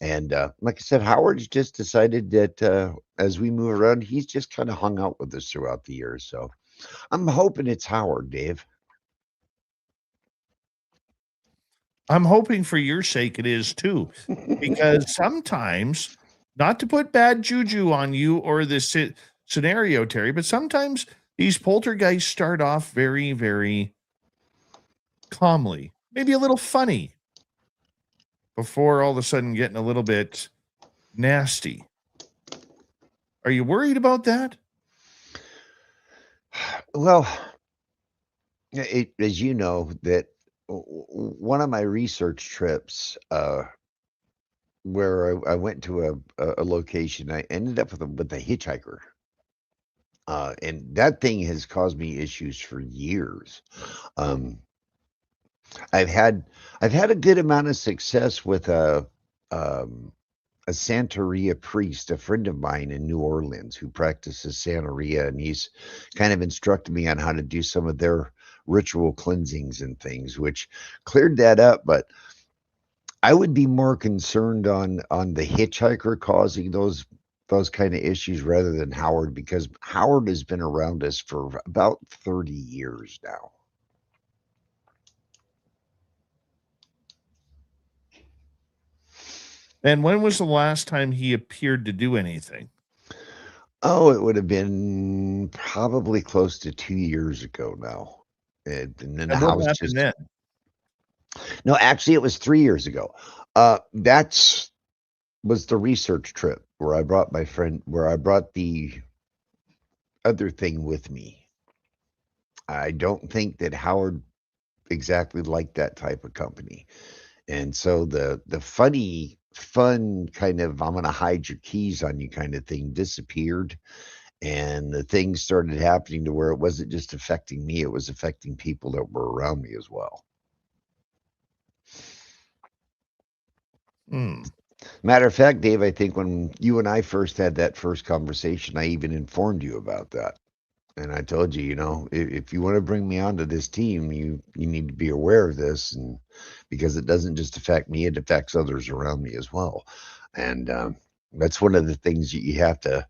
And like I said, Howard's just decided that as we move around, he's just kind of hung out with us throughout the years. So I'm hoping it's Howard, Dave. I'm hoping for your sake it is too, because sometimes, not to put bad juju on you or this scenario, Terry, but sometimes these poltergeists start off very, very calmly, maybe a little funny, before all of a sudden getting a little bit nasty. Are you worried about that? Well, as you know, that one of my research trips, where I went to a location, I ended up with a hitchhiker. And that thing has caused me issues for years. Um, I've had I've had a good amount of success with a Santeria priest, a friend of mine in New Orleans who practices Santeria, and he's kind of instructed me on how to do some of their ritual cleansings and things, which cleared that up. But I would be more concerned on the hitchhiker causing those kind of issues rather than Howard, because Howard has been around us for about 30 years now. And when was the last time he appeared to do anything? Oh, it would have been probably close to 2 years ago now. And then the And what house happened just then? No, actually it was 3 years ago. That's was the research trip where I brought the other thing with me. I don't think that Howard exactly liked that type of company. And so the fun kind of I'm gonna hide your keys on you kind of thing disappeared, and the things started happening to where it wasn't just affecting me, it was affecting people that were around me as well. Matter of fact, Dave, I think when you and I first had that first conversation, I even informed you about that. And I told you, if you want to bring me onto this team, you need to be aware of this, and because it doesn't just affect me, it affects others around me as well. And that's one of the things that you have to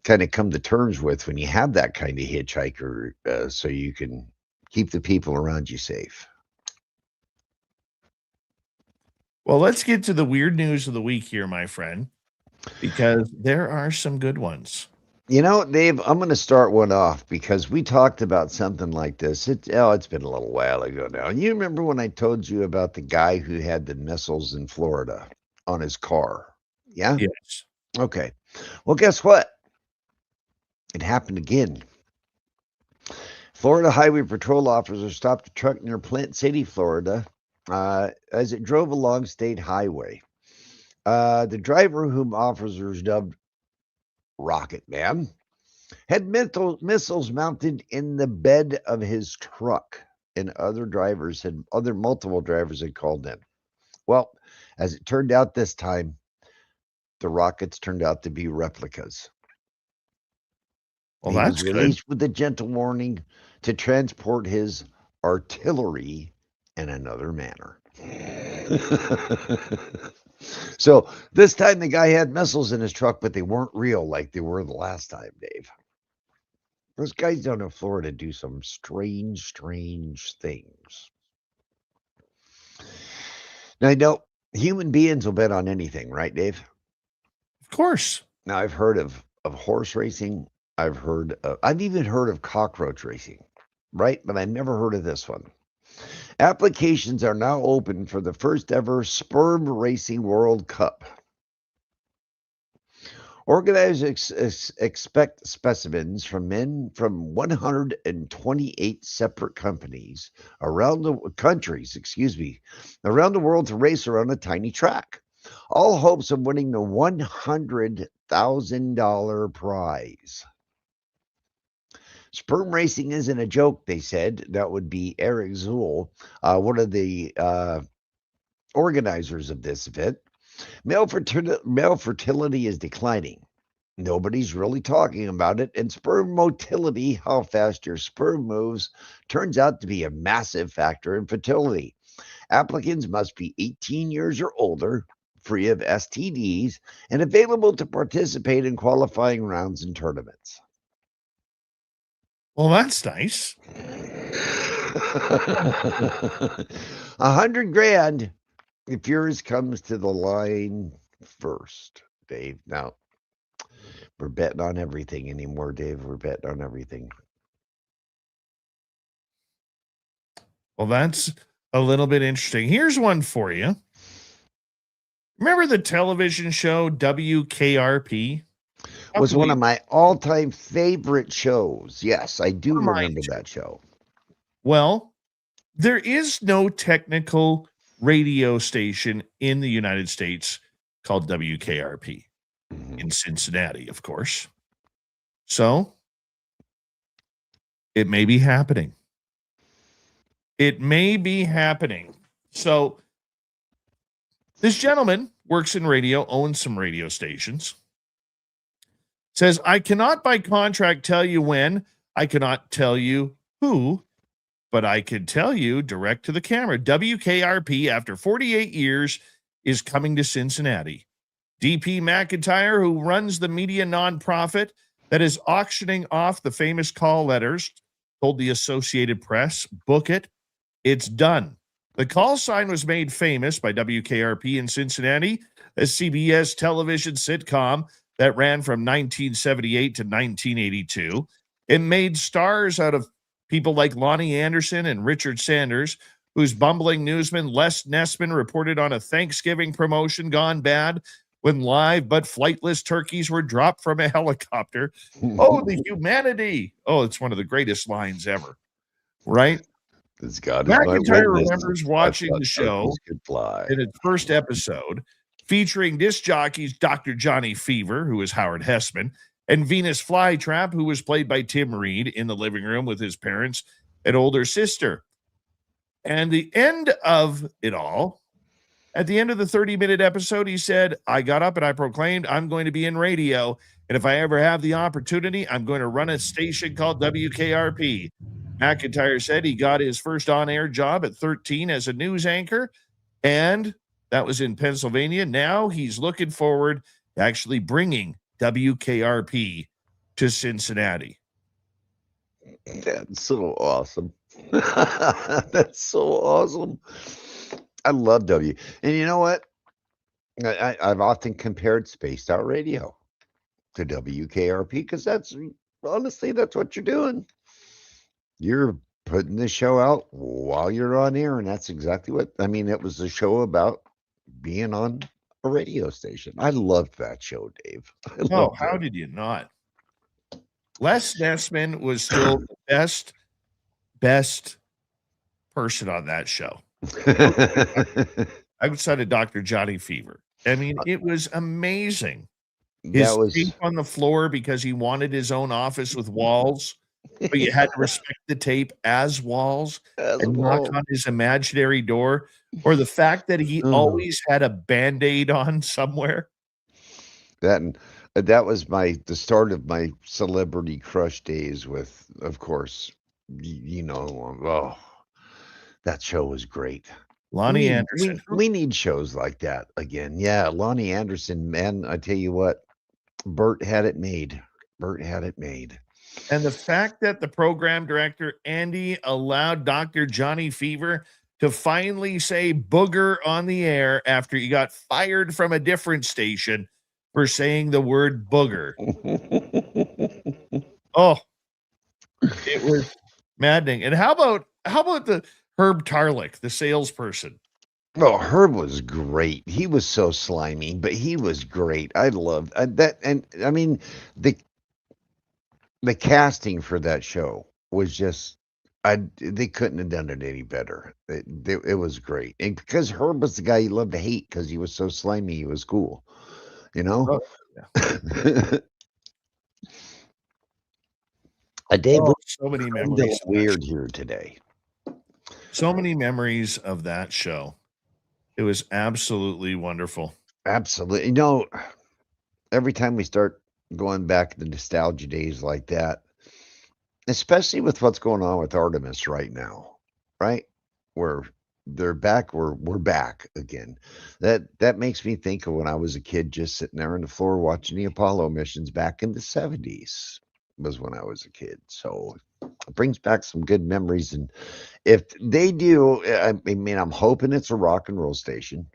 kind of come to terms with when you have that kind of hitchhiker, so you can keep the people around you safe. Well, let's get to the weird news of the week here, my friend, because there are some good ones. Dave, I'm going to start one off because we talked about something like this. It's been a little while ago now. You remember when I told you about the guy who had the missiles in Florida on his car? Yeah? Yes. Okay. Well, guess what? It happened again. Florida Highway Patrol officers stopped a truck near Plant City, Florida, as it drove along State Highway. The driver, whom officers dubbed Rocket Man, had missiles mounted in the bed of his truck, and multiple drivers had called in. Well, as it turned out this time, the rockets turned out to be replicas. Well, He that's was released with a gentle warning to transport his artillery in another manner. So this time the guy had missiles in his truck, but they weren't real like they were the last time, Dave. Those guys down in Florida do some strange things. Now, I know human beings will bet on anything, right, Dave? Of course. Now, I've heard of horse racing. I've even heard of cockroach racing, right? But I never heard of this one. Applications are now open for the first ever Sperm Racing World Cup. Organizers expect specimens from 128 separate countries around the world to race around a tiny track. All hopes of winning the $100,000 prize. Sperm racing isn't a joke, they said. That would be Eric Zool, one of the organizers of this event. Male fertility is declining. Nobody's really talking about it. And sperm motility, how fast your sperm moves, turns out to be a massive factor in fertility. Applicants must be 18 years or older, free of STDs, and available to participate in qualifying rounds and tournaments. Well, that's nice. $100,000 if yours comes to the line first, Dave. Now, we're betting on everything anymore, Dave. We're betting on everything. Well, that's a little bit interesting. Here's one for you. Remember the television show WKRP? was one of my all-time favorite shows. Yes, I do remember that show. Well, there is no technical radio station in the United States called WKRP in Cincinnati, of course. So it may be happening. It may be happening. So this gentleman works in radio, owns some radio stations. Says, I cannot by contract tell you when, I cannot tell you who, but I can tell you direct to the camera. WKRP, after 48 years, is coming to Cincinnati. DP McIntyre, who runs the media nonprofit that is auctioning off the famous call letters, told the Associated Press, book it. It's done. The call sign was made famous by WKRP in Cincinnati, a CBS television sitcom that ran from 1978 to 1982. It made stars out of people like Lonnie Anderson and Richard Sanders, whose bumbling newsman Les Nessman reported on a Thanksgiving promotion gone bad when live but flightless turkeys were dropped from a helicopter. Oh, the humanity. Oh, it's one of the greatest lines ever, right? McIntyre remembers watching the show in its first episode, featuring disc jockeys Dr. Johnny Fever, who was Howard Hessman, and Venus Flytrap, who was played by Tim Reed, in the living room with his parents and older sister. And the end of it all, at the end of the 30-minute episode, he said, I got up and I proclaimed I'm going to be in radio, and if I ever have the opportunity, I'm going to run a station called WKRP. McIntyre said he got his first on-air job at 13 as a news anchor, and that was in Pennsylvania. Now he's looking forward to actually bringing WKRP to Cincinnati. That's so awesome. That's so awesome. I love W. And you know what? I've often compared Spaced Out Radio to WKRP because honestly, that's what you're doing. You're putting the show out while you're on air, and that's exactly what, it was a show about being on a radio station. I loved that show, Dave. Oh, how did you not? Les Nessman was still the best person on that show. Outside of Dr. Johnny Fever. It was amazing. His tape on the floor because he wanted his own office with walls, but you had to respect the tape as walls and knock on his imaginary door, or the fact that he always had a Band-Aid on somewhere. That was the start of my celebrity crush days with, of course, that show was great. Lonnie Anderson. We need shows like that again. Yeah, Lonnie Anderson, man, I tell you what, Bert had it made. And the fact that the program director, Andy, allowed Dr. Johnny Fever to finally say booger on the air after he got fired from a different station for saying the word booger. Oh, it was maddening. And how about the Herb Tarlick, the salesperson? Oh, Herb was great. He was so slimy, but he was great. I loved that. And the casting for that show was just, they couldn't have done it any better. It was great. And because Herb was the guy you loved to hate because he was so slimy, he was cool. Oh, yeah. Dave, so many memories. Weird here today. So many memories of that show. It was absolutely wonderful. Absolutely. Every time we start going back to nostalgia days like that, especially with what's going on with Artemis right now, right? Where they're back, we're back again. That makes me think of when I was a kid just sitting there on the floor watching the Apollo missions back in the 70s was when I was a kid. So it brings back some good memories. And if they do, I'm hoping it's a rock and roll station,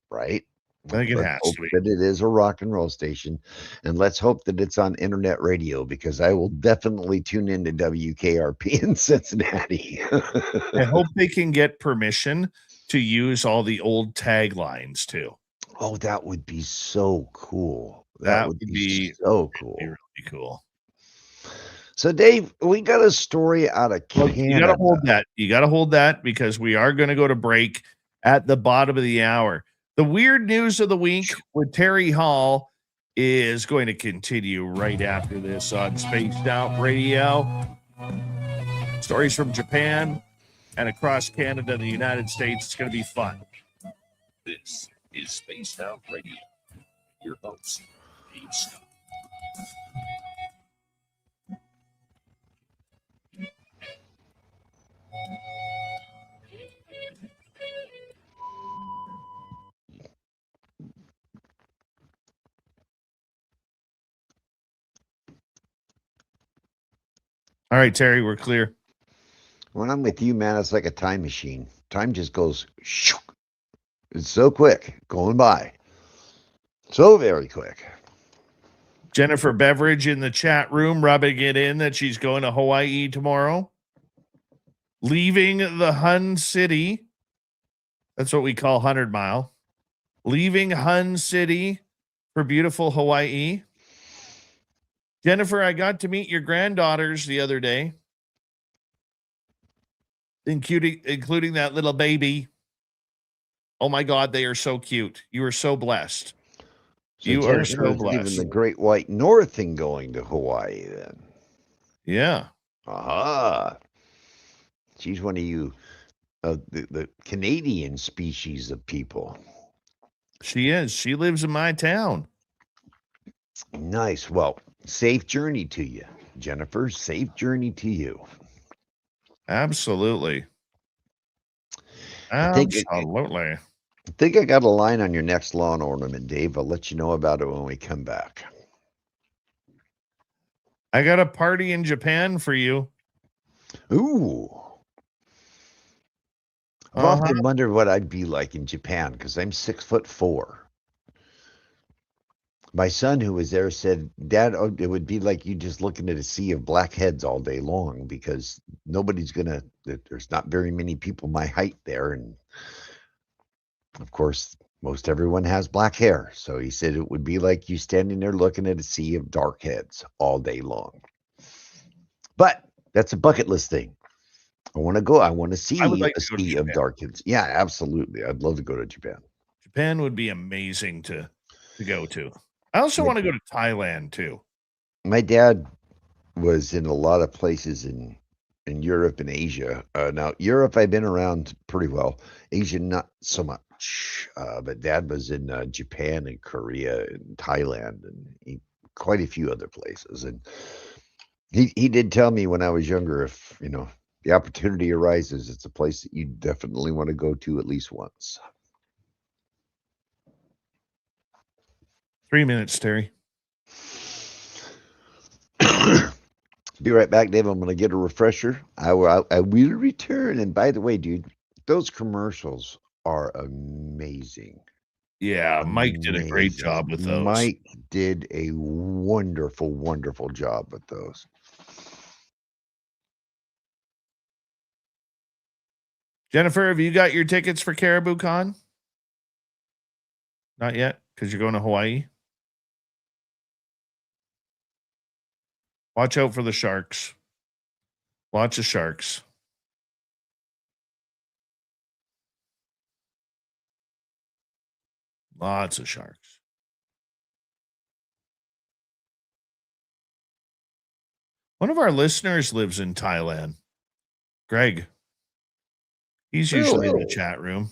right? I think it has to be. That it is a rock and roll station. And let's hope that it's on internet radio, because I will definitely tune into WKRP in Cincinnati. I hope they can get permission to use all the old taglines too. Oh, that would be so cool. That would be so cool. Be really cool. So, Dave, we got a story out of Canada. You got to hold that. You got to hold that because we are going to go to break at the bottom of the hour. The weird news of the week with Terry Hall is going to continue right after this on Spaced Out Radio. Stories from Japan and across Canada and the United States. It's going to be fun. This is Spaced Out Radio. Your host, Dave Scott. All right, Terry, we're clear. When I'm with you, man, it's like a time machine. Time just goes, shoo. It's so quick, going by. So very quick. Jennifer Beveridge in the chat room rubbing it in that she's going to Hawaii tomorrow. Leaving the Hun City. That's what we call 100 Mile. Leaving Hun City for beautiful Hawaii. Jennifer, I got to meet your granddaughters the other day, including that little baby. Oh my God, they are so cute. You are so blessed. So you are so even blessed. the Great White North in going to Hawaii then. Yeah. Aha. She's one of you, the Canadian species of people. She is. She lives in my town. Nice. Well, safe journey to you, Jennifer. Safe journey to you. Absolutely. I think I got a line on your next lawn ornament, Dave. I'll let you know about it when we come back. I got a party in Japan for you. Ooh. I've often wondered what I'd be like in Japan because I'm 6'4". My son, who was there, said, "Dad, it would be like you just looking at a sea of black heads all day long because there's not very many people my height there. And of course, most everyone has black hair. So he said it would be like you standing there looking at a sea of dark heads all day long. But that's a bucket list thing. I want to go. I want to see a sea of dark heads. Yeah, absolutely. I'd love to go to Japan. Japan would be amazing to go to. I also want to go to Thailand too. My dad was in a lot of places in Europe and Asia. Now, Europe, I've been around pretty well. Asia, not so much. But Dad was in Japan and Korea and Thailand and quite a few other places. And he did tell me when I was younger, if the opportunity arises, it's a place that you definitely want to go to at least once. 3 minutes, Terry. Be right back, Dave. I'm going to get a refresher. I will return. And by the way, dude, those commercials are amazing. Yeah, Mike did a great job with those. Mike did a wonderful, wonderful job with those. Jennifer, have you got your tickets for Caribou Con? Not yet, because you're going to Hawaii. Watch out for the sharks. Watch the sharks. Lots of sharks. One of our listeners lives in Thailand. Greg. He's usually in the chat room.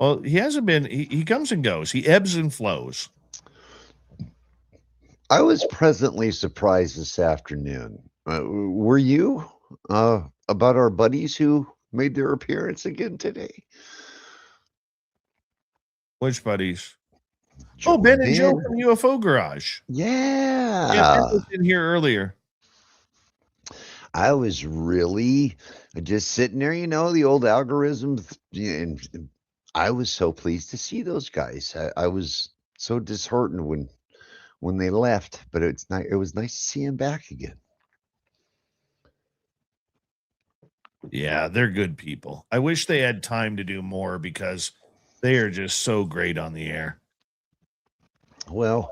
Well, he hasn't been. He comes and goes. He ebbs and flows. I was pleasantly surprised this afternoon. Were you about our buddies who made their appearance again today? Which buddies? Ben and Joe from UFO Garage. Yeah. Yeah, Ben was in here earlier. I was really just sitting there, the old algorithms, and I was so pleased to see those guys. I was so disheartened when they left, but it was nice to see them back again. Yeah, they're good people. I wish they had time to do more because they are just so great on the air. Well,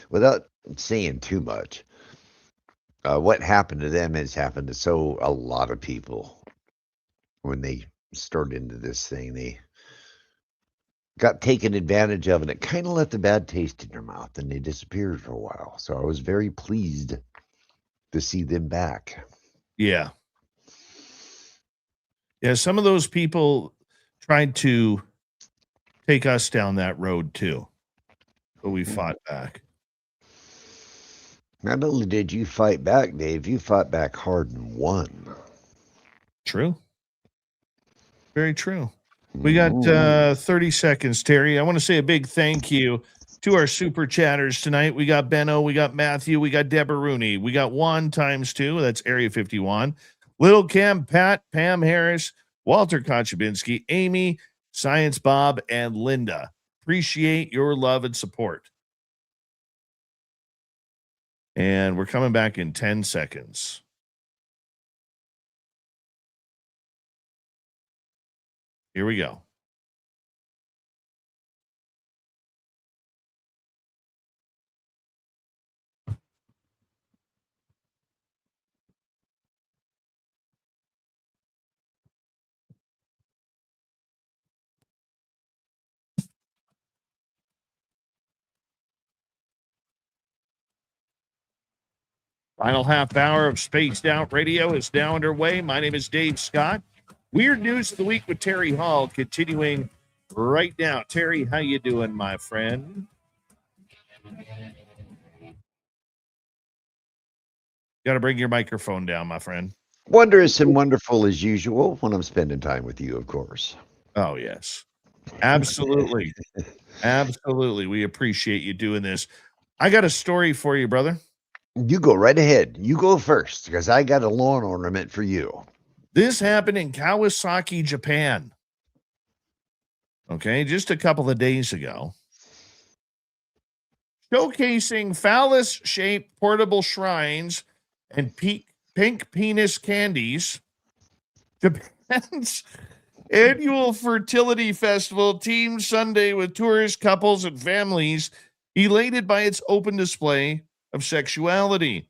without saying too much, what happened to them has happened to a lot of people when they started into this thing. They got taken advantage of, and it kind of left a bad taste in their mouth, and they disappeared for a while. So I was very pleased to see them back. Yeah. Yeah, some of those people tried to take us down that road too, but we fought back. Not only did you fight back, Dave, you fought back hard and won. True. Very true. We got 30 seconds, Terry. I want to say a big thank you to our super chatters tonight. We got Benno, we got Matthew, we got Deborah Rooney, we got 1 times 2, that's Area 51, Little Cam, Pat, Pam Harris, Walter Kochabinski, Amy, Science Bob, and Linda. Appreciate your love and support. And we're coming back in 10 seconds. Here we go. Final half hour of Spaced Out Radio is now underway. My name is Dave Scott. Weird News of the Week with Terry Hall continuing right now. Terry, how you doing, my friend? Got to bring your microphone down, my friend. Wondrous and wonderful as usual when I'm spending time with you, of course. Oh, yes. Absolutely. Absolutely. We appreciate you doing this. I got a story for you, brother. You go right ahead. You go first, because I got a lawn ornament for you. This happened in Kawasaki, Japan. Okay, just a couple of days ago. Showcasing phallus-shaped portable shrines and pink penis candies, Japan's annual fertility festival teamed Sunday with tourists, couples, and families elated by its open display of sexuality.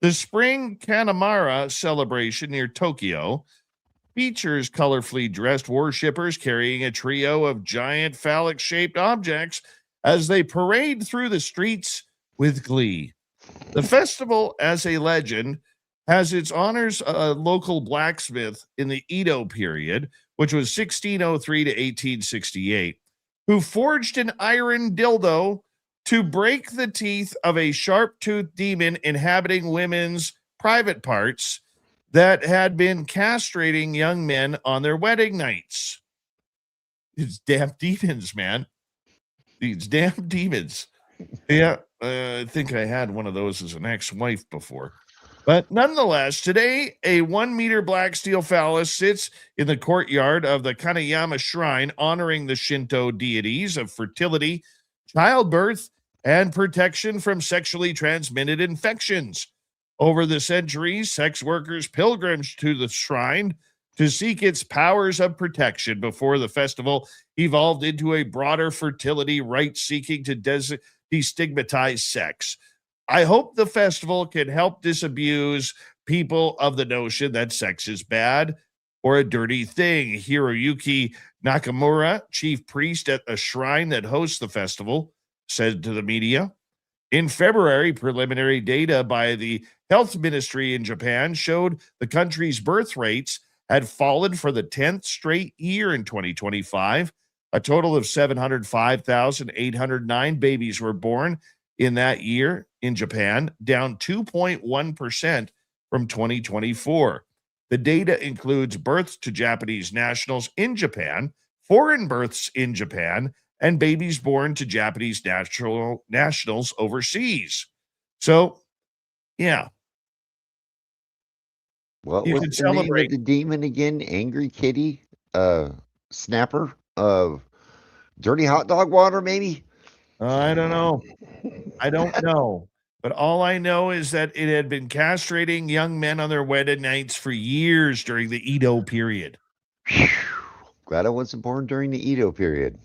The Spring Kanamara celebration near Tokyo features colorfully dressed worshippers carrying a trio of giant phallic-shaped objects as they parade through the streets with glee. The festival, as a legend, has its honors a local blacksmith in the Edo period, which was 1603 to 1868, who forged an iron dildo to break the teeth of a sharp-toothed demon inhabiting women's private parts that had been castrating young men on their wedding nights. These damn demons, man. These damn demons. Yeah, I think I had one of those as an ex-wife before. But nonetheless, today, a 1-meter black steel phallus sits in the courtyard of the Kanayama Shrine, honoring the Shinto deities of fertility, childbirth, and protection from sexually transmitted infections. Over the centuries, sex workers pilgrimaged to the shrine to seek its powers of protection before the festival evolved into a broader fertility rite seeking to destigmatize sex. I hope the festival can help disabuse people of the notion that sex is bad or a dirty thing. Hiroyuki Nakamura, chief priest at a shrine that hosts the festival, said to the media. In February, preliminary data by the health ministry in Japan showed the country's birth rates had fallen for the 10th straight year in 2025. A total of 705,809 babies were born in that year in Japan, down 2.1% from 2024. The data includes births to Japanese nationals in Japan, foreign births in Japan, and babies born to Japanese nationals overseas. So, yeah. What You was can the name celebrate. of the demon again? Angry Kitty? Snapper? Dirty hot dog water, maybe? I don't know. I don't know. But all I know is that it had been castrating young men on their wedding nights for years during the Edo period. Glad I wasn't born during the Edo period.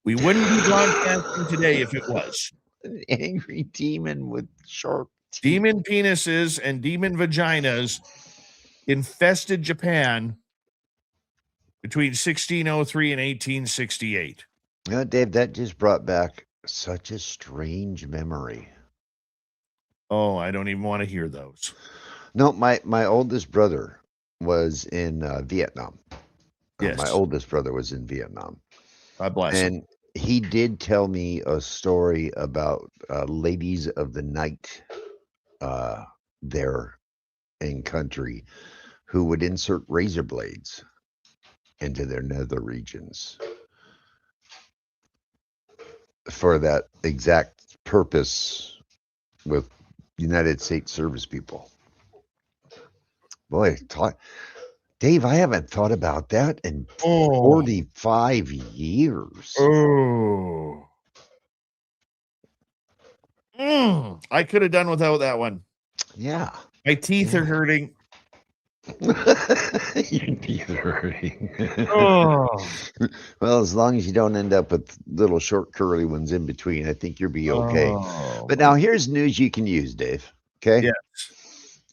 We wouldn't be broadcasting today if it was. An angry demon with sharp teeth. Demon penises and demon vaginas infested Japan between 1603 and 1868. Dave, that just brought back such a strange memory. Oh, I don't even want to hear those. No, my oldest brother was in Vietnam. Yes. My oldest brother was in Vietnam. God bless him. And he did tell me a story about ladies of the night there in country who would insert razor blades into their nether regions for that exact purpose with United States service people. Boy, Dave, I haven't thought about that in 45 years. Oh. I could have done without that one. Yeah. My teeth are hurting. Your teeth are hurting. Oh. Well, as long as you don't end up with little short curly ones in between, I think you'll be okay. Oh. But now here's news you can use, Dave. Okay? Yes.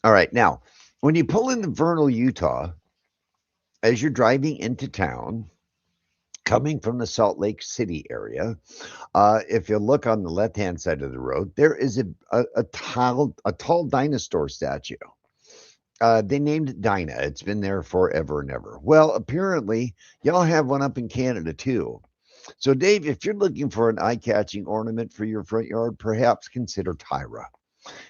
All right. Now, when you pull into Vernal, Utah, as you're driving into town, coming from the Salt Lake City area, if you look on the left-hand side of the road, there is a tall dinosaur statue. They named it Dinah. It's been there forever and ever. Well, apparently, y'all have one up in Canada, too. So, Dave, if you're looking for an eye-catching ornament for your front yard, perhaps consider Tyra.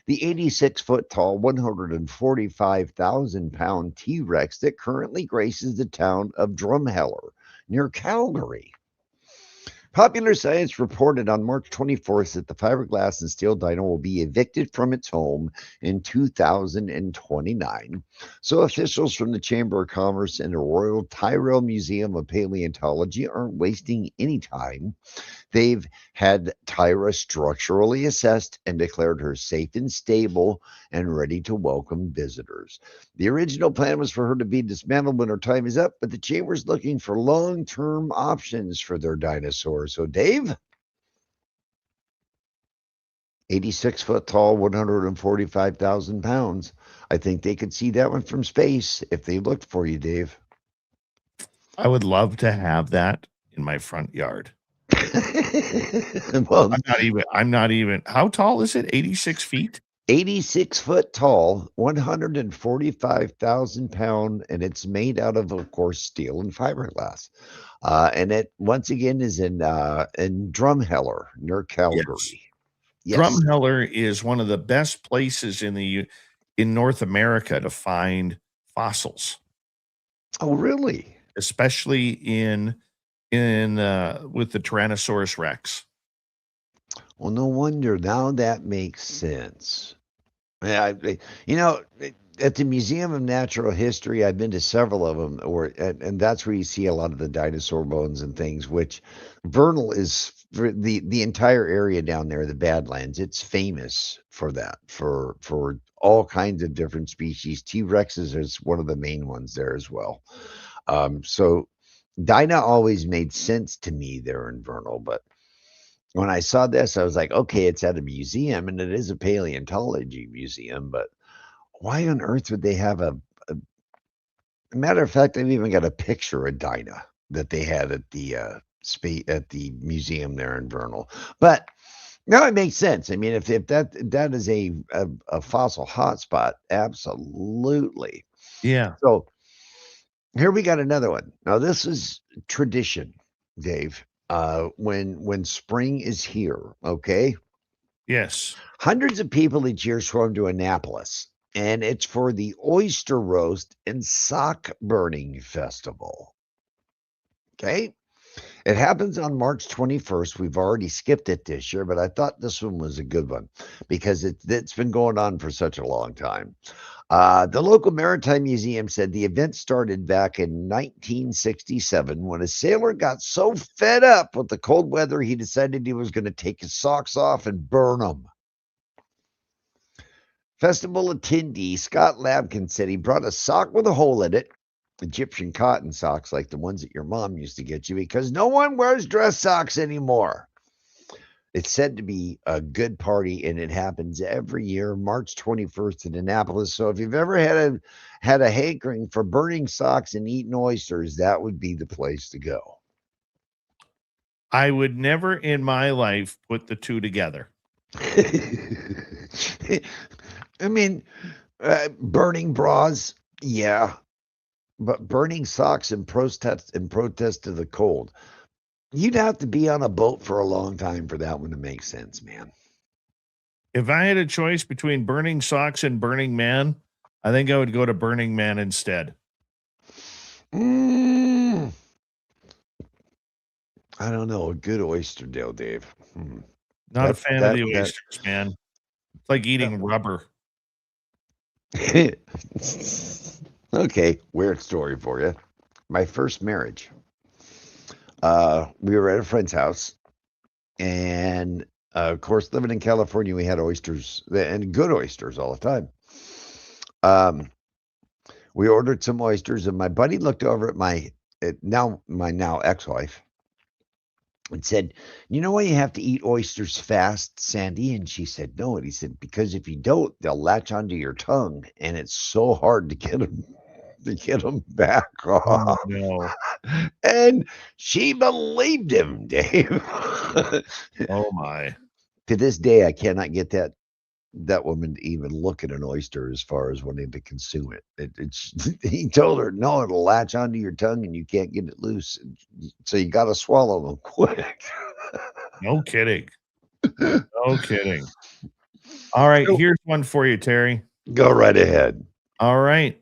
The 86-foot-tall, 145,000-pound T-Rex that currently graces the town of Drumheller near Calgary. Popular Science reported on March 24th that the fiberglass and steel dino will be evicted from its home in 2029. So officials from the Chamber of Commerce and the Royal Tyrrell Museum of Paleontology aren't wasting any time. They've had Tyra structurally assessed and declared her safe and stable and ready to welcome visitors. The original plan was for her to be dismantled when her time is up, but the Chamber's looking for long-term options for their dinosaur. So, Dave, 86 foot tall, 145,000 pounds. I think they could see that one from space if they looked for you, Dave. I would love to have that in my front yard. Well, I'm not even. How tall is it? 86 feet? 86 foot tall, 145,000 pound, and it's made out of course, steel and fiberglass. And it once again is in Drumheller near Calgary. Yes. Drumheller is one of the best places in North America to find fossils. Oh, really? Especially in with the Tyrannosaurus Rex. Well, no wonder. Now that makes sense. At the Museum of Natural History, I've been to several of them, and that's where you see a lot of the dinosaur bones and things, which Vernal is for the entire area down there, the Badlands. It's famous for that, for all kinds of different species. T-Rexes is one of the main ones there as well. So Dinah always made sense to me there in Vernal, but when I saw this, I was like, okay, it's at a museum, and it is a paleontology museum, but why on earth would they have a matter of fact, I've even got a picture of Dinah that they had at the museum there in Vernal. But now it makes sense. I mean, if that is a fossil hotspot, absolutely. Yeah. So here we got another one. Now this is tradition, Dave. When spring is here, okay? Yes. Hundreds of people each year swarm to Annapolis, and it's for the oyster roast and sock burning festival. Okay? It happens on March 21st. We've already skipped it this year, but I thought this one was a good one because it's been going on for such a long time. The local Maritime Museum said the event started back in 1967 when a sailor got so fed up with the cold weather, he decided he was going to take his socks off and burn them. Festival attendee Scott Labkin said he brought a sock with a hole in it, Egyptian cotton socks like the ones that your mom used to get you, because no one wears dress socks anymore. It's said to be a good party, and it happens every year, March 21st in Annapolis. So if you've ever had a hankering for burning socks and eating oysters, that would be the place to go. I would never in my life put the two together. I mean, burning bras, yeah, but burning socks in protest of the cold. You'd have to be on a boat for a long time for that one to make sense, man. If I had a choice between burning socks and Burning Man, I think I would go to Burning Man instead. I don't know. A good oyster deal, Dave. Not a fan of the oysters, man. It's like eating rubber. Okay, weird story for you. My first marriage. We were at a friend's house, and of course, living in California, we had oysters and good oysters all the time. We ordered some oysters, and my buddy looked over at my now ex-wife and said, "You know why you have to eat oysters fast, Sandy?" And she said, "No." And he said, "Because if you don't, they'll latch onto your tongue, and it's so hard to get them back off." Oh, no. And she believed him, Dave. Oh my! To this day, I cannot get that woman to even look at an oyster as far as wanting to consume it. He told her, "No, it'll latch onto your tongue, and you can't get it loose. So you got to swallow them quick." No kidding. No kidding. All right, here's one for you, Terry. Go right ahead. All right.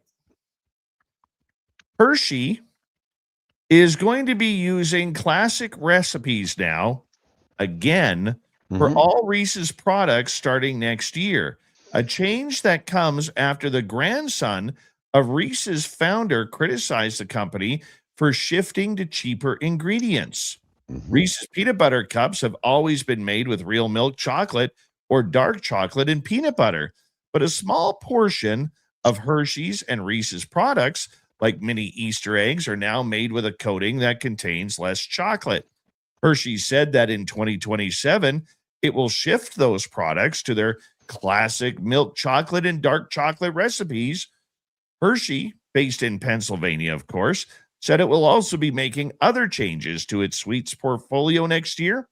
Hershey is going to be using classic recipes now, again, for all Reese's products starting next year. A change that comes after the grandson of Reese's founder criticized the company for shifting to cheaper ingredients. Reese's peanut butter cups have always been made with real milk chocolate or dark chocolate and peanut butter, but a small portion of Hershey's and Reese's products, like mini Easter eggs, are now made with a coating that contains less chocolate. Hershey said that in 2027, it will shift those products to their classic milk chocolate and dark chocolate recipes. Hershey, based in Pennsylvania, of course, said it will also be making other changes to its sweets portfolio next year,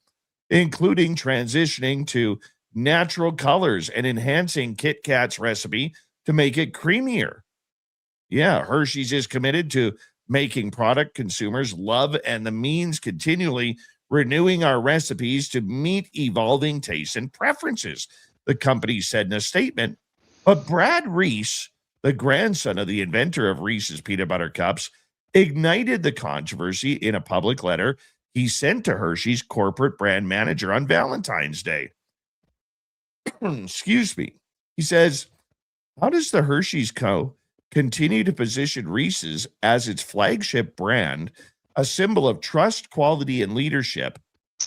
including transitioning to natural colors and enhancing Kit Kat's recipe to make it creamier. Yeah, Hershey's is committed to making product consumers love and the means continually renewing our recipes to meet evolving tastes and preferences, the company said in a statement. But Brad Reese, the grandson of the inventor of Reese's peanut butter cups, ignited the controversy in a public letter he sent to Hershey's corporate brand manager on Valentine's Day. Excuse me. He says, "How does the Hershey's Co. continue to position Reese's as its flagship brand, a symbol of trust, quality, and leadership,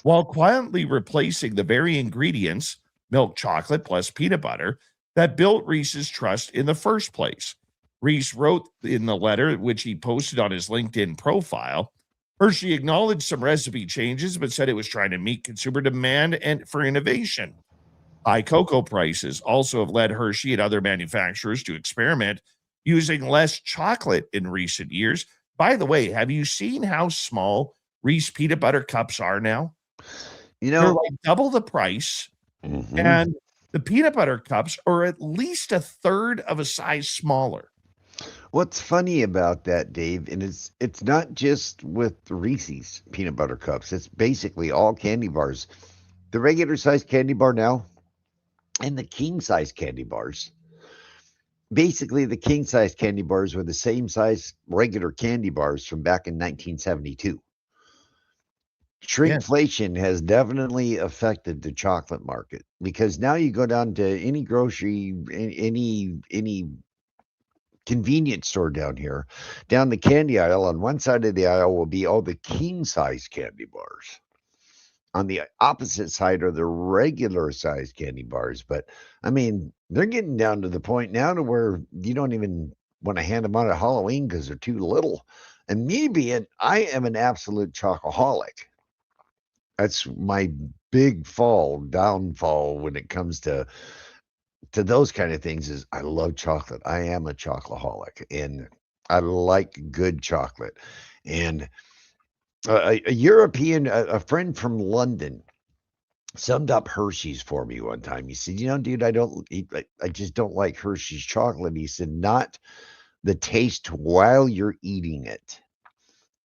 while quietly replacing the very ingredients, milk chocolate plus peanut butter, that built Reese's trust in the first place?" Reese wrote in the letter, which he posted on his LinkedIn profile. Hershey acknowledged some recipe changes, but said it was trying to meet consumer demand and for innovation. High cocoa prices also have led Hershey and other manufacturers to experiment using less chocolate in recent years. By the way, have you seen how small Reese peanut butter cups are now? They're like double the price, and the peanut butter cups are at least a third of a size smaller. What's funny about that, Dave, and it's not just with Reese's peanut butter cups. It's basically all candy bars. The regular size candy bar now and the king size candy bars. Basically, the king size candy bars were the same size regular candy bars from back in 1972. Shrinkflation has definitely affected the chocolate market, because now you go down to any grocery, any convenience store down here, down the candy aisle, on one side of the aisle will be all the king size candy bars. On the opposite side are the regular size candy bars. But I mean, they're getting down to the point now to where you don't even want to hand them out at Halloween because they're too little. And me being, I am an absolute chocoholic. That's my big downfall when it comes to those kind of things is I love chocolate. I am a chocoholic, and I like good chocolate. And a European, a friend from London, summed up Hershey's for me one time. He said, dude, I just don't like Hershey's chocolate. He said, not the taste while you're eating it,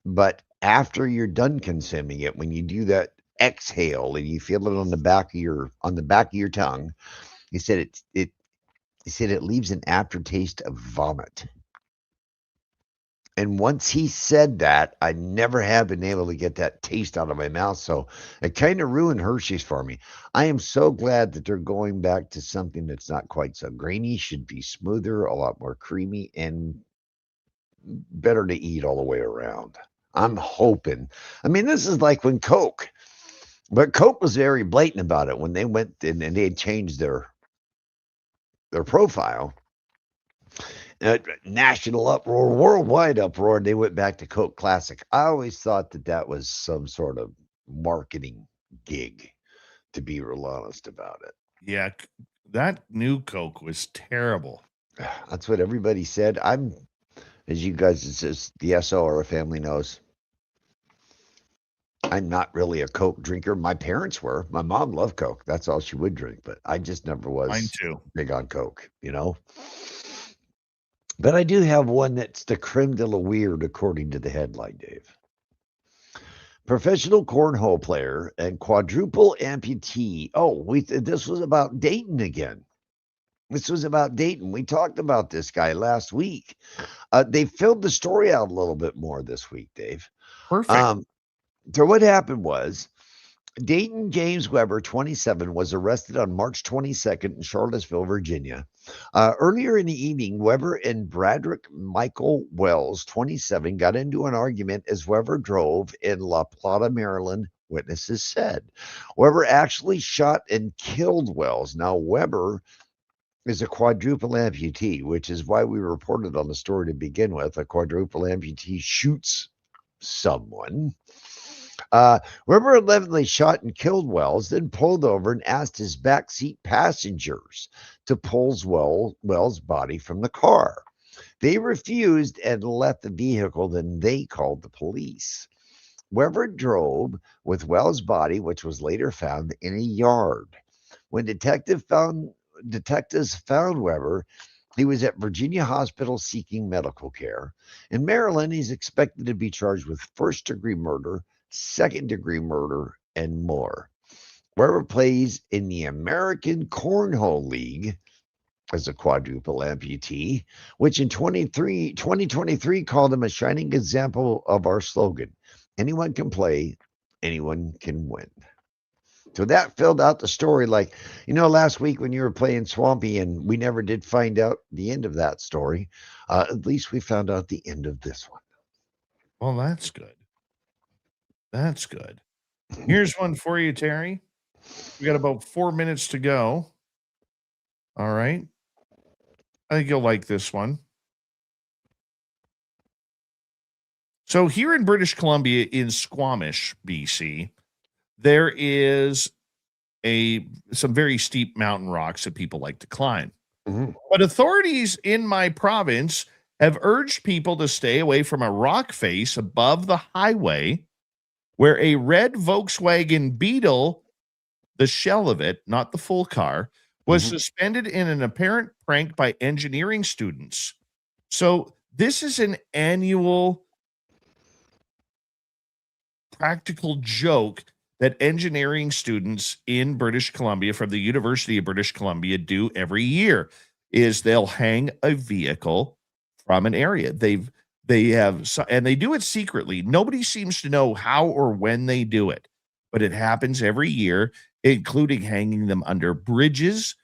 but after you're done consuming it, when you do that exhale and you feel it on the back of your tongue. He said it leaves an aftertaste of vomit. And once he said that, I never have been able to get that taste out of my mouth. So it kind of ruined Hershey's for me. I am so glad that they're going back to something that's not quite so grainy, should be smoother, a lot more creamy, and better to eat all the way around. I'm hoping. I mean, this is like when Coke, but Coke was very blatant about it when they went and they had changed their profile. National uproar, worldwide uproar, and they went back to Coke Classic. I always thought that was some sort of marketing gig, to be real honest about it. Yeah, that new Coke was terrible. That's what everybody said. As you guys, as the SOR family knows, I'm not really a Coke drinker. My parents were. My mom loved Coke. That's all she would drink, but I just never was Mine too. big on Coke, But I do have one that's the creme de la weird, according to the headline, Dave. Professional cornhole player and quadruple amputee. Oh, this was about Dayton again. This was about Dayton. We talked about this guy last week. They filled the story out a little bit more this week, Dave. Perfect. So what happened was Dayton James Weber, 27, was arrested on March 22nd in Charlottesville, Virginia. Earlier in the evening, Weber and Bradrick Michael Wells, 27, got into an argument as Weber drove in La Plata, Maryland, witnesses said. Weber actually shot and killed Wells. Now, Weber is a quadruple amputee, which is why we reported on the story to begin with. A quadruple amputee shoots someone. Weber allegedly shot and killed Wells, then pulled over and asked his backseat passengers to pull Wells' body from the car. They refused and left the vehicle. Then they called the police. Weber drove with Wells' body, which was later found in a yard. When detectives found Weber, he was at Virginia Hospital seeking medical care. In Maryland, he's expected to be charged with first-degree murder, second-degree murder, and more. Weber plays in the American Cornhole League as a quadruple amputee, which in 2023 called him a shining example of our slogan, anyone can play, anyone can win. So that filled out the story. Like, last week when you were playing Swampy and we never did find out the end of that story, at least we found out the end of this one. Well, that's good. That's good. Here's one for you, Terry. We got about 4 minutes to go. All right. I think you'll like this one. So here in British Columbia, in Squamish, BC, there is some very steep mountain rocks that people like to climb. Mm-hmm. But authorities in my province have urged people to stay away from a rock face above the highway where a red Volkswagen Beetle, the shell of it, not the full car, was suspended in an apparent prank by engineering students. So this is an annual practical joke that engineering students in British Columbia from the University of British Columbia do every year, is they'll hang a vehicle from an area. They have, and they do it secretly. Nobody seems to know how or when they do it, but it happens every year, including hanging them under bridges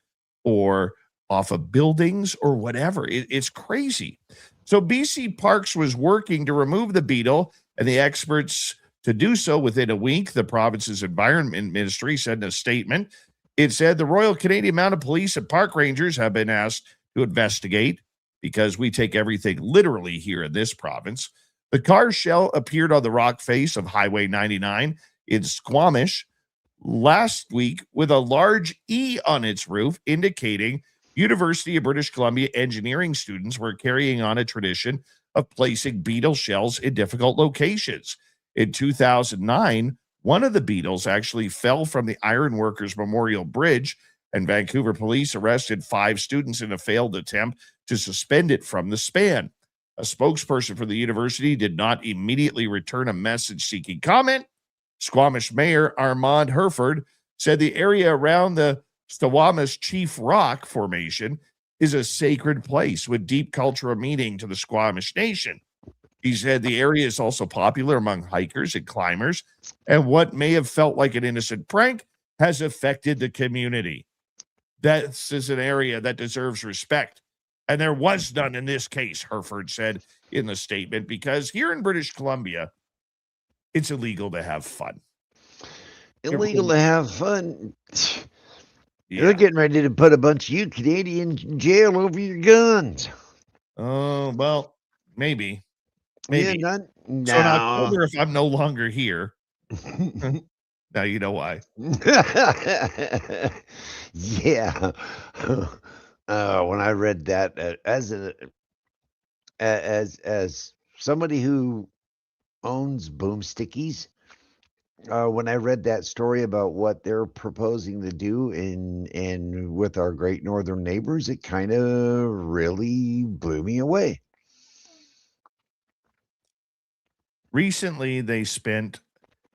or off of buildings or whatever. It's crazy. So BC Parks was working to remove the Beetle, and the experts to do so within a week. The province's environment ministry said in a statement, it said the Royal Canadian Mounted Police and park rangers have been asked to investigate, because we take everything literally here in this province. The car shell appeared on the rock face of Highway 99 in Squamish, last week with a large E on its roof, indicating University of British Columbia engineering students were carrying on a tradition of placing beetle shells in difficult locations. In 2009, one of the beetles actually fell from the Ironworkers Memorial Bridge, and Vancouver police arrested 5 students in a failed attempt to suspend it from the span. A spokesperson for the university did not immediately return a message seeking comment. Squamish Mayor Armand Herford said the area around the Squamish Chief Rock Formation is a sacred place with deep cultural meaning to the Squamish Nation. He said the area is also popular among hikers and climbers, and what may have felt like an innocent prank has affected the community. This is an area that deserves respect, and there was none in this case, Herford said in the statement, because here in British Columbia, it's illegal to have fun. Illegal to have fun. Yeah. They're getting ready to put a bunch of you Canadians in jail over your guns. Oh, well, maybe. Yeah, So in no. October, if I'm no longer here, now you know why. Yeah. When I read that, as somebody who owns boomstickies, when I read that story about what they're proposing to do in with our great northern neighbors, it kind of really blew me away. Recently, they spent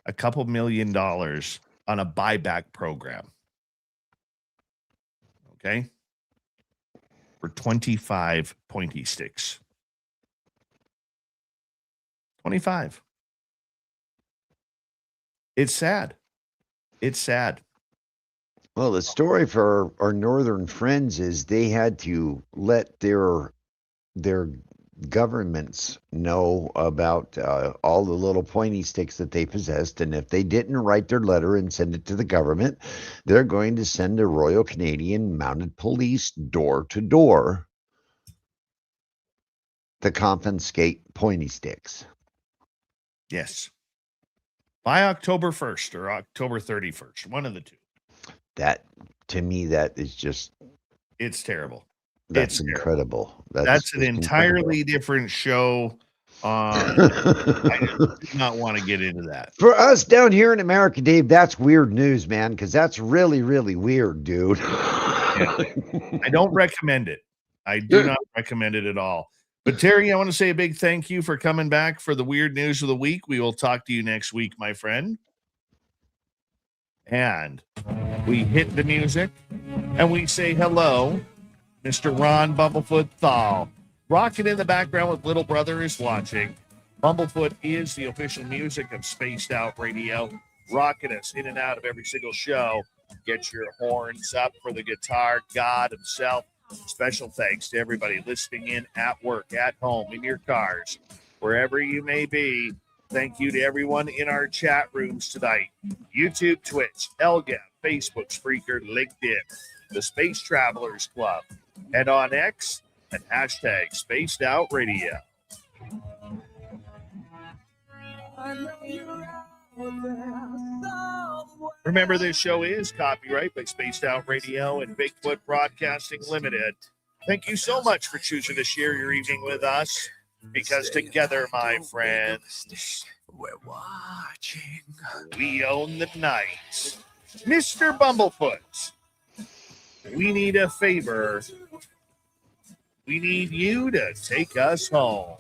a couple $1 million on a buyback program. Okay. For 25 pointy sticks. 25. It's sad. It's sad. Well, the story for our northern friends is they had to let their governments know about all the little pointy sticks that they possessed, and if they didn't write their letter and send it to the government, they're going to send a Royal Canadian Mounted Police door to door to confiscate pointy sticks. Yes. By October 1st or October 31st, one of the two. That, to me, that is just... It's terrible. That's it's incredible. That's an entirely different show. I do not want to get into that. For us down here in America, Dave, that's weird news, man, because that's really, really weird, dude. Yeah. I don't recommend it. I do not recommend it at all. But Terry, I want to say a big thank you for coming back for the weird news of the week. We will talk to you next week, my friend. And we hit the music and we say hello, Mr. Ron Bumblefoot Thal. Rocking in the background with Little Brother is watching. Bumblefoot is the official music of Spaced Out Radio, rocking us in and out of every single show. Get your horns up for the guitar god himself. Special thanks to everybody listening in at work, at home, in your cars, wherever you may be. Thank you to everyone in our chat rooms tonight. YouTube, Twitch, Elga, Facebook, Spreaker, LinkedIn, the Space Travelers Club, and on X at hashtag Spaced Out Radio. Remember, this show is copyright by Spaced Out Radio and Bigfoot Broadcasting Limited. Thank you so much for choosing to share your evening with us, because together, my friends, we're watching. We own the night. Mr. Bumblefoot, we need a favor. We need you to take us home.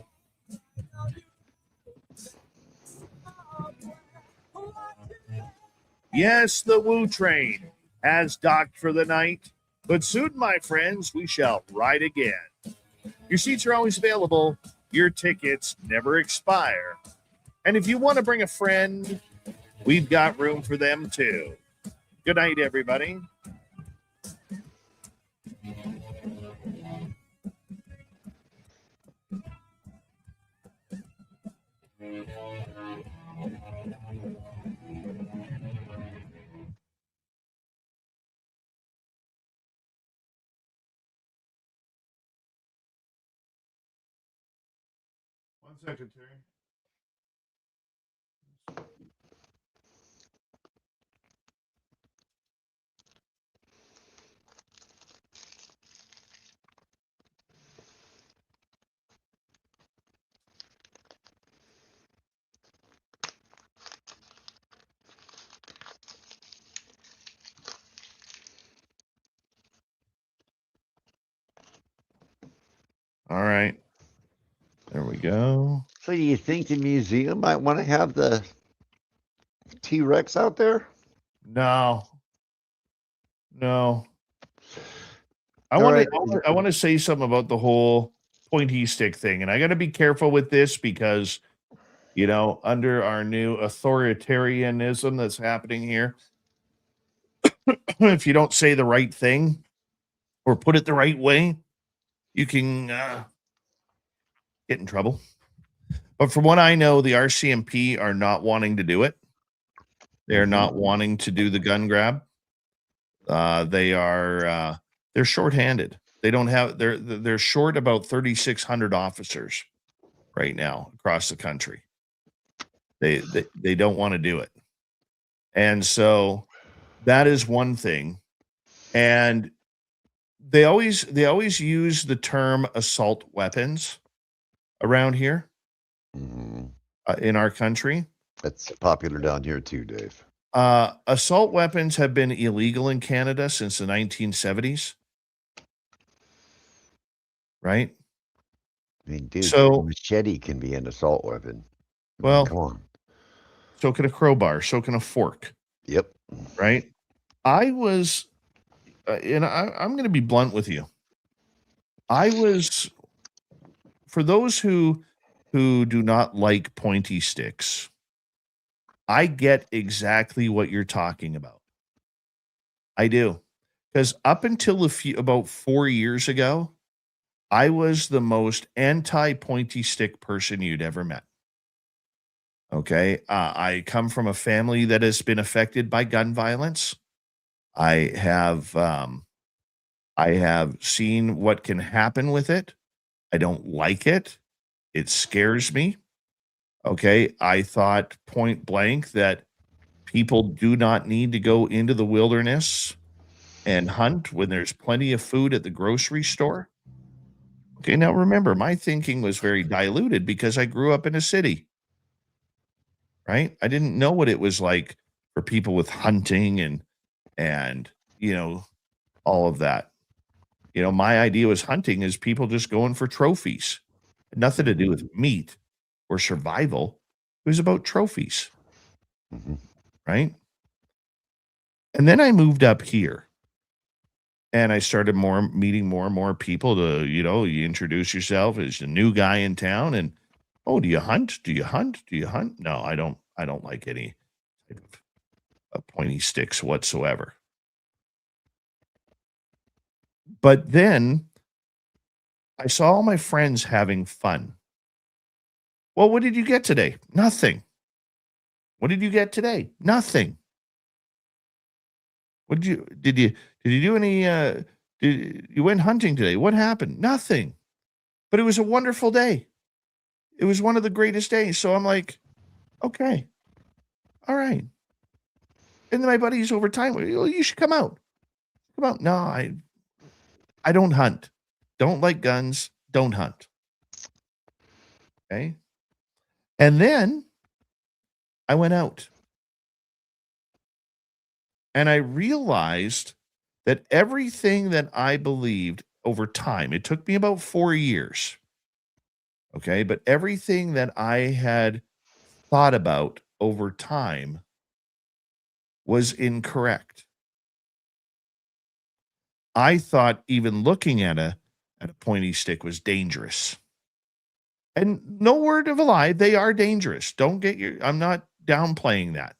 Yes, the Woo Train has docked for the night, but soon, my friends, we shall ride again. Your seats are always available. Your tickets never expire. And if you want to bring a friend, we've got room for them too. Good night, everybody. One second, Terry. All right. There we go. So do you think the museum might want to have the T-Rex out there? No. I All want right. to say something about the whole pointy stick thing, and I got to be careful with this because, you know, under our new authoritarianism that's happening here, if you don't say the right thing or put it the right way, you can get in trouble. But from what I know, the RCMP are not wanting to do it. They're not wanting to do the gun grab. They're shorthanded. They don't have they're short about 3,600 officers right now across the country. They don't want to do it. And so that is one thing. And they always use the term assault weapons around here in our country. That's popular down here too, Dave. Assault weapons have been illegal in Canada since the 1970s. Right? I mean, dude, So- a machete can be an assault weapon. Well, Come on. so can a crowbar, so can a fork. Yep. Right? I was, and I'm going to be blunt with you. I was, for those who do not like pointy sticks, I get exactly what you're talking about. I do. Because up until about 4 years ago, I was the most anti-pointy stick person you'd ever met. Okay. I come from a family that has been affected by gun violence. I have seen what can happen with it. I don't like it. It scares me. Okay. I thought point blank that people do not need to go into the wilderness and hunt when there's plenty of food at the grocery store. Okay, now remember, my thinking was very diluted because I grew up in a city, right? I didn't know what it was like for people with hunting and you know, all of that. You know, my idea was hunting is people just going for trophies. Had nothing to do with meat or survival. It was about trophies, right? And then I moved up here. And I started meeting more and more people to, you know, you introduce yourself as a new guy in town and, oh, do you hunt? Do you hunt? Do you hunt? No, I don't like any type of pointy sticks whatsoever. But then I saw all my friends having fun. Well, what did you get today? Nothing. What did you get today? Nothing. What did you do any you went hunting today? What happened? Nothing. But it was a wonderful day. It was one of the greatest days. So I'm like, okay. All right. And then my buddies over time, well, you should come out. Come out. No, I don't hunt. Don't like guns. Don't hunt. Okay. And then I went out. And I realized that everything that I believed over time, it took me about 4 years. Okay. But everything that I had thought about over time was incorrect. I thought even looking at a pointy stick was dangerous. And no word of a lie, they are dangerous. I'm not downplaying that.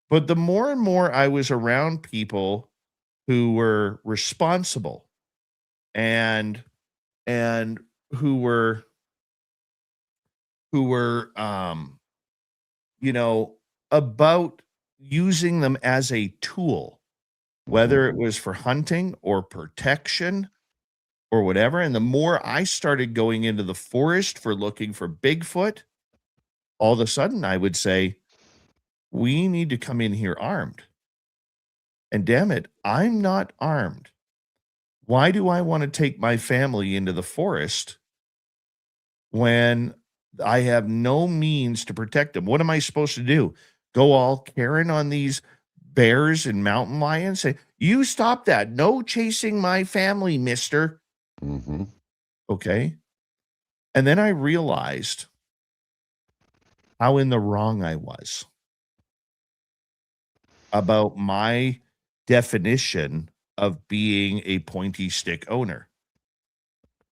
But the more and more I was around people who were responsible and who were you know, about using them as a tool, whether it was for hunting or protection or whatever. And the more I started going into the forest for looking for Bigfoot, all of a sudden I would say, we need to come in here armed. And damn it, I'm not armed. Why do I want to take my family into the forest when I have no means to protect them? What am I supposed to do? Go all Karyn on these bears and mountain lions? Say, you stop that. No chasing my family, mister. Okay. And then I realized how in the wrong I was about my definition of being a pointy stick owner.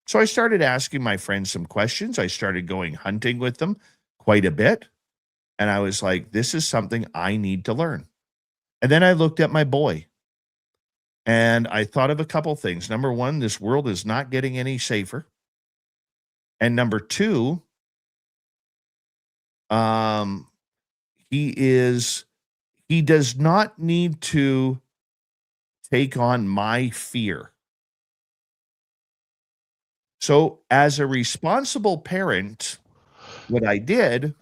So I started asking my friends some questions. I started going hunting with them quite a bit. And I was like, this is something I need to learn. And then I looked at my boy and I thought of a couple things. Number one, this world is not getting any safer. And number two, he does not need to take on my fear. So as a responsible parent, what I did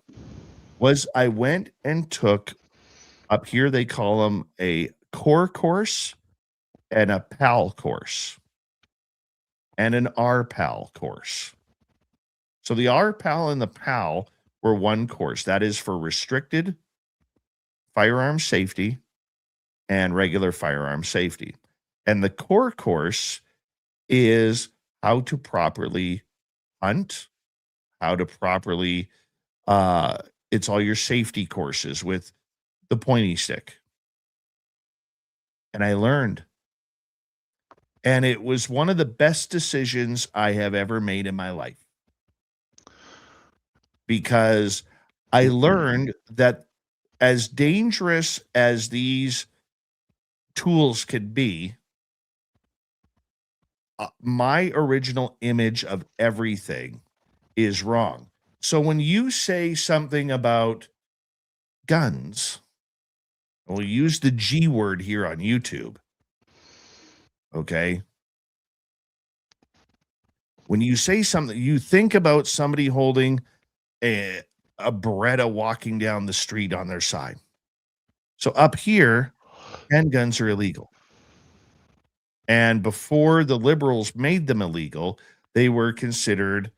was I went and took, up here they call them a core course and a PAL course and an RPAL course. So the RPAL and the PAL were one course. That is for restricted firearm safety and regular firearm safety. And the core course is how to properly hunt, how to properly, it's all your safety courses with the pointy stick. And I learned. And it was one of the best decisions I have ever made in my life. Because I learned that as dangerous as these tools could be, my original image of everything is wrong. So when you say something about guns, we'll use the G word here on YouTube. Okay. When you say something, you think about somebody holding a Beretta walking down the street on their side. So up here, handguns are illegal. And before the liberals made them illegal, they were considered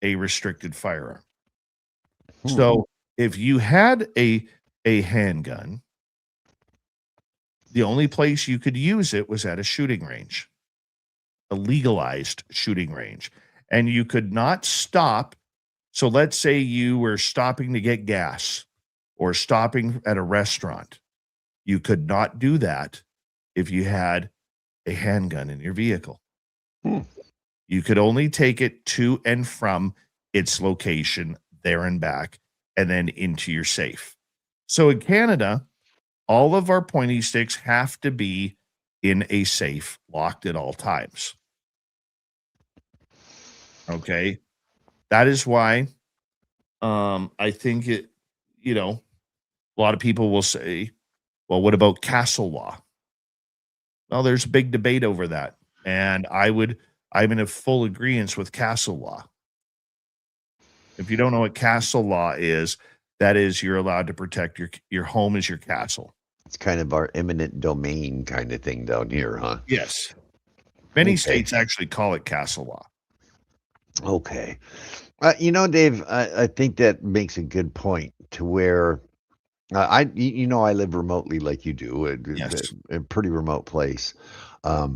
a restricted firearm. So if you had a handgun, the only place you could use it was at a shooting range, a legalized shooting range. And you could not stop. So let's say you were stopping to get gas or stopping at a restaurant. You could not do that if you had a handgun in your vehicle. You could only take it to and from its location, there and back, and then into your safe. So in Canada, all of our pointy sticks have to be in a safe, locked at all times. Okay. That is why I think it, a lot of people will say, well, what about castle law? Well, there's a big debate over that. And I'm in a full agreement with castle law. If you don't know what castle law is, that is you're allowed to protect your home as your castle. It's kind of our eminent domain kind of thing down here, huh? Yes. Many states actually call it castle law. Okay. Dave, I think that makes a good point to where I live remotely like you do, a pretty remote place. I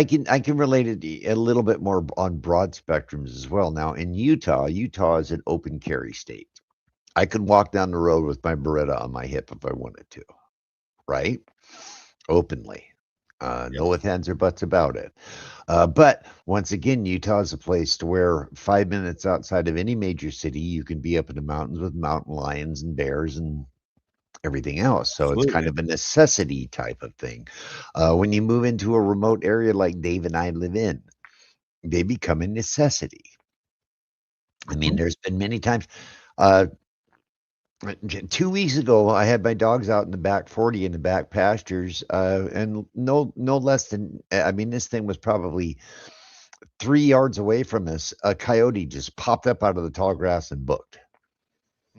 can relate it a little bit more on broad spectrums as well. Now in Utah is an open carry state. I could walk down the road with my Beretta on my hip if I wanted to, right? Openly. No ifs, ands, or buts about it. But once again, Utah is a place to where 5 minutes outside of any major city, you can be up in the mountains with mountain lions and bears and everything else. So it's kind of a necessity type of thing. When you move into a remote area like Dave and I live in, they become a necessity. I mean, there's been many times. 2 weeks ago, I had my dogs out in the back 40 in the back pastures, and no less than, this thing was probably 3 yards away from us. A coyote just popped up out of the tall grass and booked.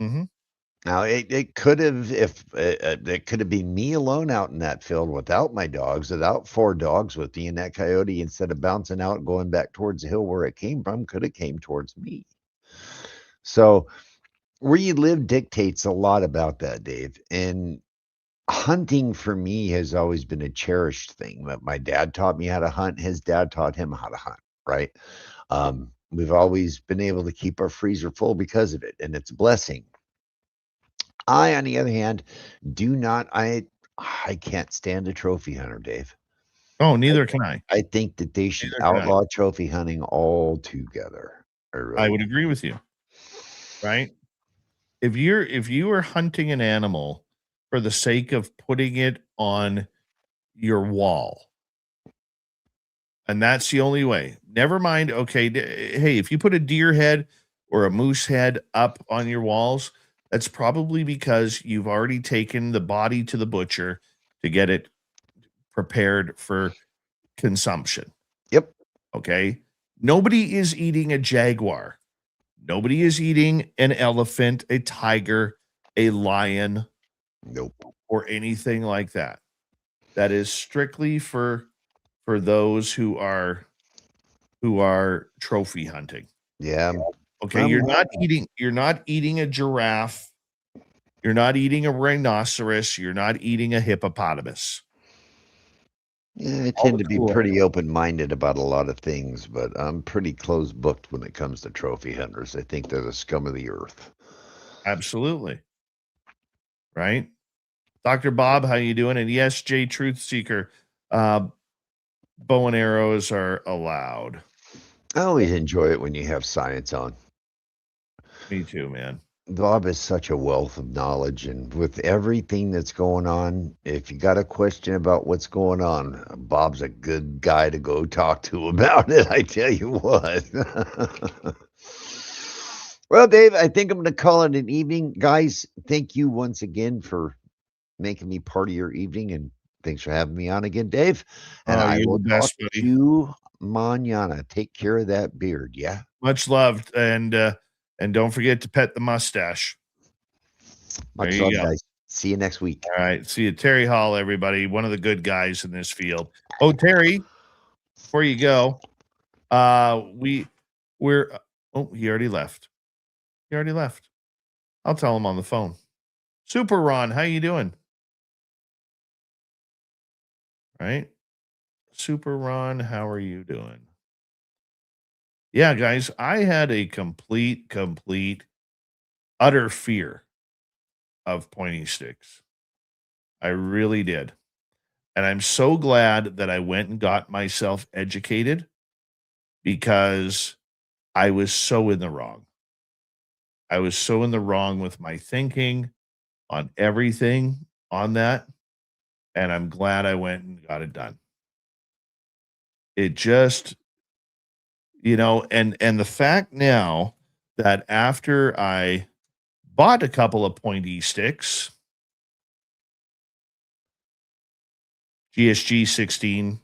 Mm-hmm. Now it could have, it could have been me alone out in that field without my dogs, without 4 dogs with me, and that coyote, instead of bouncing out and going back towards the hill where it came from, could have came towards me. So where you live dictates a lot about that, Dave. And hunting for me has always been a cherished thing. My dad taught me how to hunt. His dad taught him how to hunt, right? We've always been able to keep our freezer full because of it, and it's a blessing. I, on the other hand, do not. I can't stand a trophy hunter, Dave. Oh, neither can I. I think that they should Neither can I. outlaw trophy hunting altogether. I would agree with you. Right? If you are hunting an animal for the sake of putting it on your wall, and that's the only way. Never mind. Okay, hey, if you put a deer head or a moose head up on your walls, that's probably because you've already taken the body to the butcher to get it prepared for consumption. Yep. Okay. Nobody is eating a jaguar. Nobody is eating an elephant, a tiger, a lion. Nope. Or anything like that. That is strictly for those who are trophy hunting. Yeah. Okay, you're not eating a giraffe. You're not eating a rhinoceros. You're not eating a hippopotamus. Yeah, I tend to be pretty open-minded about a lot of things, but I'm pretty closed-booked when it comes to trophy hunters. I think they're the scum of the earth. Absolutely. Right? Dr. Bob, how you doing? And yes, Jay Truth Seeker, bow and arrows are allowed. I always enjoy it when you have science on. Me too, man. Bob is such a wealth of knowledge, and with everything that's going on, if you got a question about what's going on, Bob's a good guy to go talk to about it, I tell you what. Well, Dave, I think I'm going to call it an evening. Guys, thank you once again for making me part of your evening, and thanks for having me on again, Dave. And I will talk to you mañana. Take care of that beard, yeah? Much loved, and don't forget to pet the mustache. Much love, guys. See you next week. All right. See you. Terry Hall, everybody. One of the good guys in this field. Oh, Terry, before you go, we're he already left. He already left. I'll tell him on the phone. Super Ron, how you doing? Right? Super Ron, how are you doing? Yeah, guys, I had a complete, utter fear of pointy sticks. I really did. And I'm so glad that I went and got myself educated, because I was so in the wrong. I was so in the wrong with my thinking on everything on that. And I'm glad I went and got it done. It just, and the fact now that after I bought a couple of pointy sticks, GSG 16,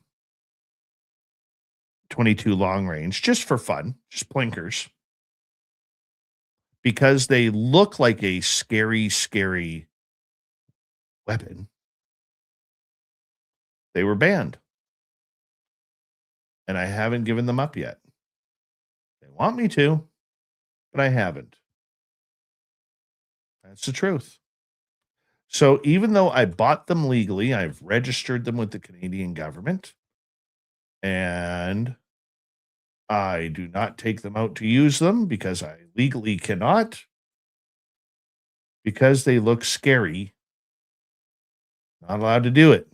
22 long range, just for fun, just blinkers, because they look like a scary weapon, they were banned. And I haven't given them up yet. They want me to, but I haven't. That's the truth. So even though I bought them legally, I've registered them with the Canadian government, and I do not take them out to use them because I legally cannot, because they look scary. Not allowed to do it.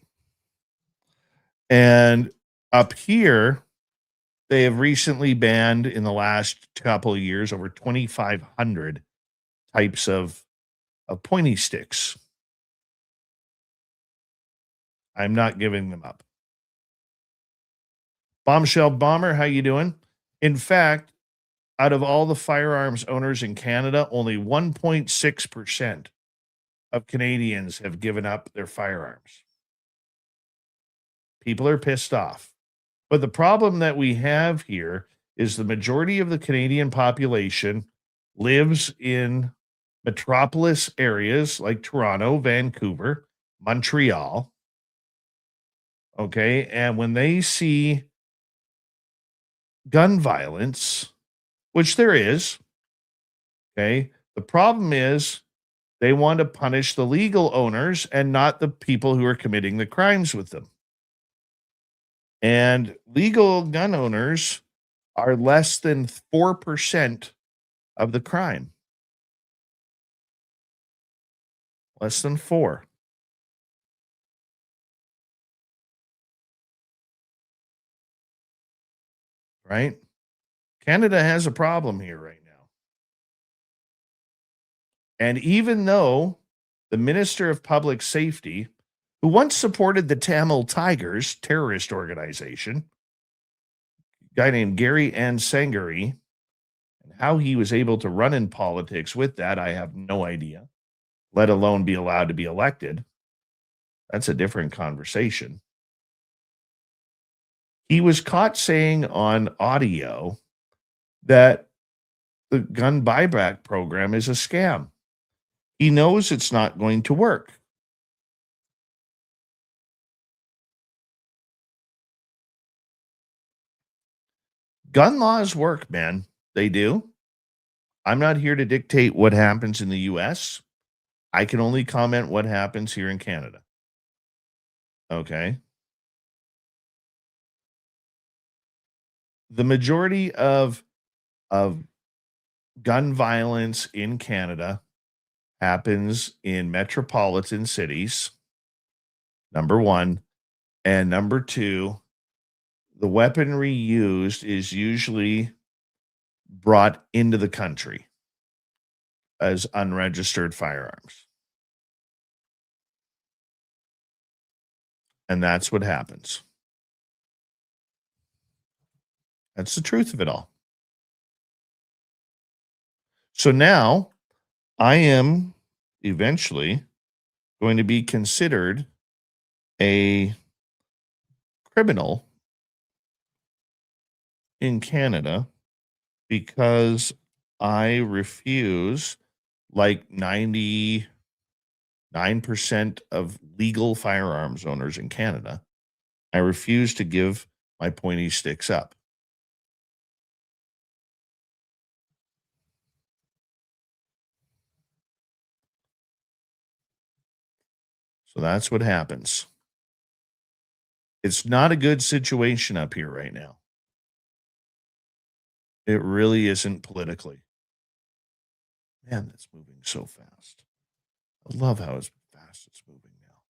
And up here, they have recently banned, in the last couple of years, over 2,500 types of pointy sticks. I'm not giving them up. Bombshell Bomber, how you doing? In fact, out of all the firearms owners in Canada, only 1.6% of Canadians have given up their firearms. People are pissed off. But the problem that we have here is the majority of the Canadian population lives in metropolis areas like Toronto, Vancouver, Montreal. Okay. And when they see gun violence, which there is, okay, the problem is They want to punish the legal owners and not the people who are committing the crimes with them. And legal gun owners are less than 4% of the crime. Less than 4. Right? Canada has a problem here right now. And even though the Minister of Public Safety, who once supported the Tamil Tigers terrorist organization, a guy named Gary Ansangari, and how he was able to run in politics with that, I have no idea, let alone be allowed to be elected. That's a different conversation. He was caught saying on audio that the gun buyback program is a scam. He knows it's not going to work. Gun laws work, man. They do. I'm not here to dictate what happens in the US. I can only comment what happens here in Canada. Okay. The majority of gun violence in Canada happens in metropolitan cities, number one. And number two, the weaponry used is usually brought into the country as unregistered firearms. And that's what happens. That's the truth of it all. So now I am eventually going to be considered a criminal in Canada because I refuse, like 99% of legal firearms owners in Canada, I refuse to give my pointy sticks up. So that's what happens. It's not a good situation up here right now. It really isn't politically. Man, that's moving so fast. I love how fast it's moving now.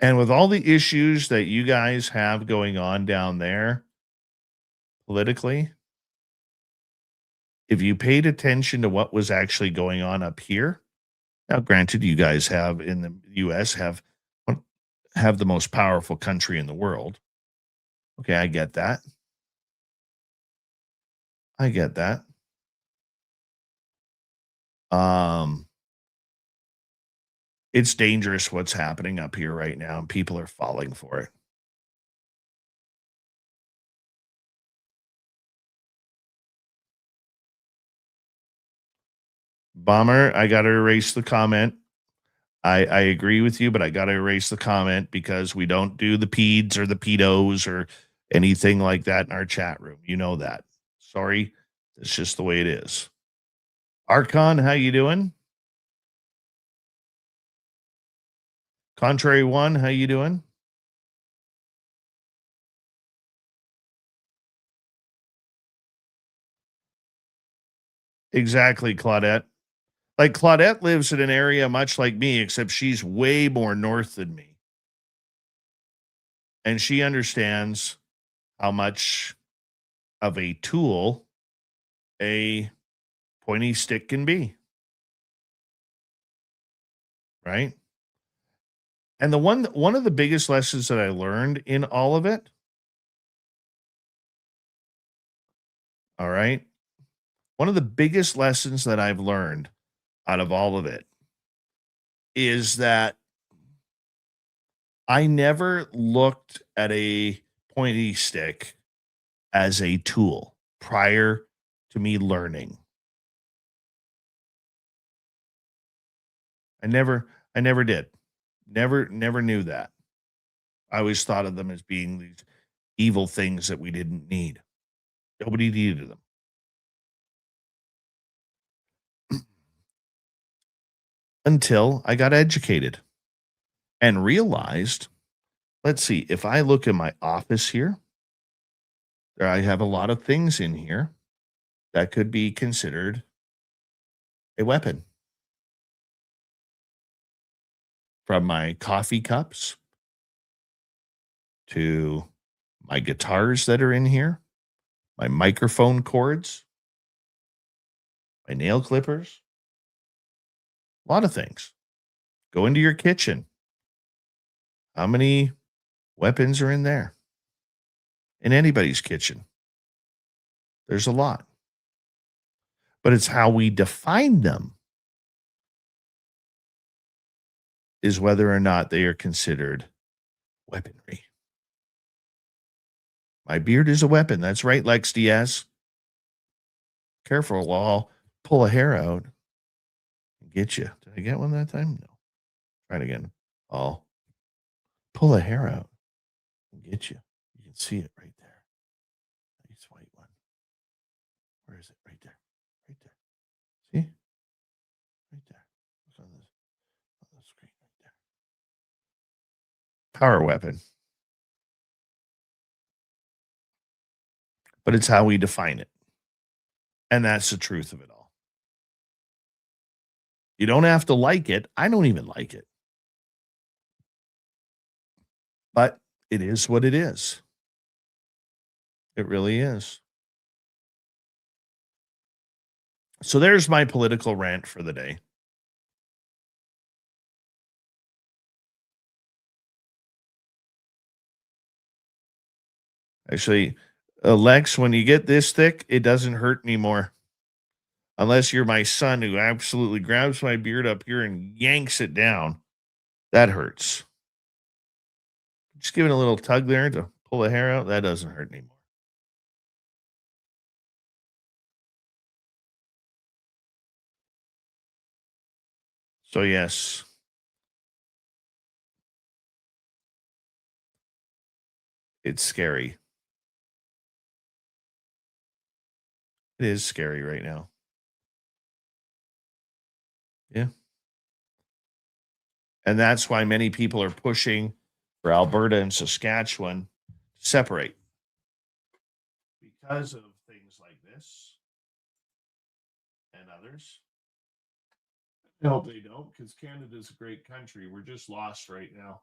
And with all the issues that you guys have going on down there politically, if you paid attention to what was actually going on up here, now granted, you guys have in the US have the most powerful country in the world. Okay, I get that. I get that. It's dangerous what's happening up here right now, and people are falling for it. Bomber, I got to erase the comment. I agree with you, but I got to erase the comment because we don't do the peds or the pedos or anything like that in our chat room. You know that. Sorry. It's just the way it is. Archon, how you doing? Contrary One, how you doing? Exactly, Claudette. Like Claudette lives in an area much like me, except she's way more north than me. And she understands how much of a tool a pointy stick can be. Right? And one of the biggest lessons that I learned in all of it, all right, one of the biggest lessons that I've learned out of all of it is that I never looked at a pointy stick as a tool prior to me learning. I never did. Never knew that. I always thought of them as being these evil things that we didn't need. Nobody needed them. Until I got educated and realized, let's see, if I look in my office here, I have a lot of things in here that could be considered a weapon. From my coffee cups to my guitars that are in here, my microphone cords, my nail clippers, a lot of things. Go into your kitchen. How many weapons are in there? In anybody's kitchen. There's a lot. But it's how we define them is whether or not they are considered weaponry. My beard is a weapon. That's right, Lex Diaz. Careful, I'll pull a hair out and get you. Did I get one that time? No. Try it again. I'll pull a hair out and get you. You can see it right there. Nice white one. Where is it? Right there. Right there. See? Right there. It's on the screen right there. Power weapon. But it's how we define it. And that's the truth of it all. You don't have to like it. I don't even like it. But it is what it is. It really is. So there's my political rant for the day. Actually, Lex, when you get this thick, it doesn't hurt anymore. Unless you're my son who absolutely grabs my beard up here and yanks it down. That hurts. Just giving a little tug there to pull the hair out, that doesn't hurt anymore. So yes. It's scary. It is scary right now. Yeah. And that's why many people are pushing for Alberta and Saskatchewan to separate. Because of things like this and others. I hope they don't, because Canada's a great country. We're just lost right now.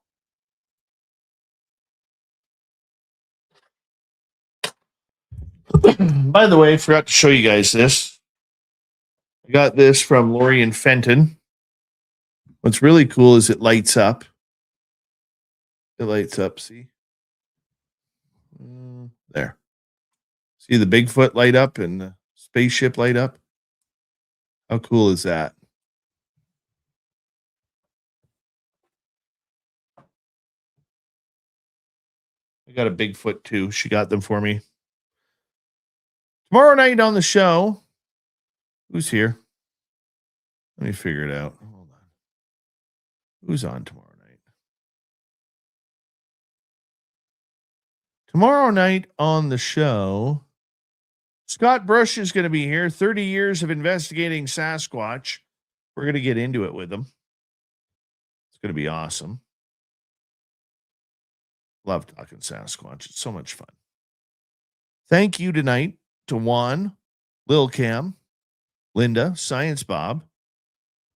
By the way, I forgot to show you guys this. I got this from Lori and Fenton. What's really cool is it lights up. It lights up, see? There. See the Bigfoot light up and the spaceship light up? How cool is that? I got a Bigfoot too. She got them for me. Tomorrow night on the show, who's here? Let me figure it out. Hold on. Who's on tomorrow night? Tomorrow night on the show, Scott Brush is going to be here. 30 years of investigating Sasquatch. We're going to get into it with him. It's going to be awesome. Love talking Sasquatch. It's so much fun. Thank you tonight to Juan, Lil Cam, Linda, Science Bob,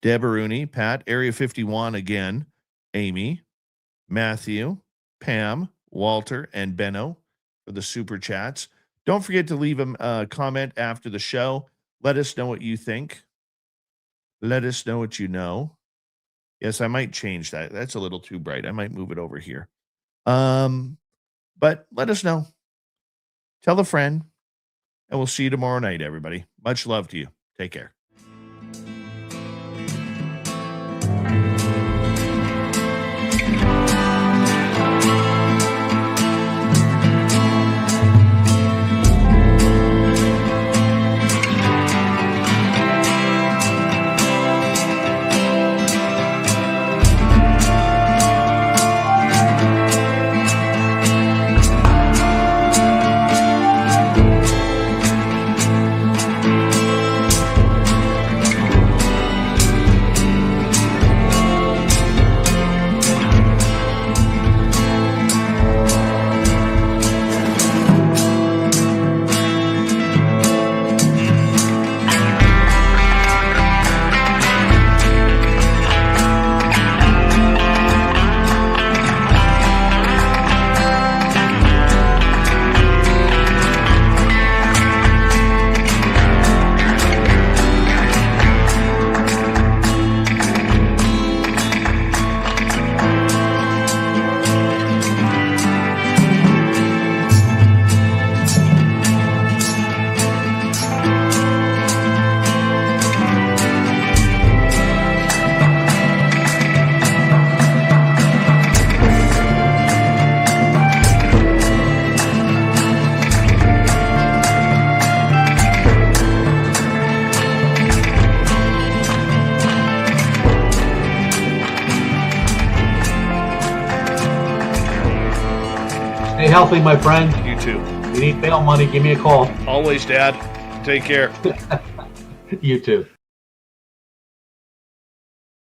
Deb Rooney, Pat, Area 51 again, Amy, Matthew, Pam, Walter, and Benno for the super chats. Don't forget to leave a comment after the show. Let us know what you think. Let us know what you know. Yes, I might change that. That's a little too bright. I might move it over here. But let us know. Tell a friend. And we'll see you tomorrow night, everybody. Much love to you. Take care. Stay healthy, my friend. You too. If you need bail money, give me a call. Always, Dad. Take care. You too.